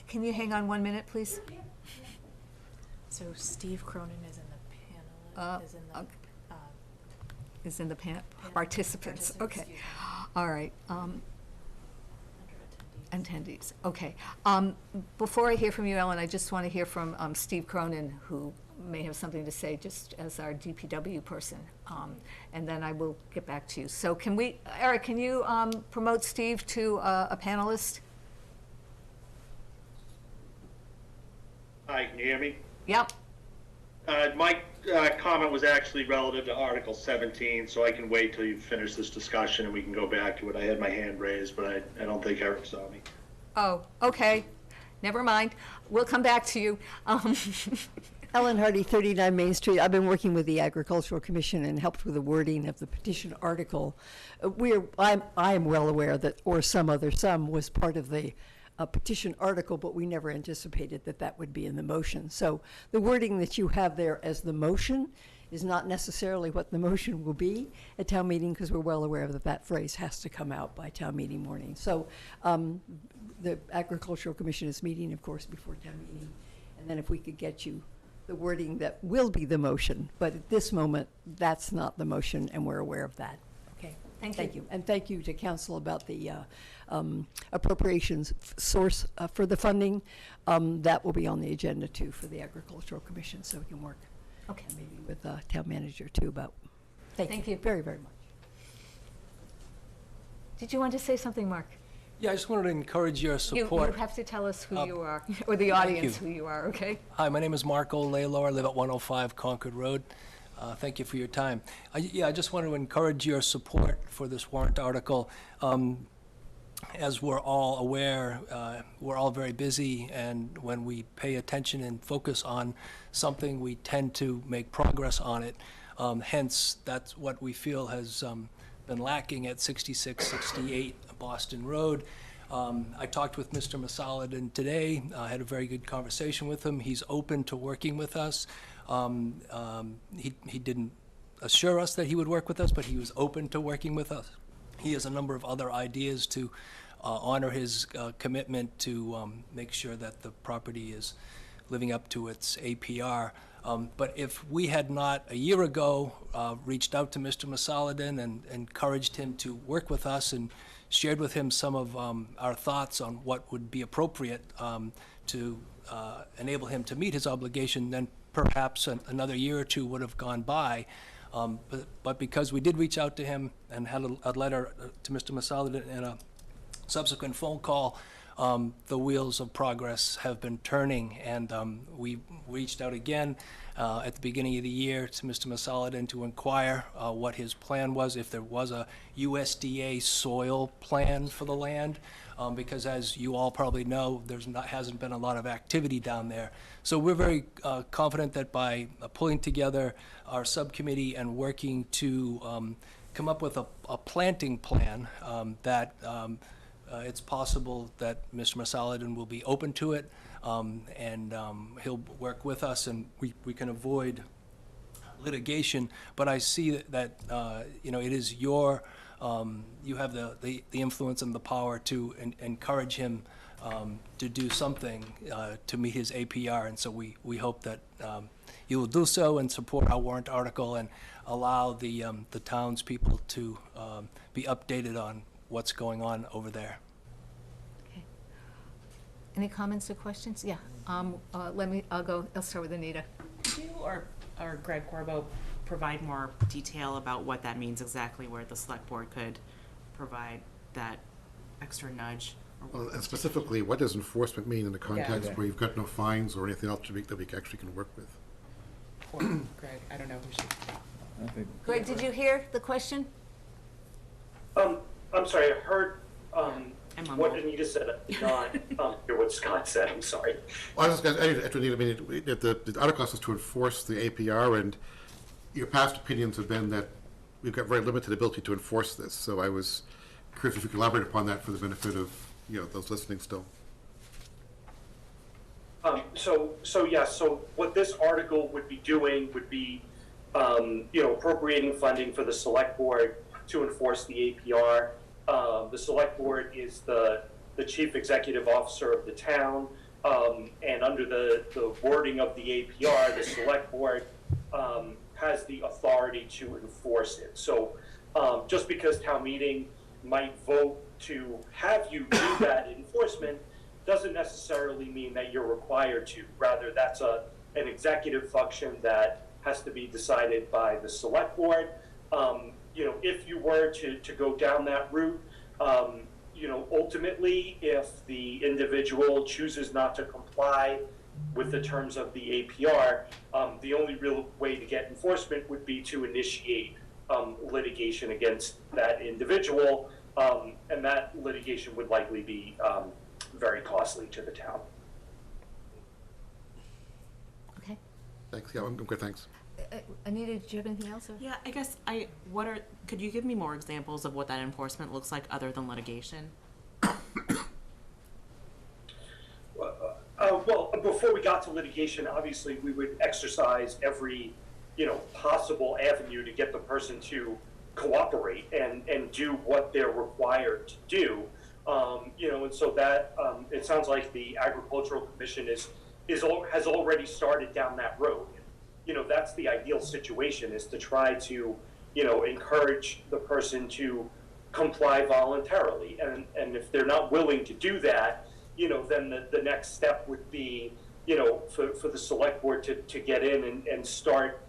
Can you hang on 1 minute, please? So Steve Cronin is in the panel, Is in the participants. Okay. All right. Attendees. Okay. Before I hear from you, Ellen, I just want to hear from Steve Cronin, who may have something to say just as our DPW person, and then I will get back to you. So Eric, can you promote Steve to a panelist? Hi, can you hear me? Yep. My comment was actually relative to Article 17, so I can wait till you finish this discussion and we can go back to it. I had my hand raised, but I don't think Eric saw me. Oh, okay. Never mind. We'll come back to you. Ellen Hardy, 39 Main Street. I've been working with the Agricultural Commission and helped with the wording of the petition article. I am well aware that or some other sum was part of the a petition article, but we never anticipated that that would be in the motion. So the wording that you have there as the motion is not necessarily what the motion will be at town meeting, because we're well aware that that phrase has to come out by town meeting morning. So the Agricultural Commission is meeting, of course, before town meeting. And then if we could get you the wording that will be the motion, but at this moment, that's not the motion, and we're aware of that. Okay, thank you. And thank you to council about the appropriations source for the funding. That will be on the agenda too for the Agricultural Commission, so we can work maybe with town manager too about. Thank you very, very much. Did you want to say something, Mark? Yeah, I just wanted to encourage your You support. have to tell us who you are, or the audience who you are, okay? Hi, my name is Mark Olalo. I live at 105 Concord Road. Thank you for your time. I just want to encourage your support for this warrant article. As we're all aware, we're all very busy, and when we pay attention and focus on something, we tend to make progress on it. Hence, that's what we feel has been lacking at 6668 Boston Road. I talked with Mr. Masaladin today. I had a very good conversation with him. He's open to working with us. He didn't assure us that he would work with us, but he was open to working with us. He has a number of other ideas to honor his commitment to make sure that the property is living up to its APR. But if we had not, a year ago, reached out to Mr. Masaladin and encouraged him to work with us and shared with him some of our thoughts on what would be appropriate to enable him to meet his obligation, then perhaps another year or two would have gone by. But because we did reach out to him and had a letter to Mr. Masaladin and a subsequent phone call, the wheels of progress have been turning, and we reached out again at the beginning of the year to Mr. Masaladin to inquire what his plan was, if there was a USDA soil plan for the land, because as you all probably know, hasn't been a lot of activity down there. So we're very confident that by pulling together our subcommittee and working to come up with a planting plan, that it's possible that Mr. Masaladin will be open to it, and he'll work with us, and we can avoid litigation. But I see that it is your, you have the influence and the power to encourage him to do something to meet his APR, and so we hope that you will do so and support our warrant article and allow the townspeople to be updated on what's going on over there. Okay. Any comments or questions? Yeah. I'll start with Anita. Could you or Greg Corbo provide more detail about what that means exactly, where the select board could provide that extra nudge? Well, and specifically, what does enforcement mean in the context Yeah. where you've got no fines or anything else that we actually can work with? Or Greg, I don't know who should. Greg, did you hear the question? I'm sorry, I heard what Anita said. I did not hear what Scott said. I'm sorry. Well, I was just going to ask Anita, the article is to enforce the APR, and your past opinions have been that we've got very limited ability to enforce this. So I was curious if you could elaborate upon that for the benefit of those listening still. So what this article would be doing would be, appropriating funding for the select board to enforce the APR. The select board is the chief executive officer of the town, and under the wording of the APR, the select board has the authority to enforce it. So just because town meeting might vote to have you do that enforcement doesn't necessarily mean that you're required to. Rather, that's an executive function that has to be decided by the select board. If you were to go down that route, ultimately, if the individual chooses not to comply with the terms of the APR, the only real way to get enforcement would be to initiate litigation against that individual, and that litigation would likely be very costly to the town. Okay. Thanks. Yeah, I'm good. Thanks. Anita, did you have anything else? Or? Yeah, I guess could you give me more examples of what that enforcement looks like other than litigation? Well, before we got to litigation, obviously, we would exercise every, possible avenue to get the person to cooperate and do what they're required to do. And so that, it sounds like the Agricultural Commission has already started down that road. That's the ideal situation, is to try to, encourage the person to comply voluntarily. And if they're not willing to do that, then the next step would be, for the select board to get in and start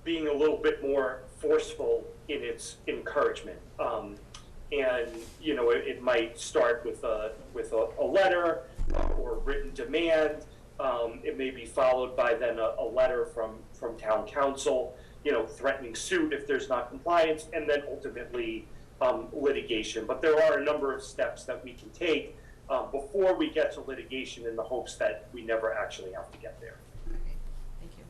being a little bit more forceful in its encouragement. It might start with a letter or written demand. It may be followed by then a letter from town council, threatening suit if there's not compliance, and then ultimately litigation. But there are a number of steps that we can take before we get to litigation, in the hopes that we never actually have to get there. Thank you.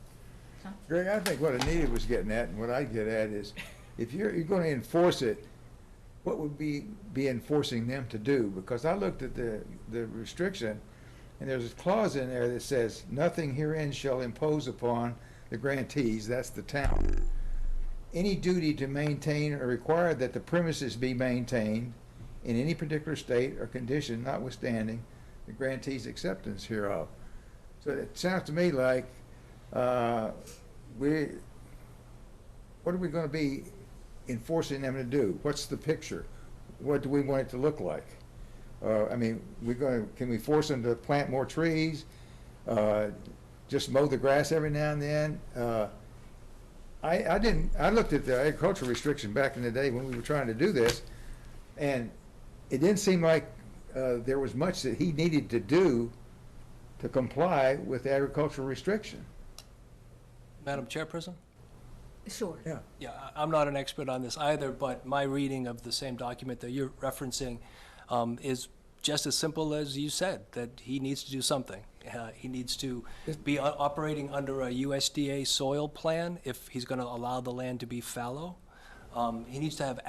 Greg, I think what Anita was getting at, and what I get at, is if you're going to enforce it, what would be enforcing them to do? Because I looked at the restriction, and there's a clause in there that says, nothing herein shall impose upon the grantees, that's the town, any duty to maintain or require that the premises be maintained in any particular state or condition notwithstanding the grantee's acceptance hereof. So it sounds to me like what are we going to be enforcing them to do? What's the picture? What do we want it to look like? Can we force them to plant more trees? Just mow the grass every now and then? I looked at the agricultural restriction back in the day when we were trying to do this, and it didn't seem like there was much that he needed to do to comply with the agricultural restriction. Madam Chairperson? Sure. Yeah. Yeah, I'm not an expert on this either, but my reading of the same document that you're referencing is just as simple as you said, that he needs to do something. He needs to be operating under a USDA soil plan if he's going to allow the land to be fallow. He needs to have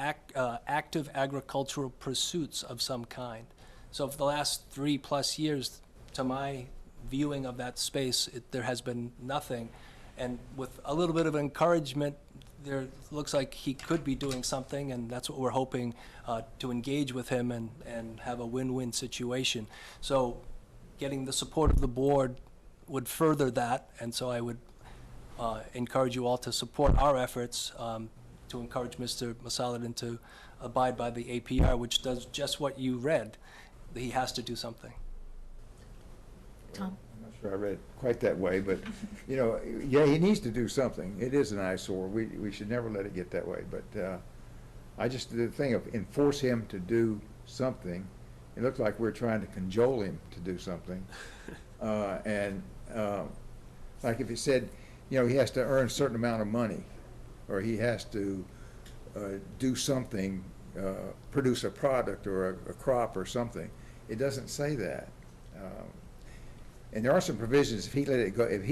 active agricultural pursuits of some kind. So for the last 3+ years, to my viewing of that space, there has been nothing. And with a little bit of encouragement, there looks like he could be doing something, and that's what we're hoping to engage with him and have a win-win situation. So getting the support of the board would further that, and so I would encourage you all to support our efforts to encourage Mr. Masaladin to abide by the APR, which does just what you read. He has to do something. Tom? I'm not sure I read it quite that way, but, yeah, he needs to do something. It is an eyesore. We should never let it get that way. But the thing of enforce him to do something, it looks like we're trying to cajole him to do something. Like if he said, he has to earn a certain amount of money, or he has to do something, produce a product or a crop or something. It doesn't say that. And there are some provisions, if he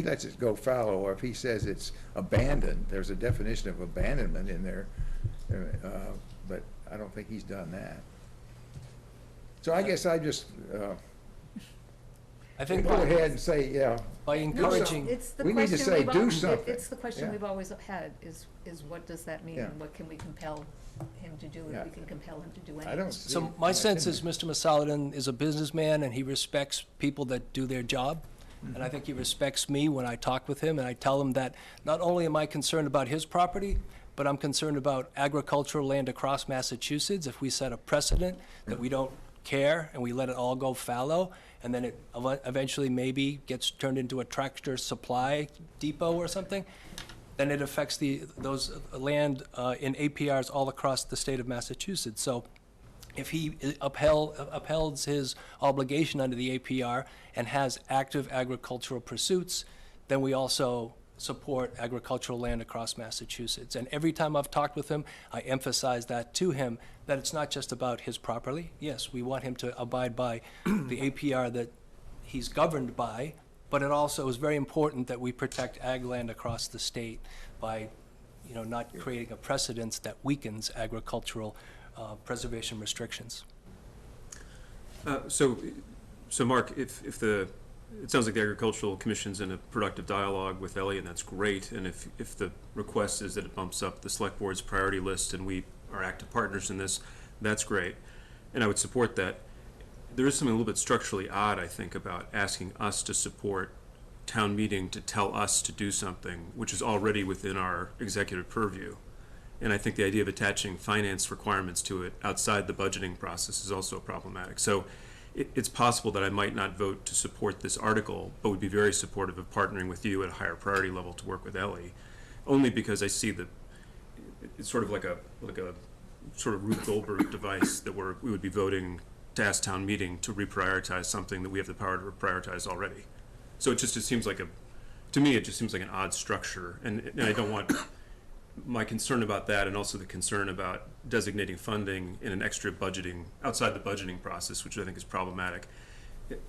lets it go fallow, or if he says it's abandoned, there's a definition of abandonment in there, but I don't think he's done that. So I guess I just, I think go ahead and say, yeah. By encouraging, It's the We need to question say, we've do al- something. It's the question Yeah. we've always had, is what does that mean? Yeah. And what can we compel him to do, if Yeah. we can compel him to do anything? I don't see. so my sense is Mr. Masaladin is a businessman, and he respects people that do their job. And I think he respects me when I talk with him, and I tell him that not only am I concerned about his property, but I'm concerned about agricultural land across Massachusetts. If we set a precedent that we don't care and we let it all go fallow, and then it eventually maybe gets turned into a tractor supply depot or something, then it affects those land in APRs all across the state of Massachusetts. So if he upholds his obligation under the APR and has active agricultural pursuits, then we also support agricultural land across Massachusetts. And every time I've talked with him, I emphasize that to him, that it's not just about his property. Yes, we want him to abide by the APR that he's governed by, but it also is very important that we protect ag land across the state by, not creating a precedence that weakens agricultural preservation restrictions. So So Mark, if it sounds like the Agricultural Commission's in a productive dialogue with Ellie, and that's great, and if the request is that it bumps up the select board's priority list and we are active partners in this, that's great, and I would support that. There is something a little bit structurally odd, I think, about asking us to support town meeting to tell us to do something which is already within our executive purview. And I think the idea of attaching finance requirements to it outside the budgeting process is also problematic. So it's possible that I might not vote to support this article, but would be very supportive of partnering with you at a higher priority level to work with Ellie, only because I see that it's sort of like a sort of Ruth Goldberg device that we would be voting to ask town meeting to reprioritize something that we have the power to prioritize already. So it seems like to me, it just seems like an odd structure, and I don't want my concern about that, and also the concern about designating funding in an extra budgeting, outside the budgeting process, which I think is problematic.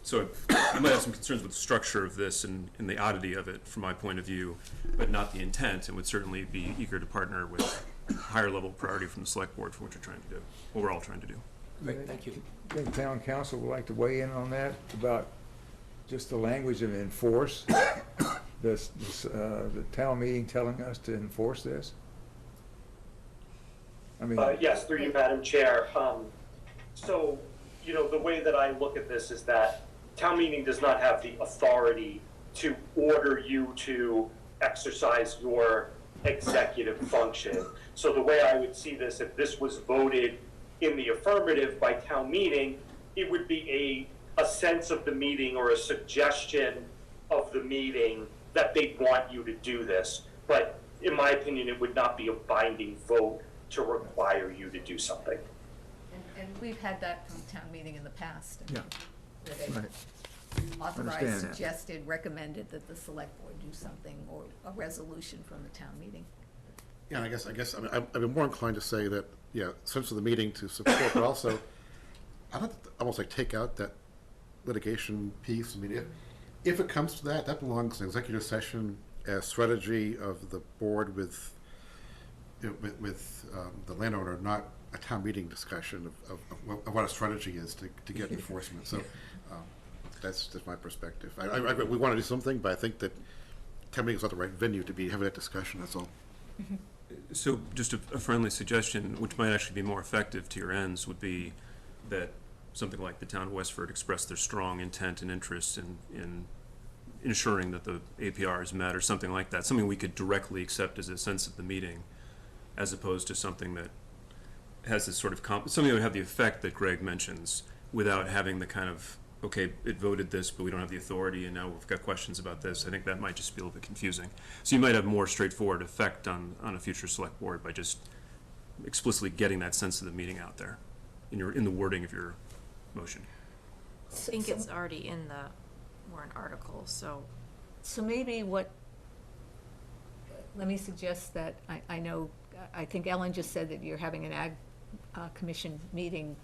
So I might have some concerns with the structure of this and the oddity of it from my point of view, but not the intent, and would certainly be eager to partner with higher level priority from the select board for what you're trying to do, what we're all trying to do. Great, thank you. I think town council would like to weigh in on that, about just the language of enforce, the town meeting telling us to enforce this? I mean. Yes, through you, Madam Chair. So, the way that I look at this is that town meeting does not have the authority to order you to exercise your executive function. So the way I would see this, if this was voted in the affirmative by town meeting, it would be a sense of the meeting or a suggestion of the meeting that they want you to do this. But in my opinion, it would not be a binding vote to require you to do something. And we've had that from town meeting in the past. Yeah. Where they Right. authorized, Understand that. suggested, recommended that the select board do something, or a resolution from the town meeting. Yeah, I guess, I've been more inclined to say that, sense of the meeting to support, but also, I'd have to almost like take out that litigation piece. I mean, if it comes to that belongs in executive session as strategy of the board with the landowner, not a town meeting discussion of what a strategy is to get enforcement. So that's just my perspective. We want to do something, but I think that town meeting is not the right venue to be having that discussion, that's all. So just a friendly suggestion, which might actually be more effective to your ends, would be that something like the town of Westford expressed their strong intent and interest in ensuring that the APR is met, or something like that, something we could directly accept as a sense of the meeting, as opposed to something that has this sort of something that would have the effect that Greg mentions, without having the kind of, okay, it voted this, but we don't have the authority, and now we've got questions about this. I think that might just be a little bit confusing. So you might have more straightforward effect on a future select board by just explicitly getting that sense of the meeting out there in the wording of your motion. I think it's already in the warrant article, so. So maybe let me suggest that, I think Ellen just said that you're having an ag commission meeting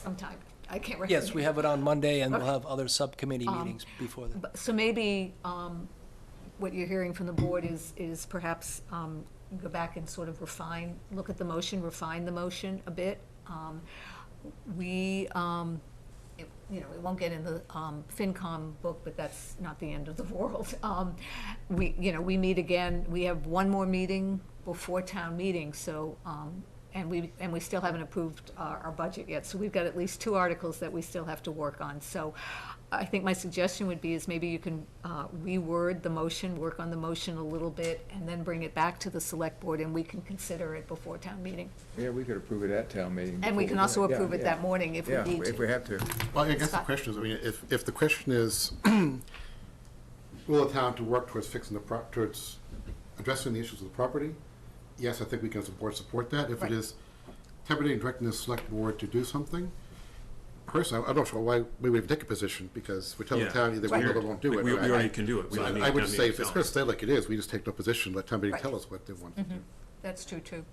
sometime. I can't remember. Yes, we have it on Monday, and we'll have other subcommittee meetings before then. So maybe what you're hearing from the board is perhaps go back and sort of look at the motion, refine the motion a bit. It won't get in the FinCom book, but that's not the end of the world. We meet again, we have one more meeting before town meeting, so, and we still haven't approved our budget yet, so we've got at least 2 articles that we still have to work on. So I think my suggestion would be is maybe you can reword the motion, work on the motion a little bit, and then bring it back to the select board, and we can consider it before town meeting. Yeah, we could approve it at town meeting. And we can also Yeah, approve it yeah. that morning if we need to. If we have to. Well, I guess the question is, if the question is, will the town to work towards towards addressing the issues of the property? Yes, I think we can support that. If it is tempting directing the select board to do something, personally, I'm not sure why we would take a position, because we tell the town either we will or won't do it. We already can do it. So I would say, if it's going to stay like it is, we just take no position, let town meeting tell us what they want to do. That's true, too.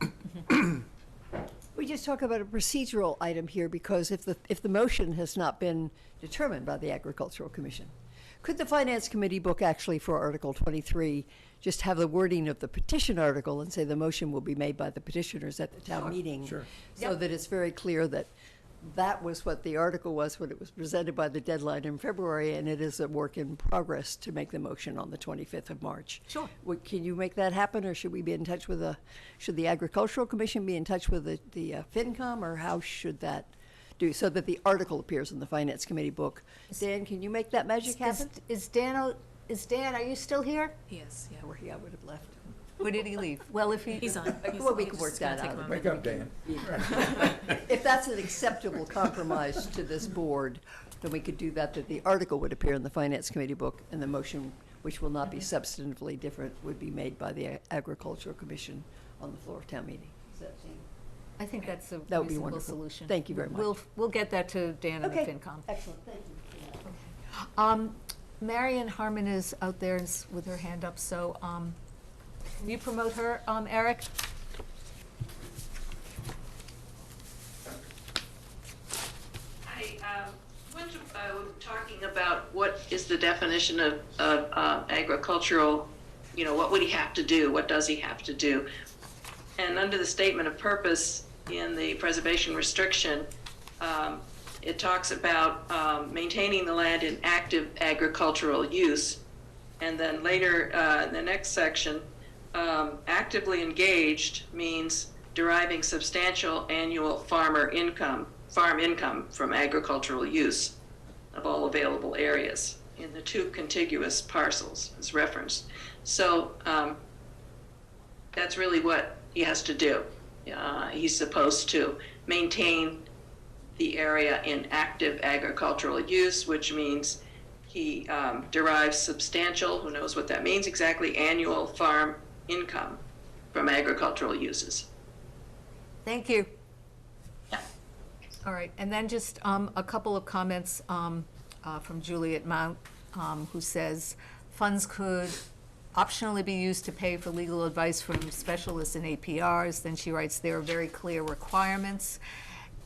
We just talk about a procedural item here, because if the motion has not been determined by the Agricultural Commission, could the Finance Committee book actually for Article 23 just have the wording of the petition article and say the motion will be made by the petitioners at the town meeting? Sure. So that it's very clear that that was what the article was when it was presented by the deadline in February, and it is a work in progress to make the motion on the 25th of March. Sure. Can you make that happen, or should we be in touch with should the Agricultural Commission be in touch with the FinCom, or how should that do, so that the article appears in the Finance Committee book? Dan, can you make that magic happen? Is Dan, are you still here? He is, yeah. Or I would have left. Where did he leave? Well, if He's on. Well, we can work that out. Wake up, Dan. If that's an acceptable compromise to this board, then we could do that the article would appear in the Finance Committee book, and the motion, which will not be substantively different, would be made by the Agricultural Commission on the floor of town meeting. Does that seem? I think that's a That would be reasonable wonderful. solution. Thank you very much. We'll get that to Dan and the Okay. FinCom. Excellent, thank you. Marion Harmon is out there with her hand up, so, can you promote her, Eric? Hi, we're talking about what is the definition of agricultural, what would he have to do? What does he have to do? And under the statement of purpose in the preservation restriction, it talks about maintaining the land in active agricultural use. And then later, in the next section, actively engaged means deriving substantial annual farm income from agricultural use of all available areas in the two contiguous parcels as referenced. So that's really what he has to do. He's supposed to maintain the area in active agricultural use, which means he derives substantial, who knows what that means exactly, annual farm income from agricultural uses. Thank you. All right, and then just a couple of comments from Juliet Mount, who says, funds could optionally be used to pay for legal advice from specialists in APRs. Then she writes, there are very clear requirements.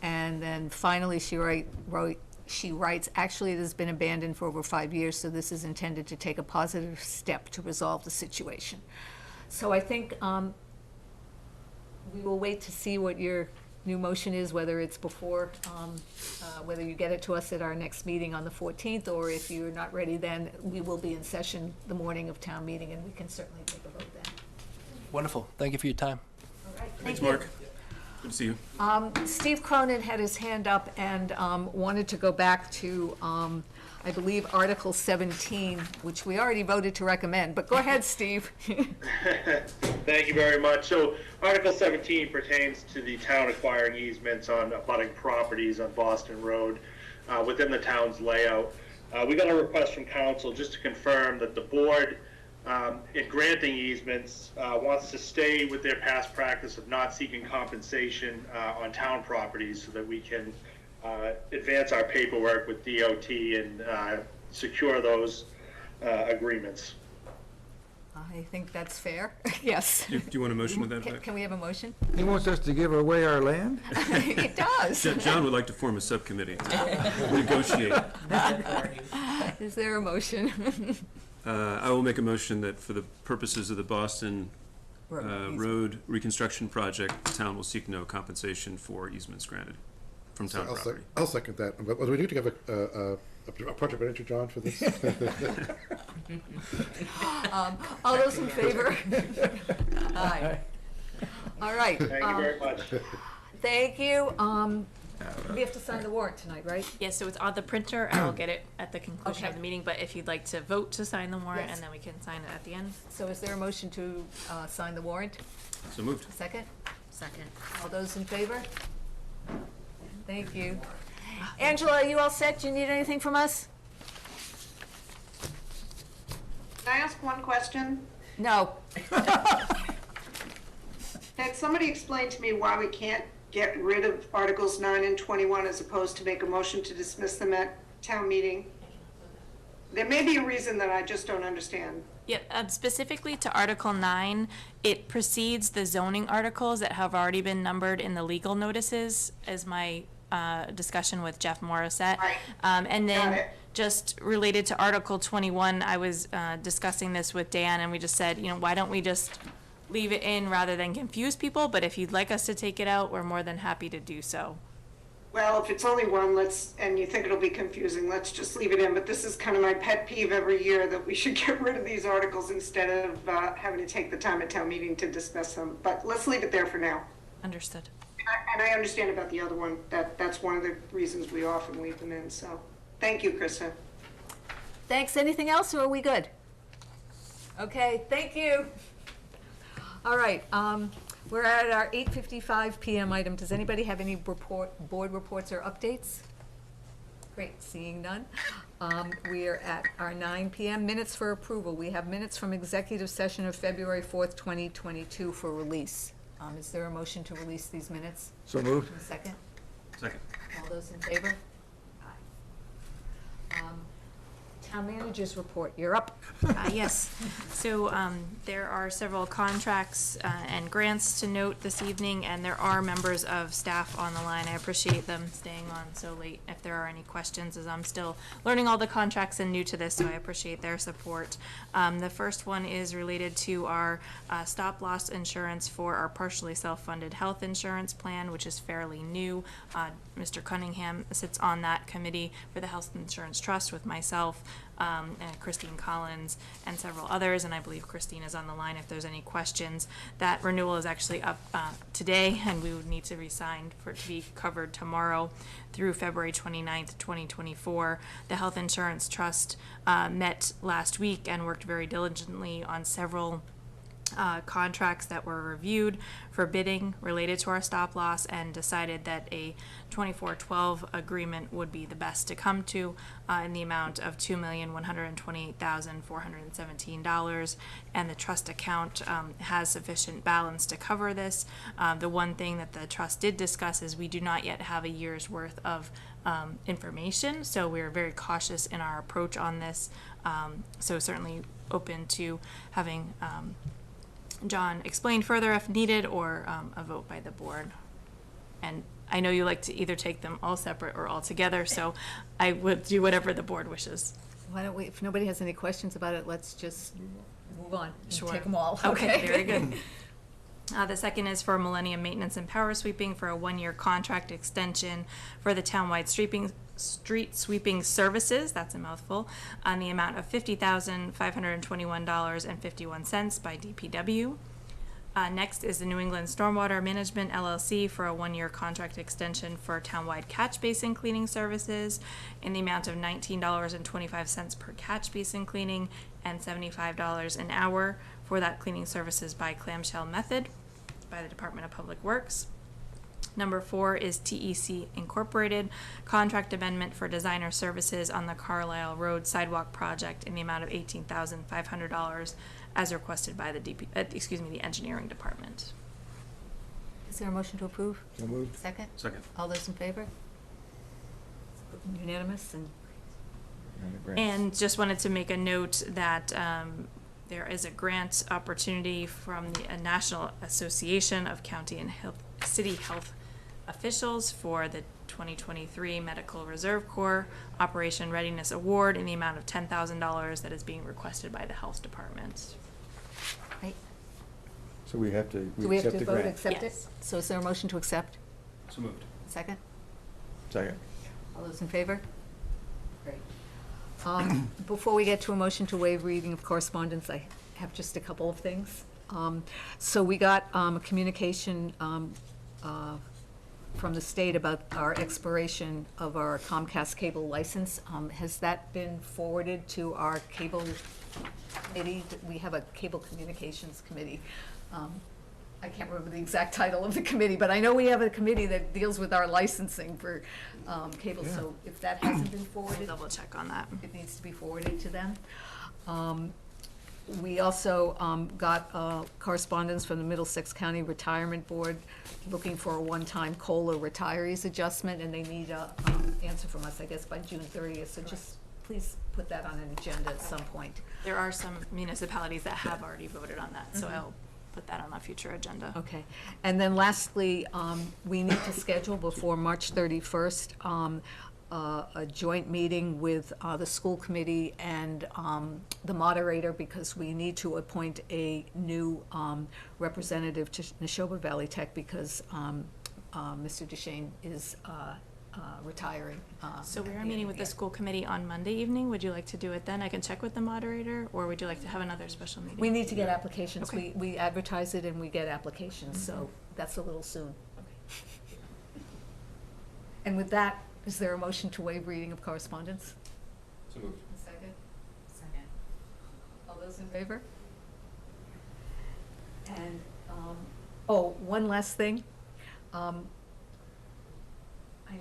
And then finally, she writes, actually, it has been abandoned for over 5 years, so this is intended to take a positive step to resolve the situation. So I think we will wait to see what your new motion is, whether it's before, whether you get it to us at our next meeting on the 14th, or if you're not ready then, we will be in session the morning of town meeting, and we can certainly take a vote then. Wonderful. Thank you for your time. All right, Thanks, thank you. Mark. Good to see you. Steve Cronin had his hand up and wanted to go back to, I believe, Article 17, which we already voted to recommend, but go ahead, Steve. Thank you very much. So Article 17 pertains to the town acquiring easements on abutting properties on Boston Road within the town's layout. We got a request from council just to confirm that the board, in granting easements, wants to stay with their past practice of not seeking compensation on town properties so that we can advance our paperwork with DOT and secure those agreements. I think that's fair. Yes. Do you want a motion to that effect? Can we have a motion? He wants us to give away our land? It does. John would like to form a subcommittee to negotiate. Is there a motion? I will make a motion that for the purposes of the Boston Road reconstruction project, the town will seek no compensation for easements granted from town property. I'll second that. But do we need to give a project manager, John, for this? All those in favor? Aye. All right. Thank you very much. Thank you. We have to sign the warrant tonight, right? Yeah, so it's on the printer, and I'll get it at the conclusion of Okay. the meeting, but if you'd like to vote to sign the warrant, Yes. and then we can sign it at the end. So is there a motion to sign the warrant? So moved. Second? Second. All those in favor? Thank you. Angela, are you all set? Do you need anything from us? Can I ask one question? No. Had somebody explain to me why we can't get rid of Articles 9 and 21 as opposed to make a motion to dismiss them at town meeting? There may be a reason that I just don't understand. Yeah, specifically to Article 9, it precedes the zoning articles that have already been numbered in the legal notices, as my discussion with Jeff Morissette. Right. And Got then it. just related to Article 21, I was discussing this with Dan, and we just said, why don't we just leave it in rather than confuse people? But if you'd like us to take it out, we're more than happy to do so. Well, if it's only one, and you think it'll be confusing, let's just leave it in. But this is kind of my pet peeve every year, that we should get rid of these articles instead of having to take the time at town meeting to discuss them. But let's leave it there for now. Understood. And I understand about the other one, that's one of the reasons we often leave them in, so. Thank you, Krista. Thanks. Anything else, or are we good? Okay, thank you. All right, we're at our 8:55 PM item. Does anybody have any board reports or updates? Great, seeing none. We are at our 9 PM minutes for approval. We have minutes from executive session of February 4th, 2022 for release. Is there a motion to release these minutes? So moved. A second? Second. All those in favor? Aye. Town managers report, you're up. Yes, so there are several contracts and grants to note this evening, and there are members of staff on the line. I appreciate them staying on so late if there are any questions, as I'm still learning all the contracts and new to this, so I appreciate their support. The first one is related to our stop-loss insurance for our partially self-funded health insurance plan, which is fairly new. Mr. Cunningham sits on that committee for the Health Insurance Trust with myself, and Christine Collins, and several others, and I believe Christine is on the line if there's any questions. That renewal is actually up today, and we would need to re-sign for it to be covered tomorrow through February 29th, 2024. The Health Insurance Trust met last week and worked very diligently on several contracts that were reviewed for bidding related to our stop loss, and decided that a 2412 agreement would be the best to come to in the amount of $2,128,417, and the trust account has sufficient balance to cover this. The one thing that the trust did discuss is we do not yet have a year's worth of information, so we're very cautious in our approach on this, so certainly open to having John explain further if needed, or a vote by the board. And I know you like to either take them all separate or all together, so I would do whatever the board wishes. Why don't we, if nobody has any questions about it, let's just move on. Sure. Take them all, Okay, okay? very good. The second is for Millennium Maintenance and Power Sweeping for a one-year contract extension for the townwide street sweeping services, that's a mouthful, on the amount of $50,521.51 by DPW. Next is the New England Stormwater Management LLC for a one-year contract extension for townwide catch basin cleaning services in the amount of $19.25 per catch basin cleaning and $75 an hour for that cleaning services by clamshell method by the Department of Public Works. Number 4 is TEC Incorporated, contract amendment for designer services on the Carlisle Road sidewalk project in the amount of $18,500 as requested by the the engineering department. Is there a motion to approve? So moved. Second? Second. All those in favor? Unanimous, and the grants. And just wanted to make a note that there is a grant opportunity from the National Association of County and City Health Officials for the 2023 Medical Reserve Corps Operation Readiness Award in the amount of $10,000 that is being requested by the Health Department. right, So we have to, do we we have accept to the vote, grant. accept it? Yes. So is there a motion to accept? So moved. Second? Second. All those in favor? Great. Before we get to a motion to waive reading of correspondence, I have just a couple of things. So we got a communication from the state about our expiration of our Comcast cable license. Has that been forwarded to our cable committee? We have a cable communications committee. I can't remember the exact title of the committee, but I know we have a committee that deals with our licensing for cable, so if that hasn't been forwarded. Double check on that. It needs to be forwarded to them. We also got correspondence from the Middlesex County Retirement Board looking for a one-time COLA retirees adjustment, and they need an answer from us, I guess, by June 30th. So just please put that on an agenda at some point. There are some municipalities that have already voted on that, so I'll put that on a future agenda. Okay. And then lastly, we need to schedule before March 31st a joint meeting with the school committee and the moderator, because we need to appoint a new representative to Neshoba Valley Tech, because Mr. Duchesne is retiring. So we at are the meeting end with of the year. school committee on Monday evening. Would you like to do it then? I can check with the moderator, or would you like to have another special meeting? We need to get applications. Okay. We advertise it and we get applications, so that's a little soon. And with that, is there a motion to waive reading of correspondence? So moved. Second? Second. All those in favor? And, oh, one last thing. I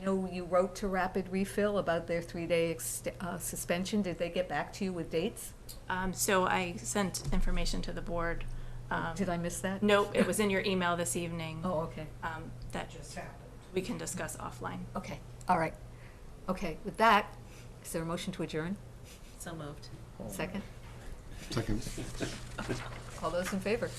know you wrote to Rapid Refill about their 3-day suspension. Did they get back to you with dates? So I sent information to the board. Did I miss that? No, it was in your email this evening. Oh, okay. That just happened. We can discuss offline. Okay, all right. Okay, with that, is there a motion to adjourn? So moved. Second? Second. All those in favor?